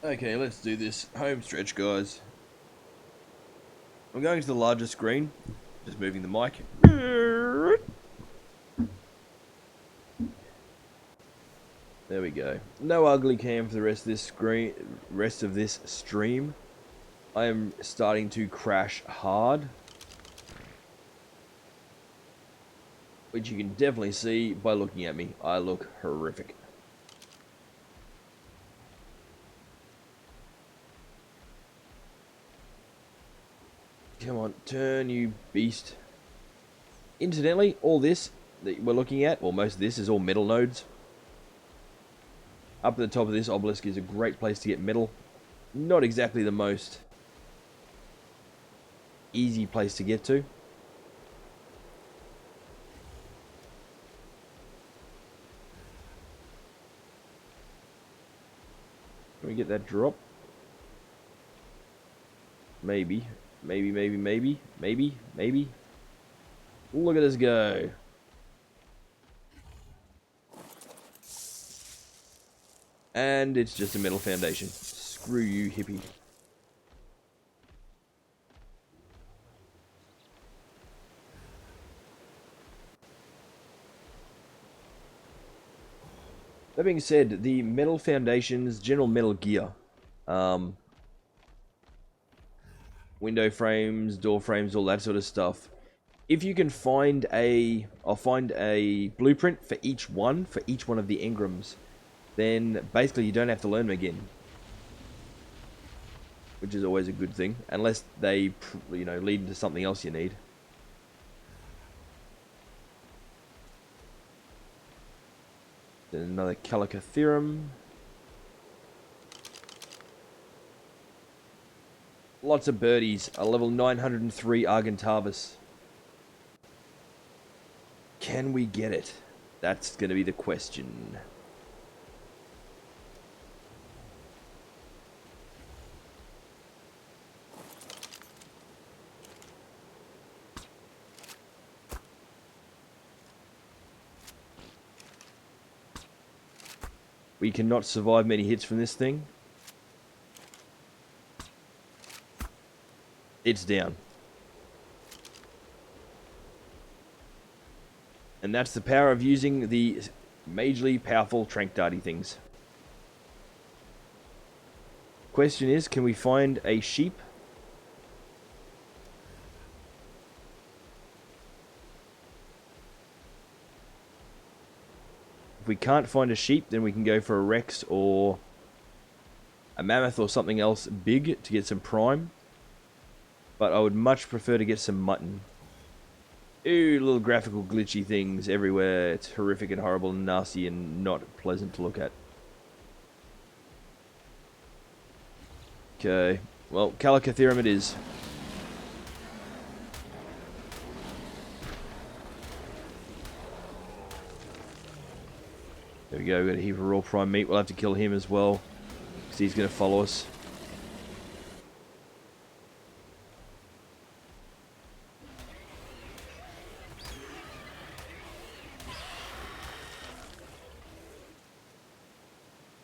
Okay, let's do this. Home stretch, guys. I'm going to the larger screen. Just moving the mic. There we go. No ugly cam for the rest of this screen. Rest of this stream. I am starting to crash hard, which you can definitely see by looking at me. I look horrific. Come on, turn, you beast. Incidentally, all this that we're looking at, or most of this, is all metal nodes. Up at the top of this obelisk is a great place to get metal. Not exactly the most easy place to get to. Can we get that drop? Maybe. Maybe. Look at us go. And it's just a metal foundation. Screw you, hippie. That being said, the metal foundations, general metal gear, window frames, door frames, all that sort of stuff. If you can find I'll find a blueprint for each one of the engrams, then basically you don't have to learn them again, which is always a good thing, unless they, lead into something else you need. Then another Calica theorem. Lots of birdies. A level 903 Argentavis. Can we get it? That's going to be the question. We cannot survive many hits from this thing. It's down. And that's the power of using the majorly powerful trank darty things. Question is, can we find a sheep? If we can't find a sheep, then we can go for a rex or a mammoth or something else big to get some prime. But I would much prefer to get some mutton. Ooh, little graphical glitchy things everywhere. It's horrific and horrible and nasty and not pleasant to look at. Okay, well, Calica theorem it is. There we go, we've got a heap of raw prime meat. We'll have to kill him as well, because he's going to follow us.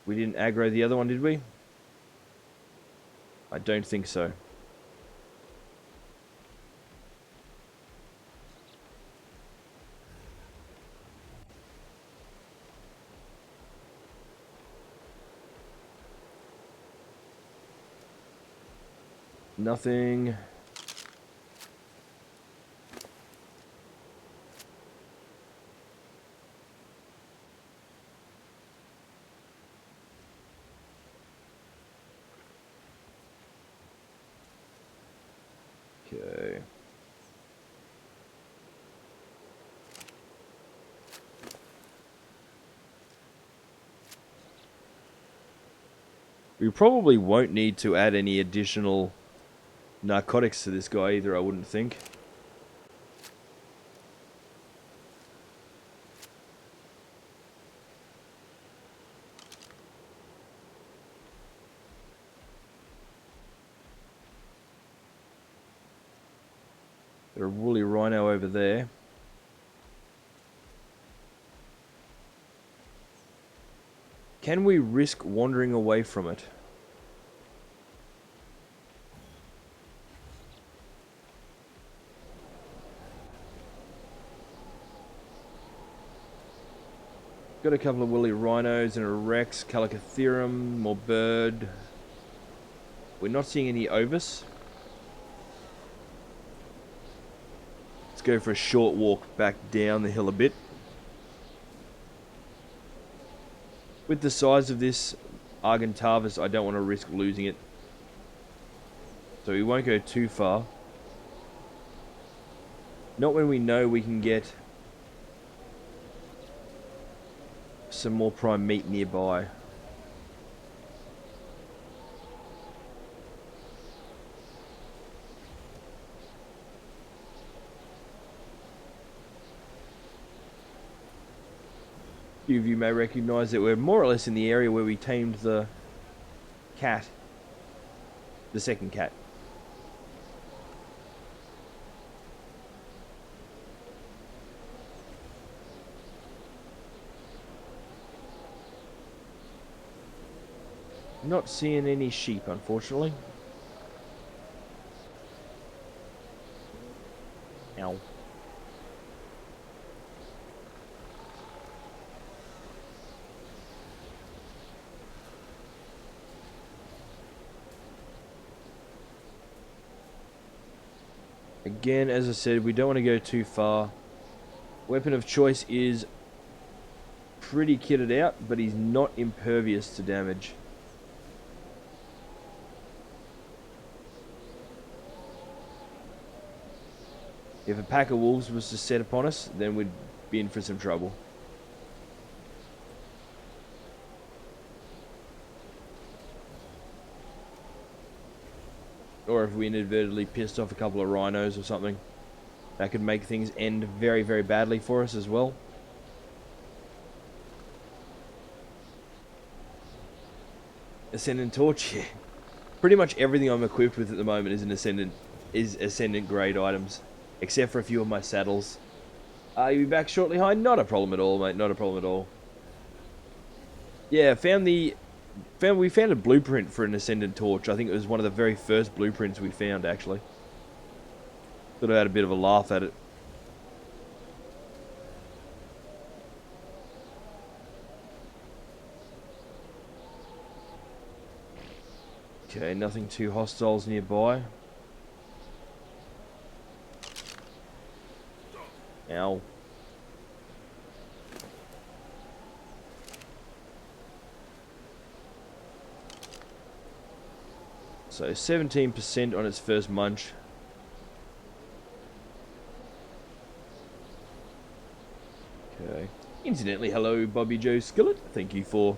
We didn't aggro the other one, did we? I don't think so. Nothing. Okay. We probably won't need to add any additional narcotics to this guy either, I wouldn't think. Got a woolly rhino over there. Can we risk wandering away from it? Got a couple of woolly rhinos and a rex, calicotherum, more bird. We're not seeing any ovis. Let's go for a short walk back down the hill a bit. With the size of this Argentavis, I don't want to risk losing it. So we won't go too far. Not when we know we can get some more prime meat nearby. Few of you may recognize that we're more or less in the area where we tamed the cat, the second cat. Not seeing any sheep, unfortunately. Ow. Again, as I said, we don't want to go too far. Weapon of choice is pretty kitted out, but he's not impervious to damage. If a pack of wolves was to set upon us, then we'd be in for some trouble. Or if we inadvertently pissed off a couple of rhinos or something, that could make things end very, very badly for us as well. Ascendant Torch, yeah. Pretty much everything I'm equipped with at the moment is Ascendant grade items. Except for a few of my saddles. You'll be back shortly, Hi? Not a problem at all, mate. Not a problem at all. Yeah, we found a blueprint for an Ascendant Torch. I think it was one of the very first blueprints we found, actually. Thought I had a bit of a laugh at it. Okay, nothing too hostiles nearby. Ow. So 17% on its first munch. Okay. Incidentally, hello Bobby Joe Skillet. Thank you for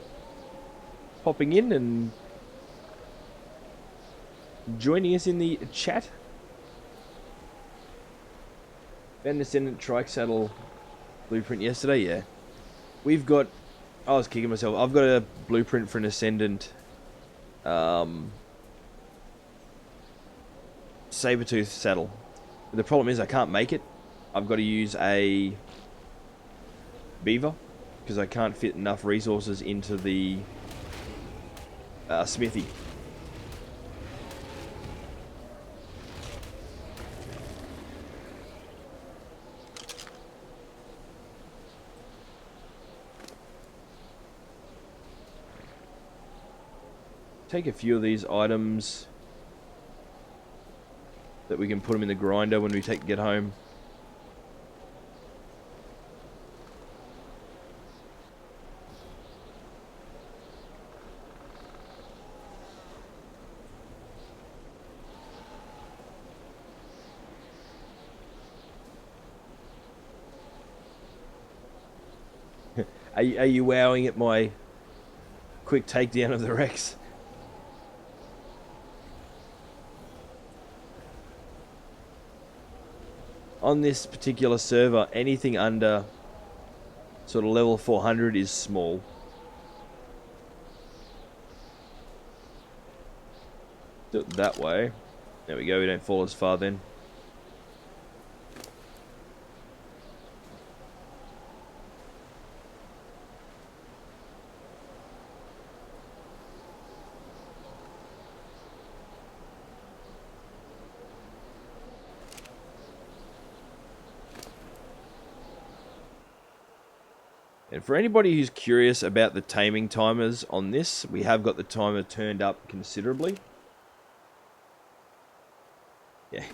popping in and joining us in the chat. Found Ascendant trike saddle blueprint yesterday, yeah. We've got, I was kicking myself, I've got a blueprint for an Ascendant saber-tooth saddle. The problem is I can't make it. I've got to use a beaver because I can't fit enough resources into the smithy. Take a few of these items that we can put them in the grinder when we get home. Are you wowing at my quick takedown of the Rex? On this particular server, anything under sort of level 400 is small. Do it that way. There we go, we don't fall as far then. And for anybody who's curious about the taming timers on this, we have got the timer turned up considerably. Yeah.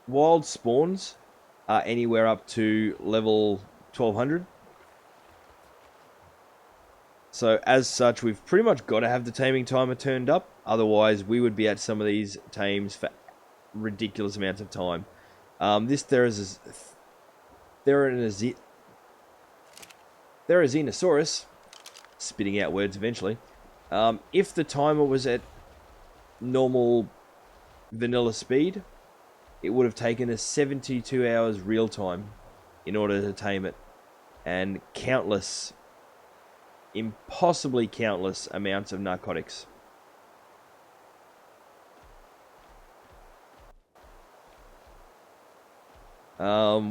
Wild spawns are anywhere up to level 1200. So as such, we've pretty much got to have the taming timer turned up. Otherwise, we would be at some of these tames for ridiculous amounts of time. This Therizinosaurus, spitting out words eventually. If the timer was at normal vanilla speed, it would have taken us 72 hours real time in order to tame it, and countless, impossibly countless amounts of narcotics.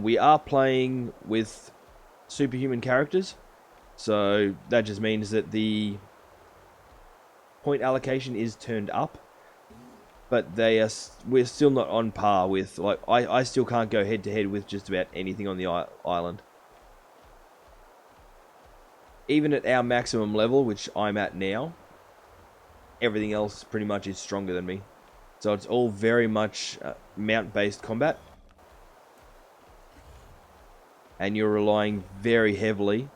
We are playing with superhuman characters, so that just means that the point allocation is turned up, but we're still not on par with, like, I still can't go head to head with just about anything on the island. Even at our maximum level, which I'm at now, everything else pretty much is stronger than me. So it's all very much mount-based combat. And you're relying very heavily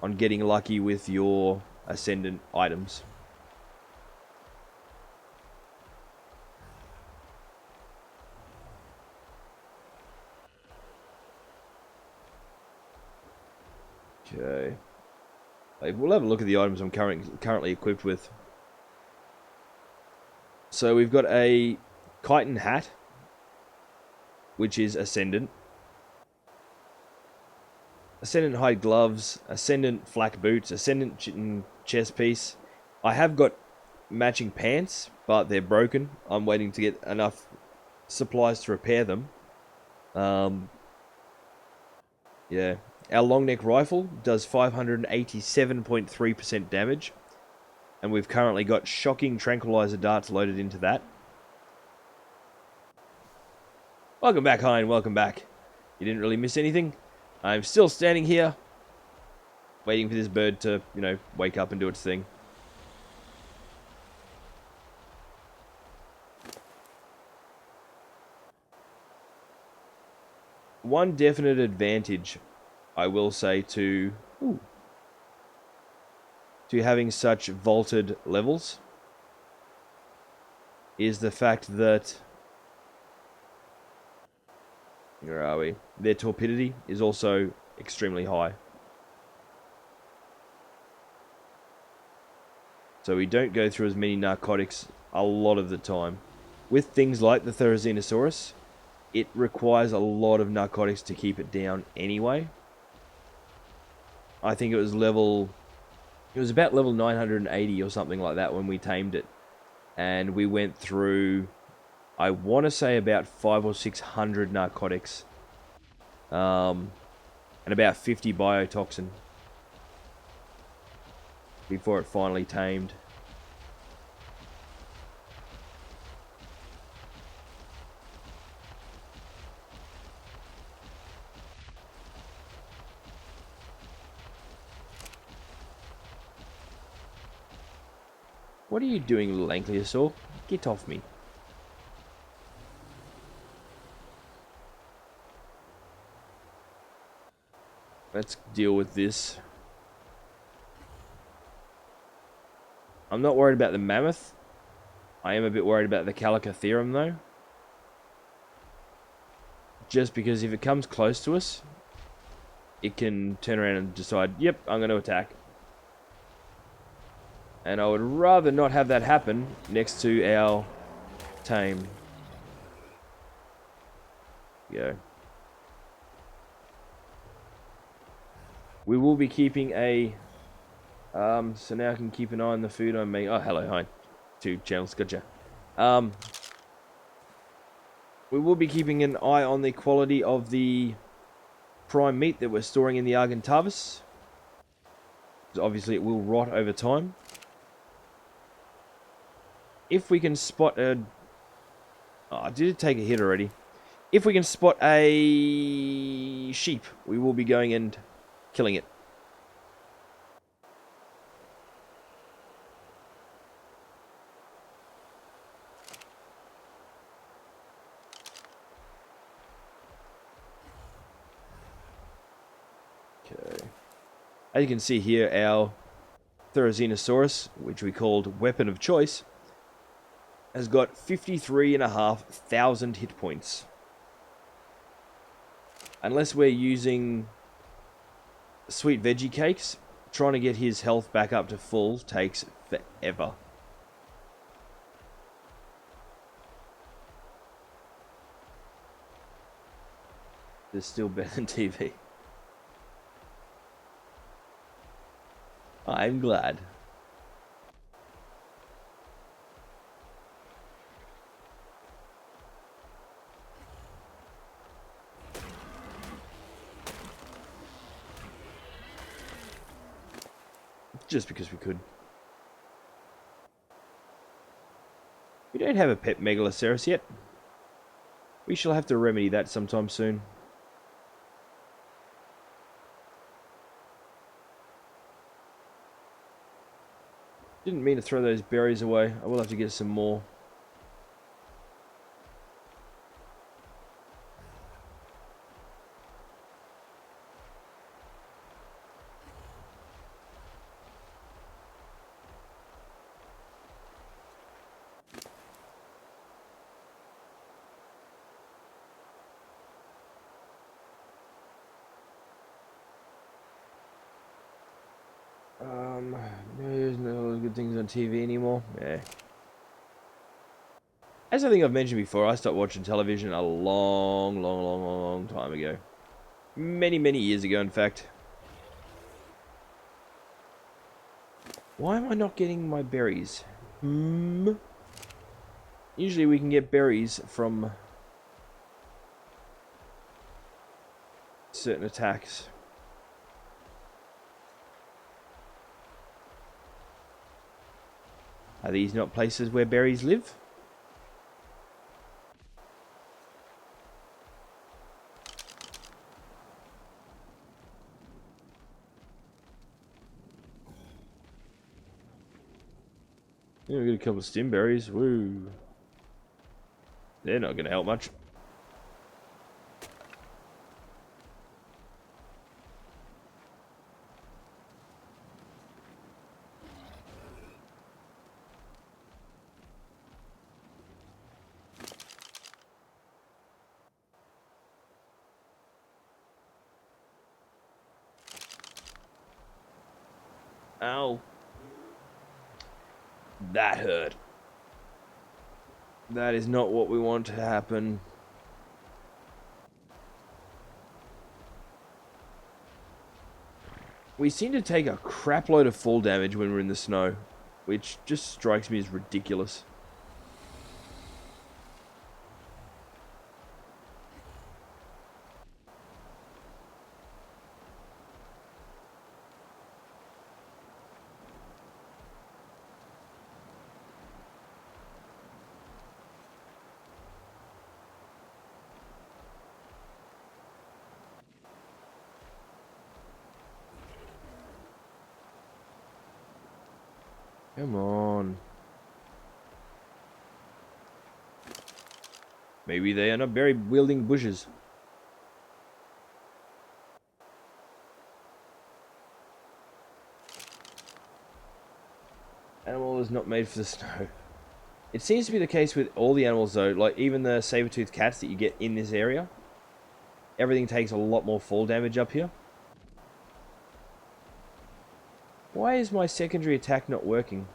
on getting lucky with your ascendant items. Okay. We'll have a look at the items I'm currently equipped with. So we've got a chitin hat, which is ascendant. Ascendant hide gloves, ascendant flak boots, ascendant chest piece. I have got matching pants, but they're broken. I'm waiting to get enough supplies to repair them. Yeah. Our long neck rifle does 587.3% damage. And we've currently got shocking tranquilizer darts loaded into that. Welcome back, Hein. Welcome back. You didn't really miss anything. I'm still standing here, waiting for this bird to, wake up and do its thing. One definite advantage, I will say, to having such vaulted levels is the fact that, where are we? Their torpidity is also extremely high. So we don't go through as many narcotics a lot of the time. With things like the Therizinosaurus, it requires a lot of narcotics to keep it down anyway. I think it was about level 980 or something like that when we tamed it. And we went through, I want to say, about 500 or 600 narcotics. And about 50 biotoxin. Before it finally tamed. What are you doing, Lankliosaur? Get off me. Let's deal with this. I'm not worried about the mammoth. I am a bit worried about the Calicotherum, though. Just because if it comes close to us, it can turn around and decide, yep, I'm going to attack. And I would rather not have that happen next to our tame. Go. We will be keeping a... so now I can keep an eye on the food I'm making. Oh, hello, hi. 2 channels, gotcha. We will be keeping an eye on the quality of the prime meat that we're storing in the Argentavis. Obviously, it will rot over time. If we can spot a... Oh, did it take a hit already? If we can spot a sheep, we will be going and killing it. Okay. As you can see here, our Therizinosaurus, which we called Weapon of Choice, has got 53,500 hit points. Unless we're using sweet veggie cakes, trying to get his health back up to full takes forever. It's still better than TV. I'm glad. Just because we could. We don't have a pet Megaloceros yet. We shall have to remedy that sometime soon. Didn't mean to throw those berries away. I will have to get some more. There's no good things on TV anymore. Yeah. As I think I've mentioned before, I stopped watching television a long time ago. Many years ago, in fact. Why am I not getting my berries? Usually we can get berries from certain attacks. Are these not places where berries live? Yeah, we got a couple of stim berries. Woo. They're not going to help much. Ow. That hurt. That is not what we want to happen. We seem to take a crap load of fall damage when we're in the snow, which just strikes me as ridiculous. Come on. Maybe they are not berry-wielding bushes. Animal is not made for the snow. It seems to be the case with all the animals though, like even the saber-toothed cats that you get in this area. Everything takes a lot more fall damage up here. Why is my secondary attack not working?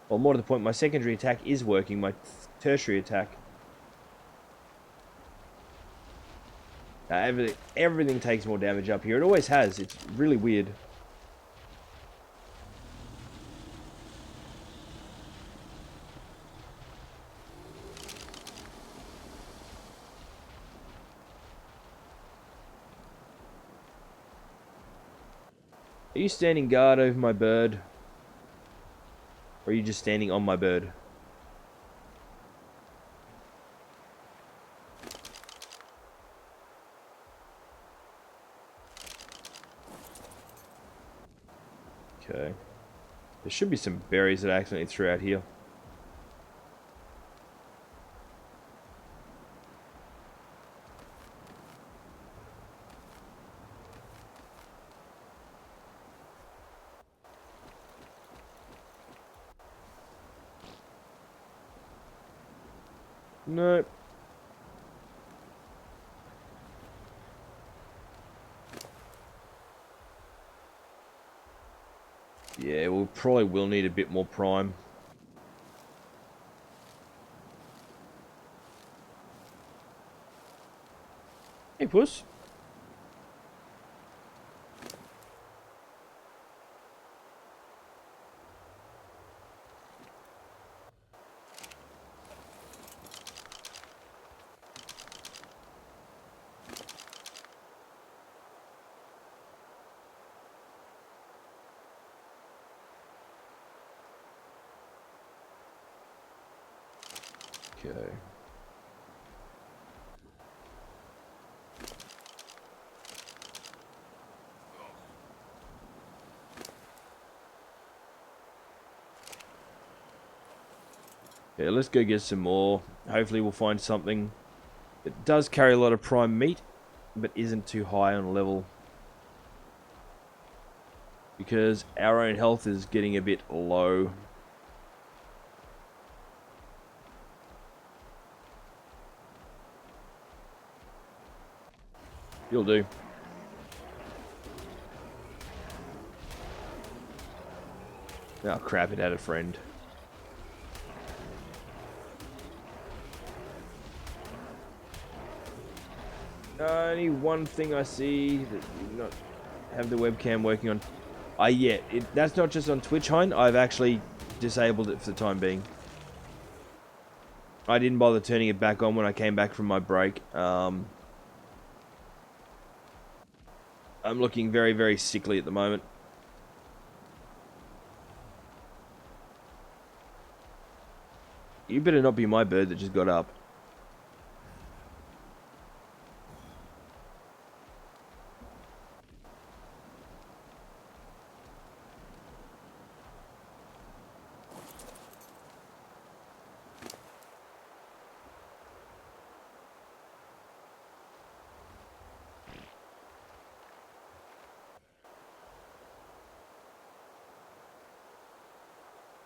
Well, more to the point, my secondary attack is working, my tertiary attack. Everything takes more damage up here. It always has. It's really weird. Are you standing guard over my bird? Or are you just standing on my bird? Okay. There should be some berries that I accidentally threw out here. Nope. Yeah, we probably will need a bit more prime. Hey, puss. Okay. Yeah, let's go get some more. Hopefully we'll find something that does carry a lot of prime meat, but isn't too high on level. Because our own health is getting a bit low. You'll do. Oh crap, it had a friend. Only one thing I see that you not have the webcam working on. Yeah, that's not just on Twitch, Hein. I've actually disabled it for the time being. I didn't bother turning it back on when I came back from my break. I'm looking very, very sickly at the moment. You better not be my bird that just got up.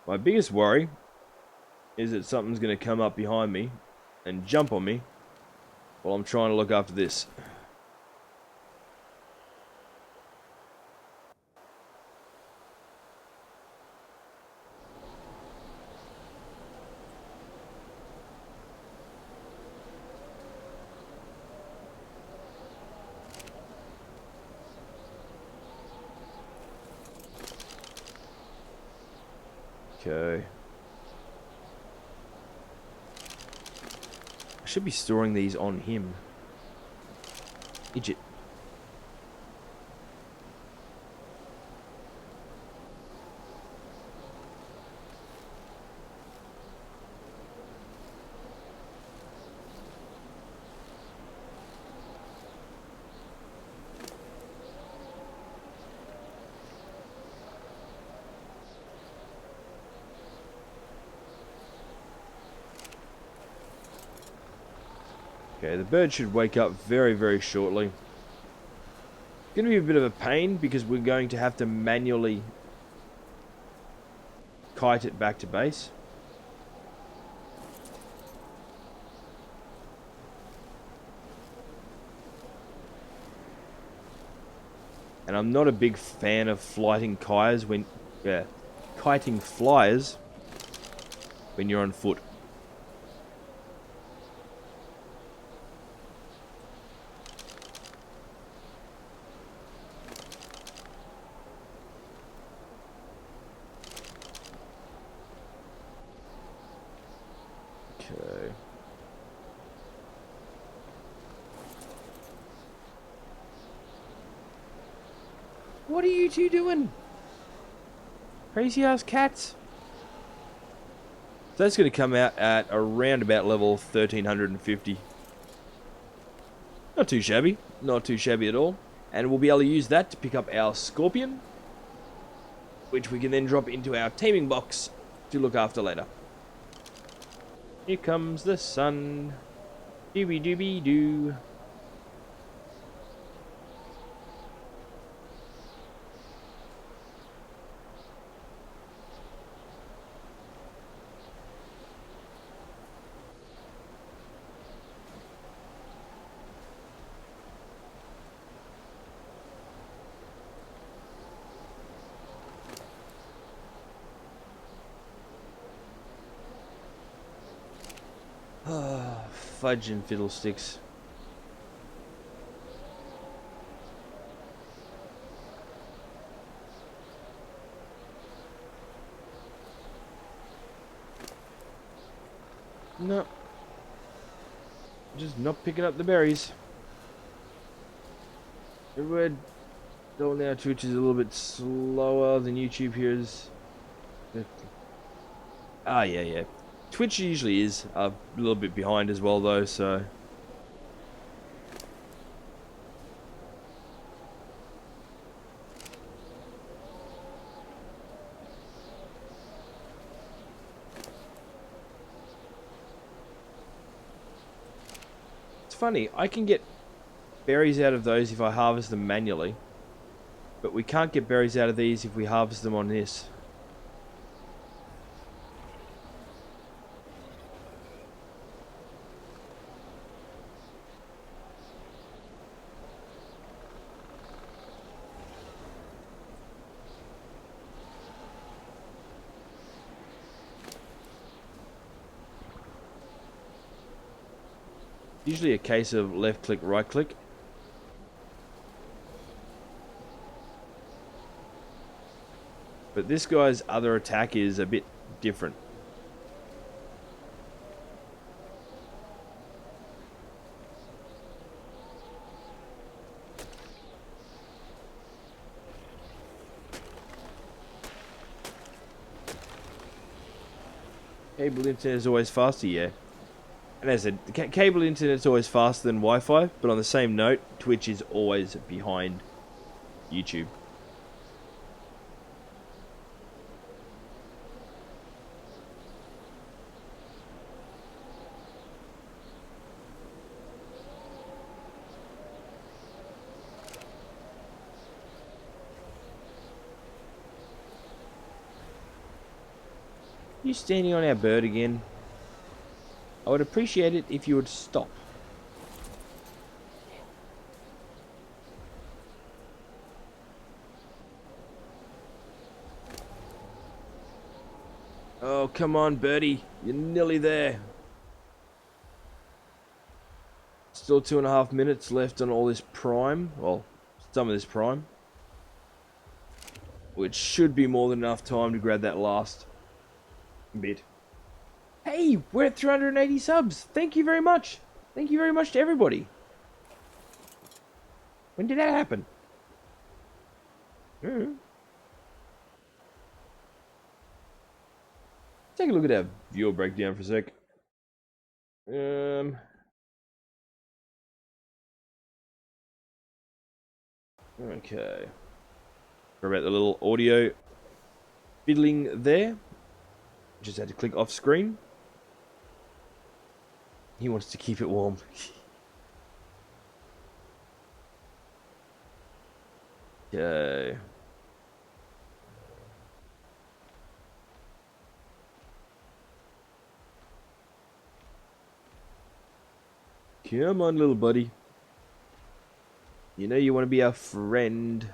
My biggest worry is that something's going to come up behind me and jump on me while I'm trying to look after this. Okay. I should be storing these on him. Idiot. Okay, the bird should wake up very, very shortly. It's going to be a bit of a pain because we're going to have to manually kite it back to base. And I'm not a big fan of kiting flyers when you're on foot. Okay. What are you two doing? Crazy ass cats. So that's going to come out at around about level 1350. Not too shabby. Not too shabby at all. And we'll be able to use that to pick up our scorpion. which we can then drop into our taming box to look after later. Here comes the sun. Doobie doobie doo. Fudge and fiddlesticks. No. Just not picking up the berries. The red doll now Twitch is a little bit slower than YouTube here is. Ah, yeah. Twitch usually is a little bit behind as well, though, so. It's funny, I can get berries out of those if I harvest them manually, but we can't get berries out of these if we harvest them on this. Usually a case of left click, right click. But this guy's other attack is a bit different. Cable internet is always faster, yeah. And as I said, cable internet's always faster than Wi-Fi, but on the same note, Twitch is always behind YouTube. You standing on our bird again? I would appreciate it if you would stop. Oh, come on, birdie. You're nearly there. Still 2.5 minutes left on all this prime. Well, some of this prime. Which should be more than enough time to grab that last bit. Hey, we're at 380 subs. Thank you very much. Thank you very much to everybody. When did that happen? Take a look at our viewer breakdown for a sec. Okay. Sorry about the little audio fiddling there. Just had to click off screen. He wants to keep it warm. Okay. Come on, little buddy. You know you want to be our friend.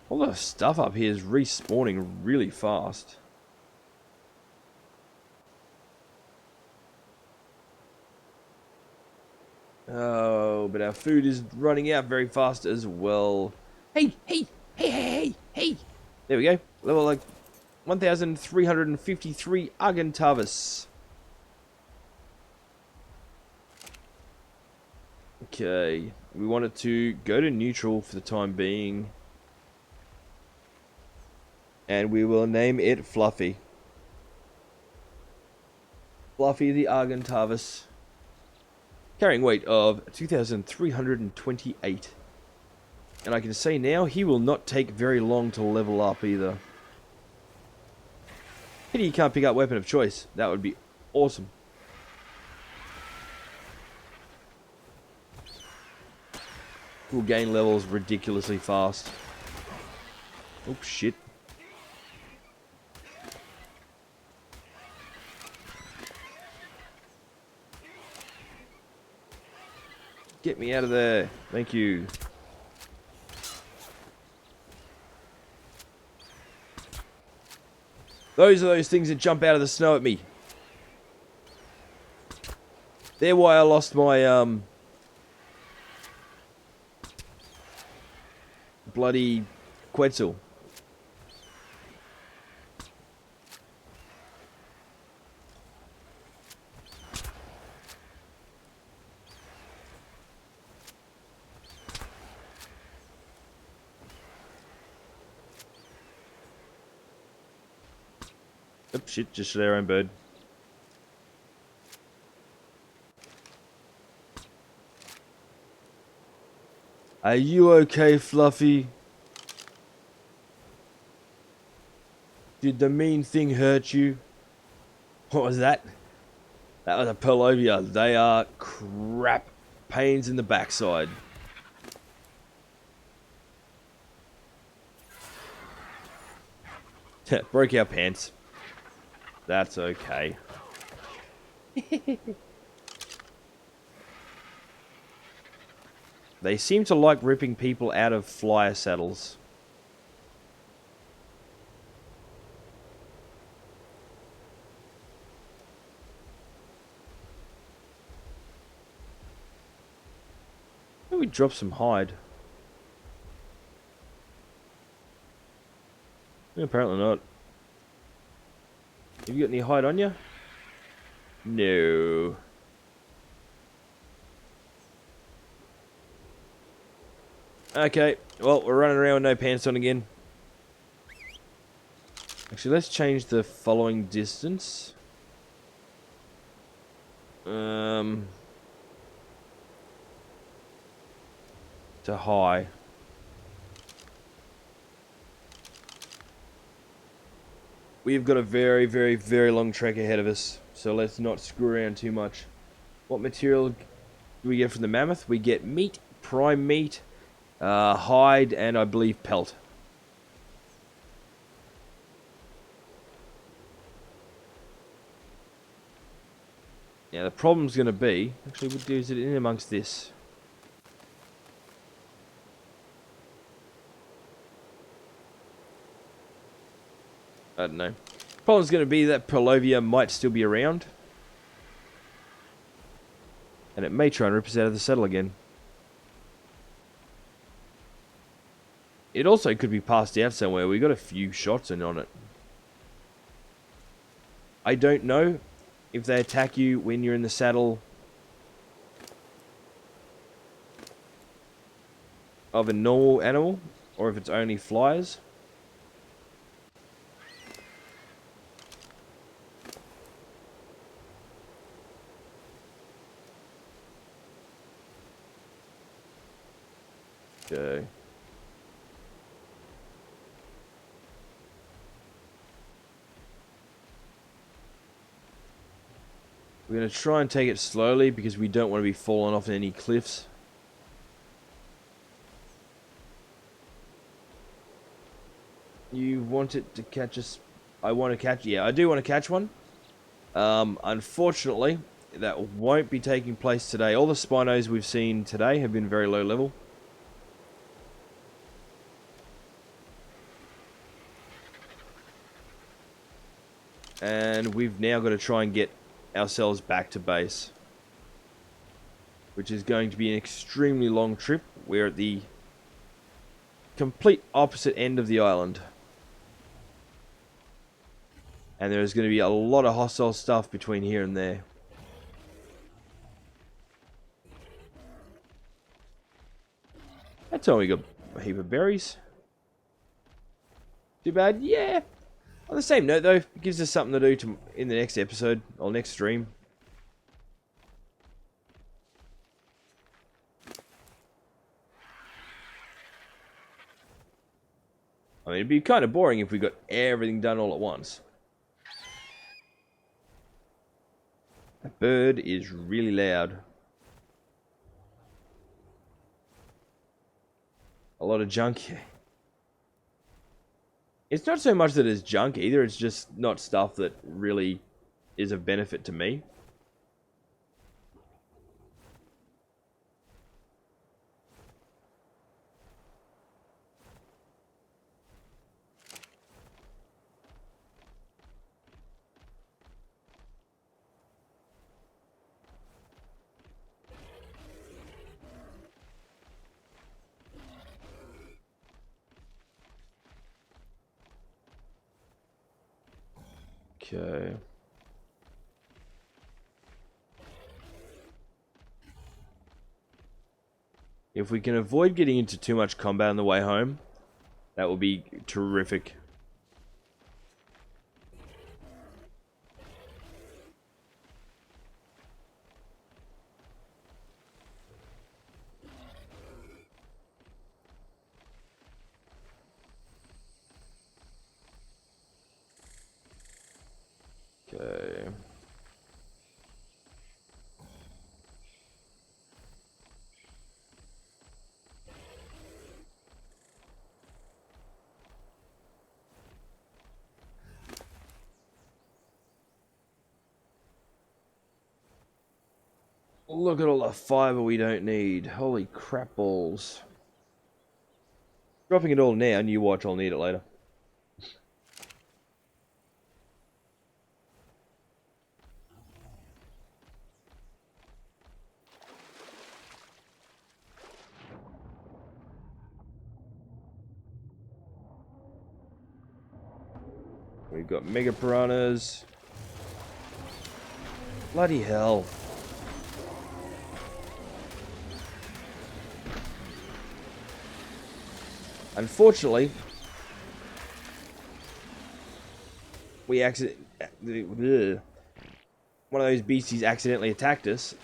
All the stuff up here is respawning really fast. Oh, but our food is running out very fast as well. Hey! There we go. Level like 1,353 Argentavis. Okay, we wanted to go to neutral for the time being. And we will name it Fluffy. Fluffy the Argentavis. Carrying weight of 2,328. And I can see now he will not take very long to level up either. Pity you can't pick up weapon of choice. That would be awesome. Will gain levels ridiculously fast. Oh shit. Get me out of there. Thank you. Those are those things that jump out of the snow at me. They're why I lost my bloody Quetzal. Oh shit, just their own bird. Are you okay, Fluffy? Did the mean thing hurt you? What was that? That was a Pelovia. They are crap pains in the backside. Broke our pants. That's okay. They seem to like ripping people out of flyer saddles. Maybe we drop some hide. Apparently not. Have you got any hide on you? No. Okay, well, we're running around with no pants on again. Actually, let's change the following distance. To high. We've got a very, very, very long trek ahead of us, so let's not screw around too much. What material do we get from the mammoth? We get meat, prime meat, hide, and I believe pelt. Now the problem's going to be, actually, we'll do is it in amongst this. I don't know. Problem's going to be that Pelovia might still be around. And it may try and rip us out of the saddle again. It also could be passed out somewhere. We got a few shots in on it. I don't know if they attack you when you're in the saddle of a normal animal, or if it's only flyers. Okay. We're going to try and take it slowly because we don't want to be falling off any cliffs. You want it to catch us? I want to catch... Yeah, I do want to catch one. Unfortunately, that won't be taking place today. All the Spinos we've seen today have been very low level. And we've now got to try and get ourselves back to base, which is going to be an extremely long trip. We're at the complete opposite end of the island, and there's going to be a lot of hostile stuff between here and there. That's all we got. A heap of berries. Too bad, yeah. On the same note, though, it gives us something to do in the next episode, or next stream. I mean, it'd be kind of boring if we got everything done all at once. That bird is really loud. A lot of junk here. It's not so much that it's junk either, it's just not stuff that really is of benefit to me. Okay. If we can avoid getting into too much combat on the way home, that will be terrific. Okay. Look at all the fiber we don't need. Holy crap balls. Dropping it all now, and you watch, I'll need it later. We've got mega piranhas. Bloody hell. Unfortunately, one of those beasties accidentally attacked us.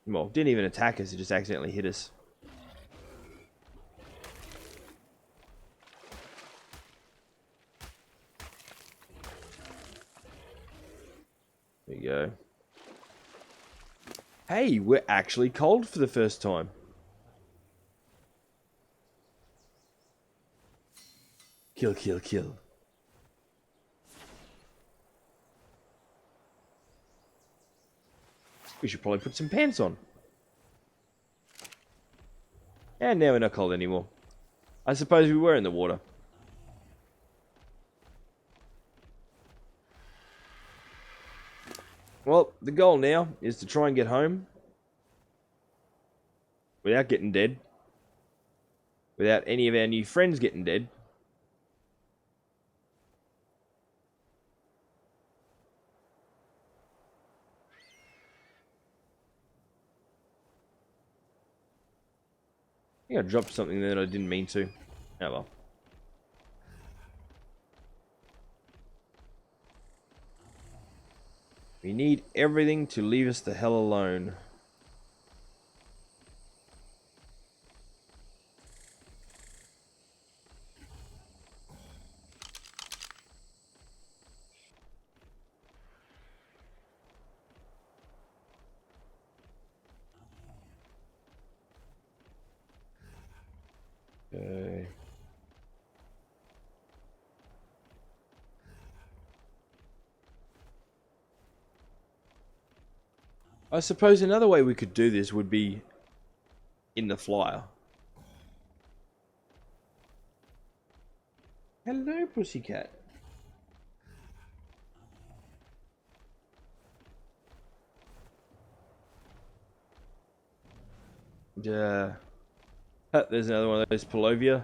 Well, didn't even attack us, it just accidentally hit us. There you go. Hey, we're actually cold for the first time. Kill, kill, kill. We should probably put some pants on. And now we're not cold anymore. I suppose we were in the water. Well, the goal now is to try and get home without getting dead. Without any of our new friends getting dead. I think I dropped something there that I didn't mean to. Oh well. We need everything to leave us the hell alone. Okay. I suppose another way we could do this would be in the flyer. Hello, pussycat. Yeah. There's another one of those Polovia.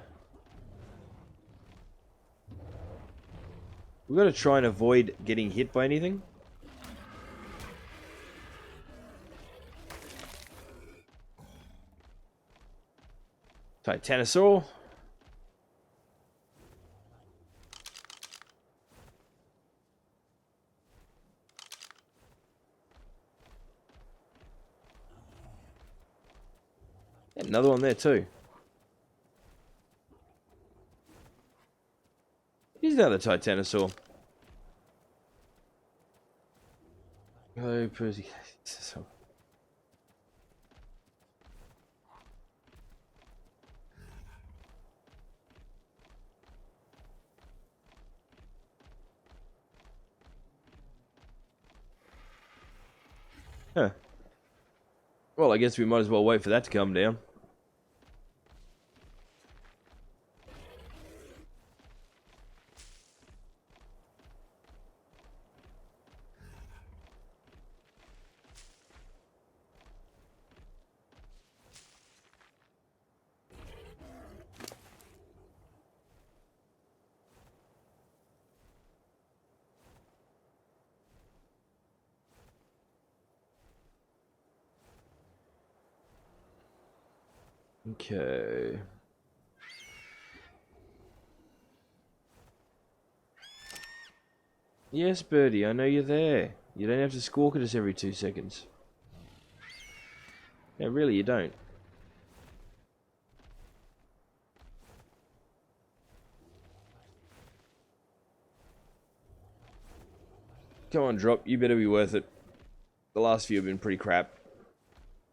We've got to try and avoid getting hit by anything. Titanosaur. Another one there too. another Titanosaur. Hello, Percy. Huh. Well, I guess we might as well wait for that to come down. Okay. Yes, Birdie, I know you're there. You don't have to squawk at us every 2 seconds. No, really, you don't. Come on, Drop. You better be worth it. The last few have been pretty crap.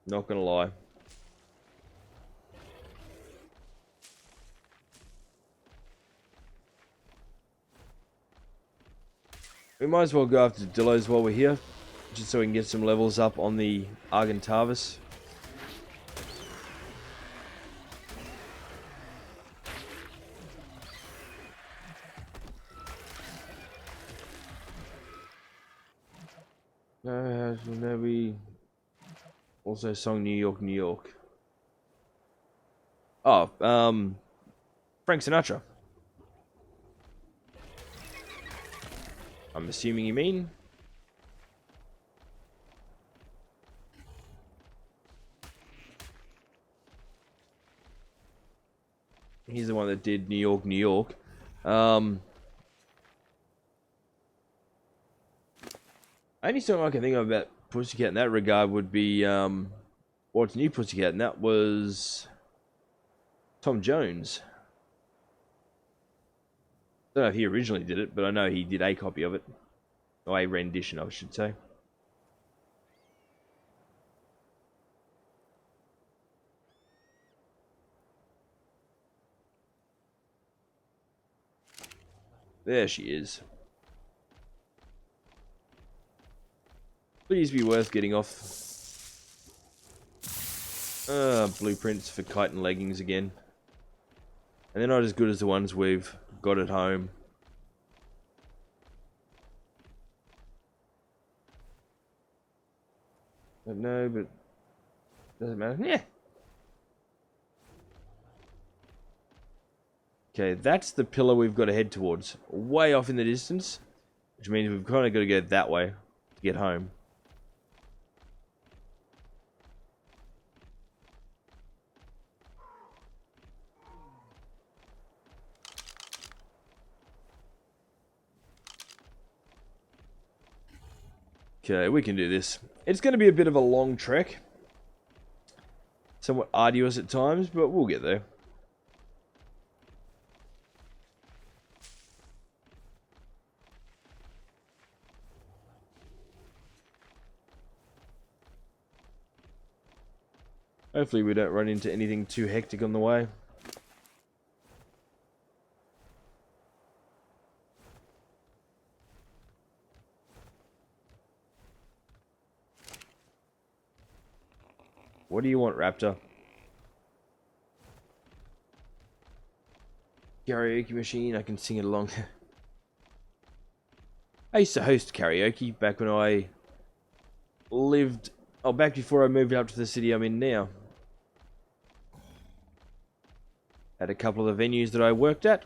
Not gonna lie. We might as well go after Dillos while we're here, just so we can get some levels up on the Argentavis. Maybe also song New York, New York. Oh, Frank Sinatra. I'm assuming you mean. He's the one that did New York, New York. Only song I can think of about Pussycat in that regard would be, What's New Pussycat, and that was Tom Jones. I don't know if he originally did it, but I know he did a copy of it. Or a rendition, I should say. There she is. Please be worth getting off. Blueprints for kite and leggings again. And they're not as good as the ones we've got at home. Don't know, but doesn't matter. Yeah. Okay, that's the pillar we've got to head towards. Way off in the distance. Which means we've kind of got to go that way to get home. Okay, we can do this. It's going to be a bit of a long trek. Somewhat arduous at times, but we'll get there. Hopefully we don't run into anything too hectic on the way. What do you want, Raptor? Karaoke machine, I can sing it along. I used to host karaoke back when I lived... Oh, back before I moved up to the city I'm in now. At a couple of the venues that I worked at.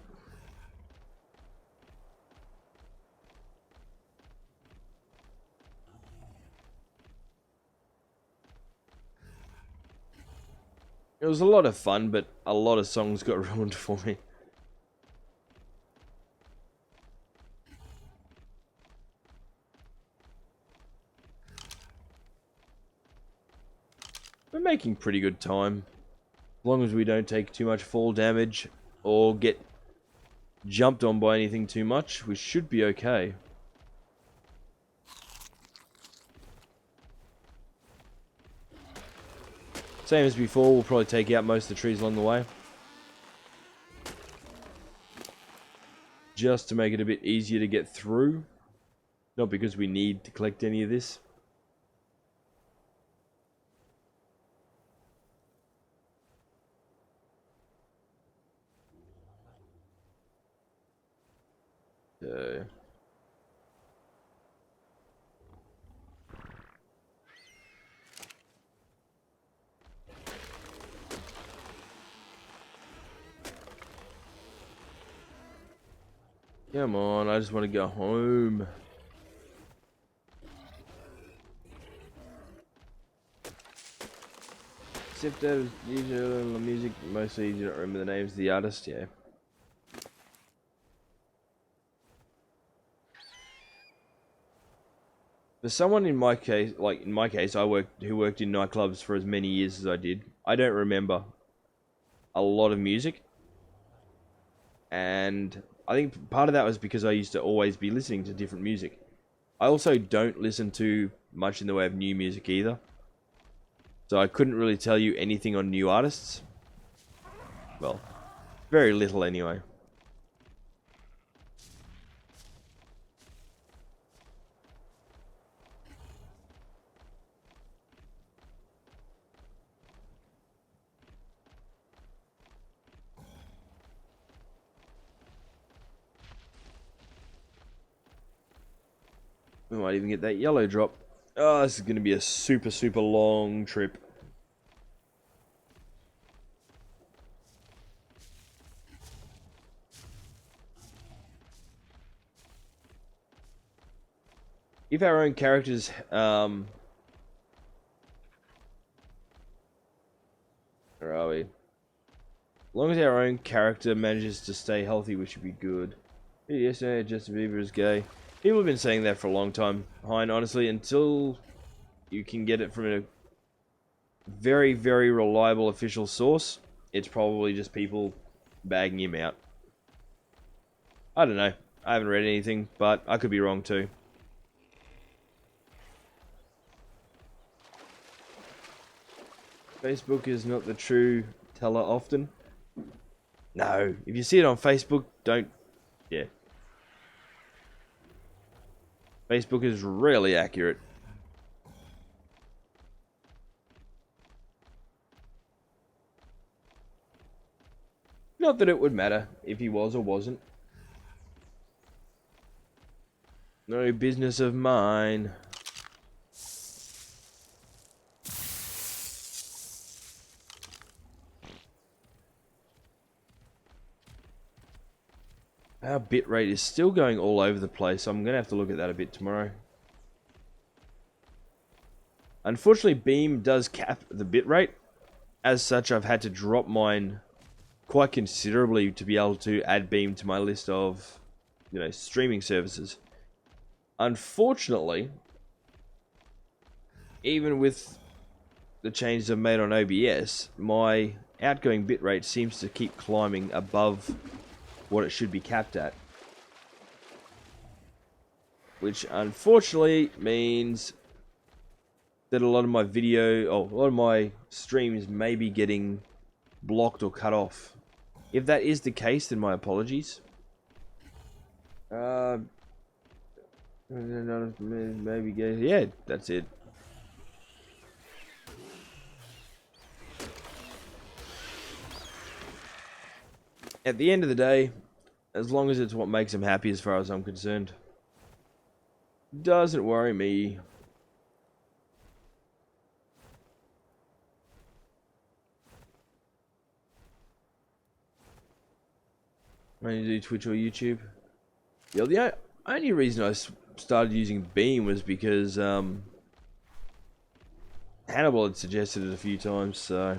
It was a lot of fun, but a lot of songs got ruined for me. We're making pretty good time. As long as we don't take too much fall damage or get jumped on by anything too much. We should be okay. Same as before, we'll probably take out most of the trees along the way. Just to make it a bit easier to get through. Not because we need to collect any of this. So... come on, I just want to go home. Except that was usually the music, mostly you don't remember the names of the artist, yeah. For someone in my case, who worked in nightclubs for as many years as I did, I don't remember a lot of music. And I think part of that was because I used to always be listening to different music. I also don't listen to much in the way of new music either. So I couldn't really tell you anything on new artists. Well, very little anyway. We might even get that yellow drop. Oh, this is going to be a super, super long trip. If our own characters, where are we? As long as our own character manages to stay healthy, we should be good. Yesterday, Justin Bieber is gay. People have been saying that for a long time, Hein, honestly, until you can get it from a very, very reliable official source, it's probably just people bagging him out. I don't know. I haven't read anything, but I could be wrong too. Facebook is not the true teller often. No, if you see it on Facebook, don't... yeah. Facebook is rarely accurate. Not that it would matter if he was or wasn't. No business of mine. Our bitrate is still going all over the place, so I'm going to have to look at that a bit tomorrow. Unfortunately, Beam does cap the bitrate. As such, I've had to drop mine quite considerably to be able to add Beam to my list of, streaming services. Unfortunately, even with the changes I've made on OBS, my outgoing bitrate seems to keep climbing above what it should be capped at. Which unfortunately means that a lot of my streams may be getting blocked or cut off. If that is the case, then my apologies. Maybe yeah, that's it. At the end of the day, as long as it's what makes them happy as far as I'm concerned, doesn't worry me. When you do Twitch or YouTube? Yeah, the only reason I started using Beam was because Hannibal had suggested it a few times, so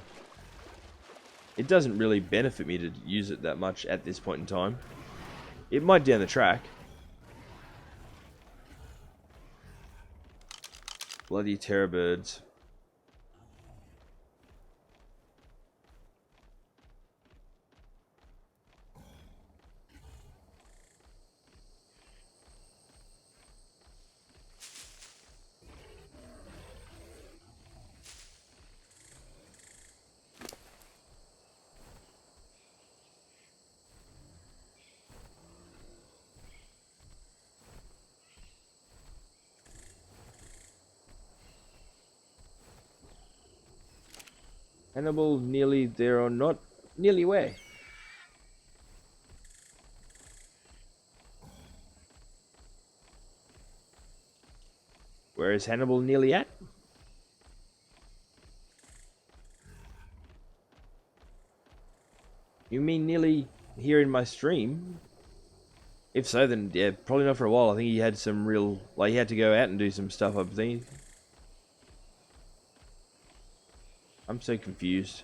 it doesn't really benefit me to use it that much at this point in time. It might down the track. Bloody terror birds. Hannibal nearly there or not? Nearly where? Where is Hannibal nearly at? You mean nearly here in my stream? If so, then yeah, probably not for a while. I think he had some real, like he had to go out and do some stuff, I think. I'm so confused.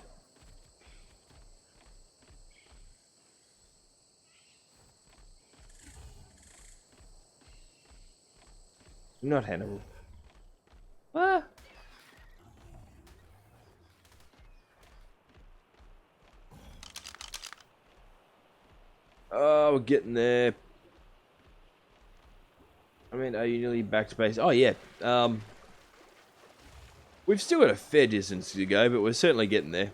Not Hannibal. Ah. Oh, we're getting there. I mean, are you nearly back to base? Oh, yeah. We've still got a fair distance to go, but we're certainly getting there.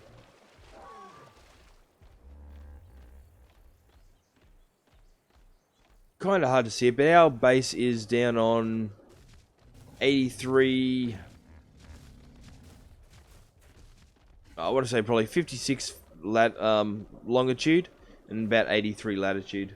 Kind of hard to see it, but our base is down on 83. I want to say probably 56 longitude and about 83 latitude.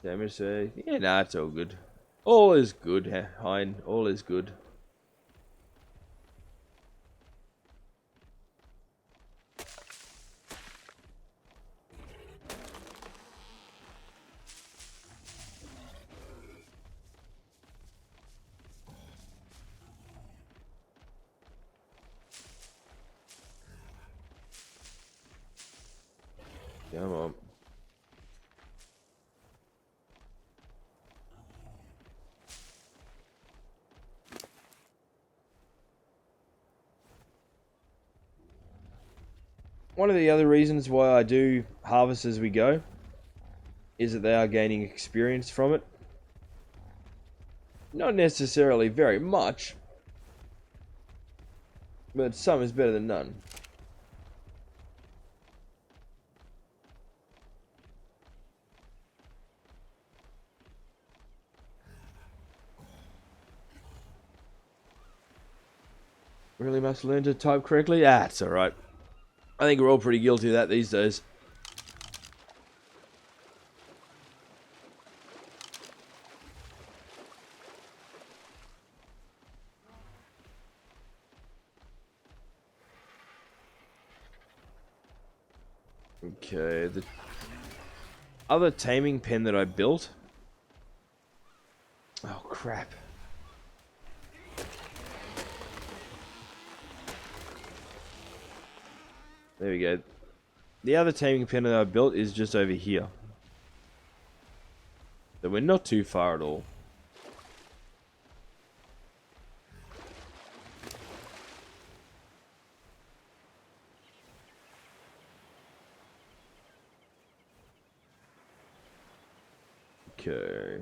So I'm going to say, yeah, nah, it's all good. All is good, Hein. All is good. Come on. One of the other reasons why I do harvest as we go is that they are gaining experience from it. Not necessarily very much, but some is better than none. Really must learn to type correctly? Ah, it's alright. I think we're all pretty guilty of that these days. Okay, the other taming pen that I built. Oh, crap. There we go. The other taming pen that I built is just over here. So we're not too far at all. Okay.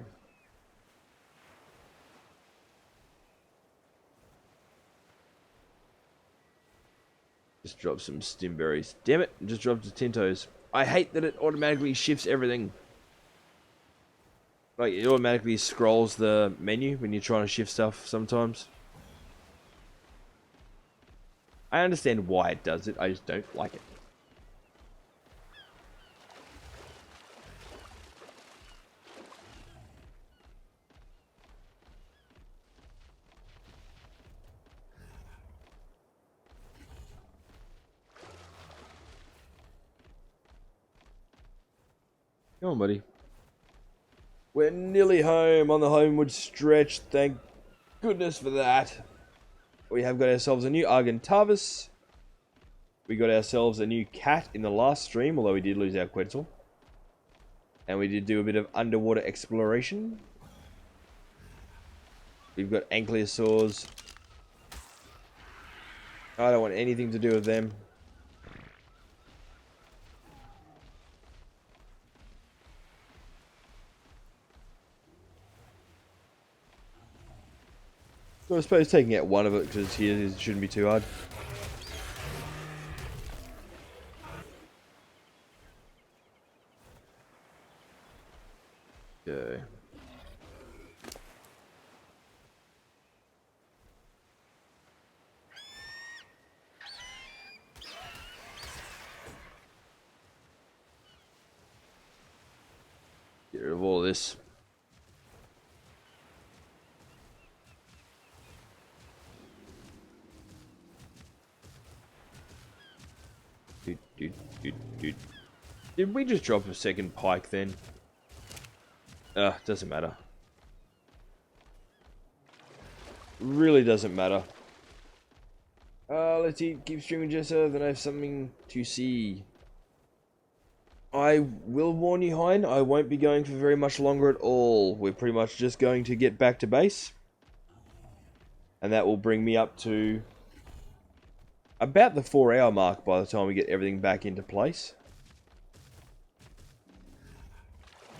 Just dropped some stimberries. Damn it, just dropped the tintos. I hate that it automatically shifts everything. Like, it automatically scrolls the menu when you're trying to shift stuff sometimes. I understand why it does it, I just don't like it. Come on, buddy. We're nearly home on the homeward stretch. Thank goodness for that. We have got ourselves a new Argentavis. We got ourselves a new cat in the last stream, although we did lose our Quetzal. And we did do a bit of underwater exploration. We've got ankylosaurs. I don't want anything to do with them. So I suppose taking out one of it because here shouldn't be too hard. Okay. Get rid of all of this. Did we just drop a second pike then? Doesn't matter. Really doesn't matter. Let's see. Keep streaming, Jessa. Then I have something to see. I will warn you, Hein. I won't be going for very much longer at all. We're pretty much just going to get back to base. And that will bring me up to about the 4-hour mark by the time we get everything back into place.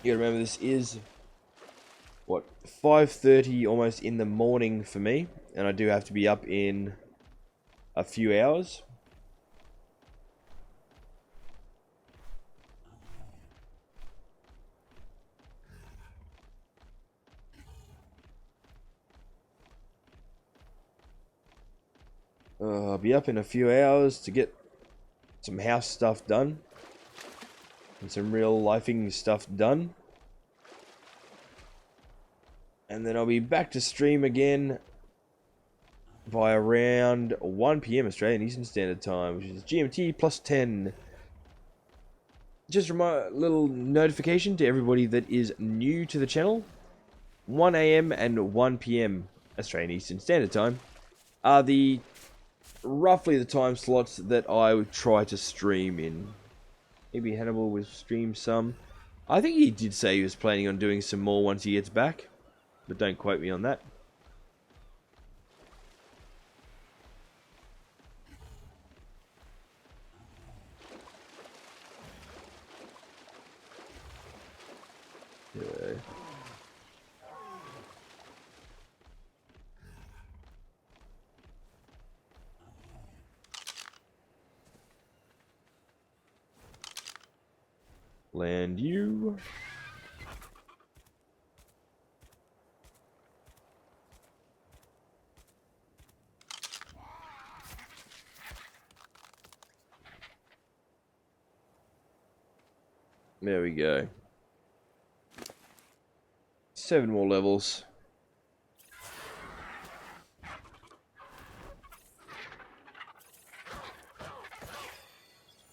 You gotta remember, this is, what, 5:30 almost in the morning for me. And I do have to be up in a few hours. I'll be up in a few hours to get some house stuff done. And some real lifing stuff done. And then I'll be back to stream again by around 1 PM Australian Eastern Standard Time, which is GMT plus 10. Just a little notification to everybody that is new to the channel. 1 AM and 1 PM Australian Eastern Standard Time are roughly the time slots that I would try to stream in. Maybe Hannibal will stream some. I think he did say he was planning on doing some more once he gets back, but don't quote me on that. Okay. Land you. There we go. 7 more levels.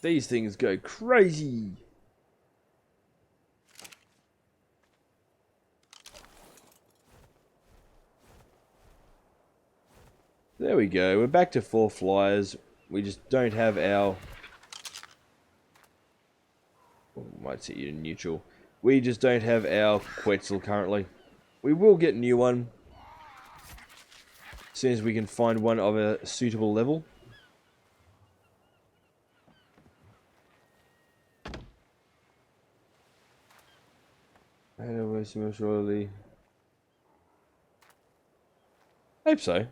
These things go crazy. There we go. We're back to 4 flyers. We just don't have our... might set you to neutral. We just don't have our Quetzal currently. We will get a new one as soon as we can find one of a suitable level. Surely. Hope so.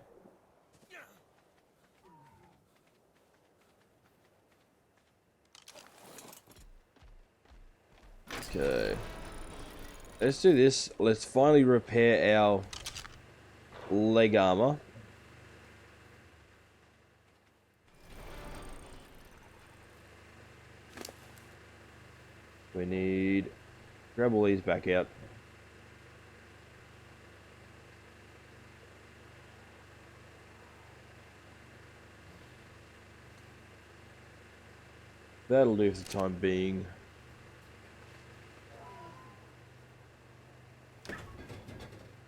Okay. Let's do this. Let's finally repair our leg armor. We need... grab all these back out. That'll do for the time being.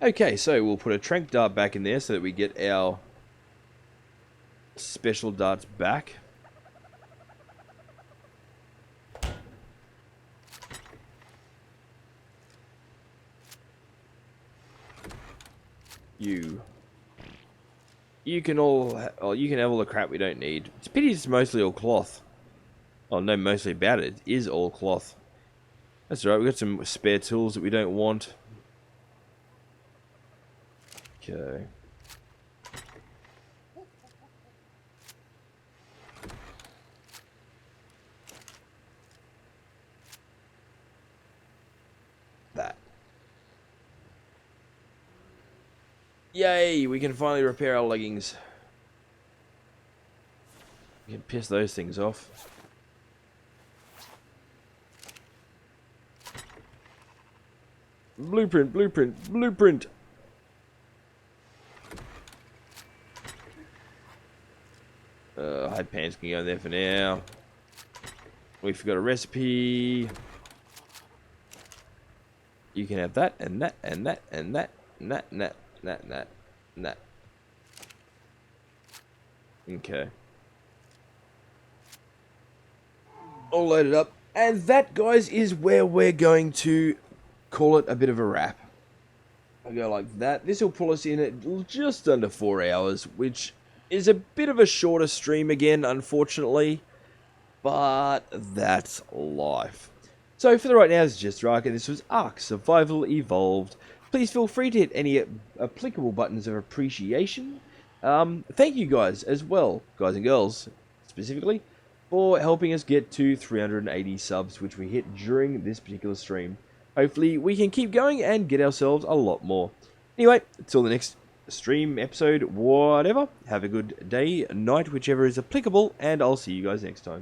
Okay, so we'll put a trank dart back in there so that we get our special darts back. You can you can have all the crap we don't need. It's a pity it's mostly all cloth. Oh no, mostly about it. It is all cloth. That's alright, we've got some spare tools that we don't want. Okay. That. Yay, we can finally repair our leggings. We can piss those things off. Blueprint, blueprint, blueprint. Hide pants can go there for now. We forgot a recipe. You can have that, and that, and that, and that, and that, and that, and that, and that, and that. Okay. All loaded up. And that, guys, is where we're going to call it a bit of a wrap. I go like that. This will pull us in at just under 4 hours, which is a bit of a shorter stream again, unfortunately. But that's life. So for the right now, this is Jesterarke, and this was Ark Survival Evolved. Please feel free to hit any applicable buttons of appreciation. Thank you guys as well, guys and girls, specifically, for helping us get to 380 subs, which we hit during this particular stream. Hopefully we can keep going and get ourselves a lot more. Anyway, until the next stream, episode, whatever, have a good day, night, whichever is applicable, and I'll see you guys next time.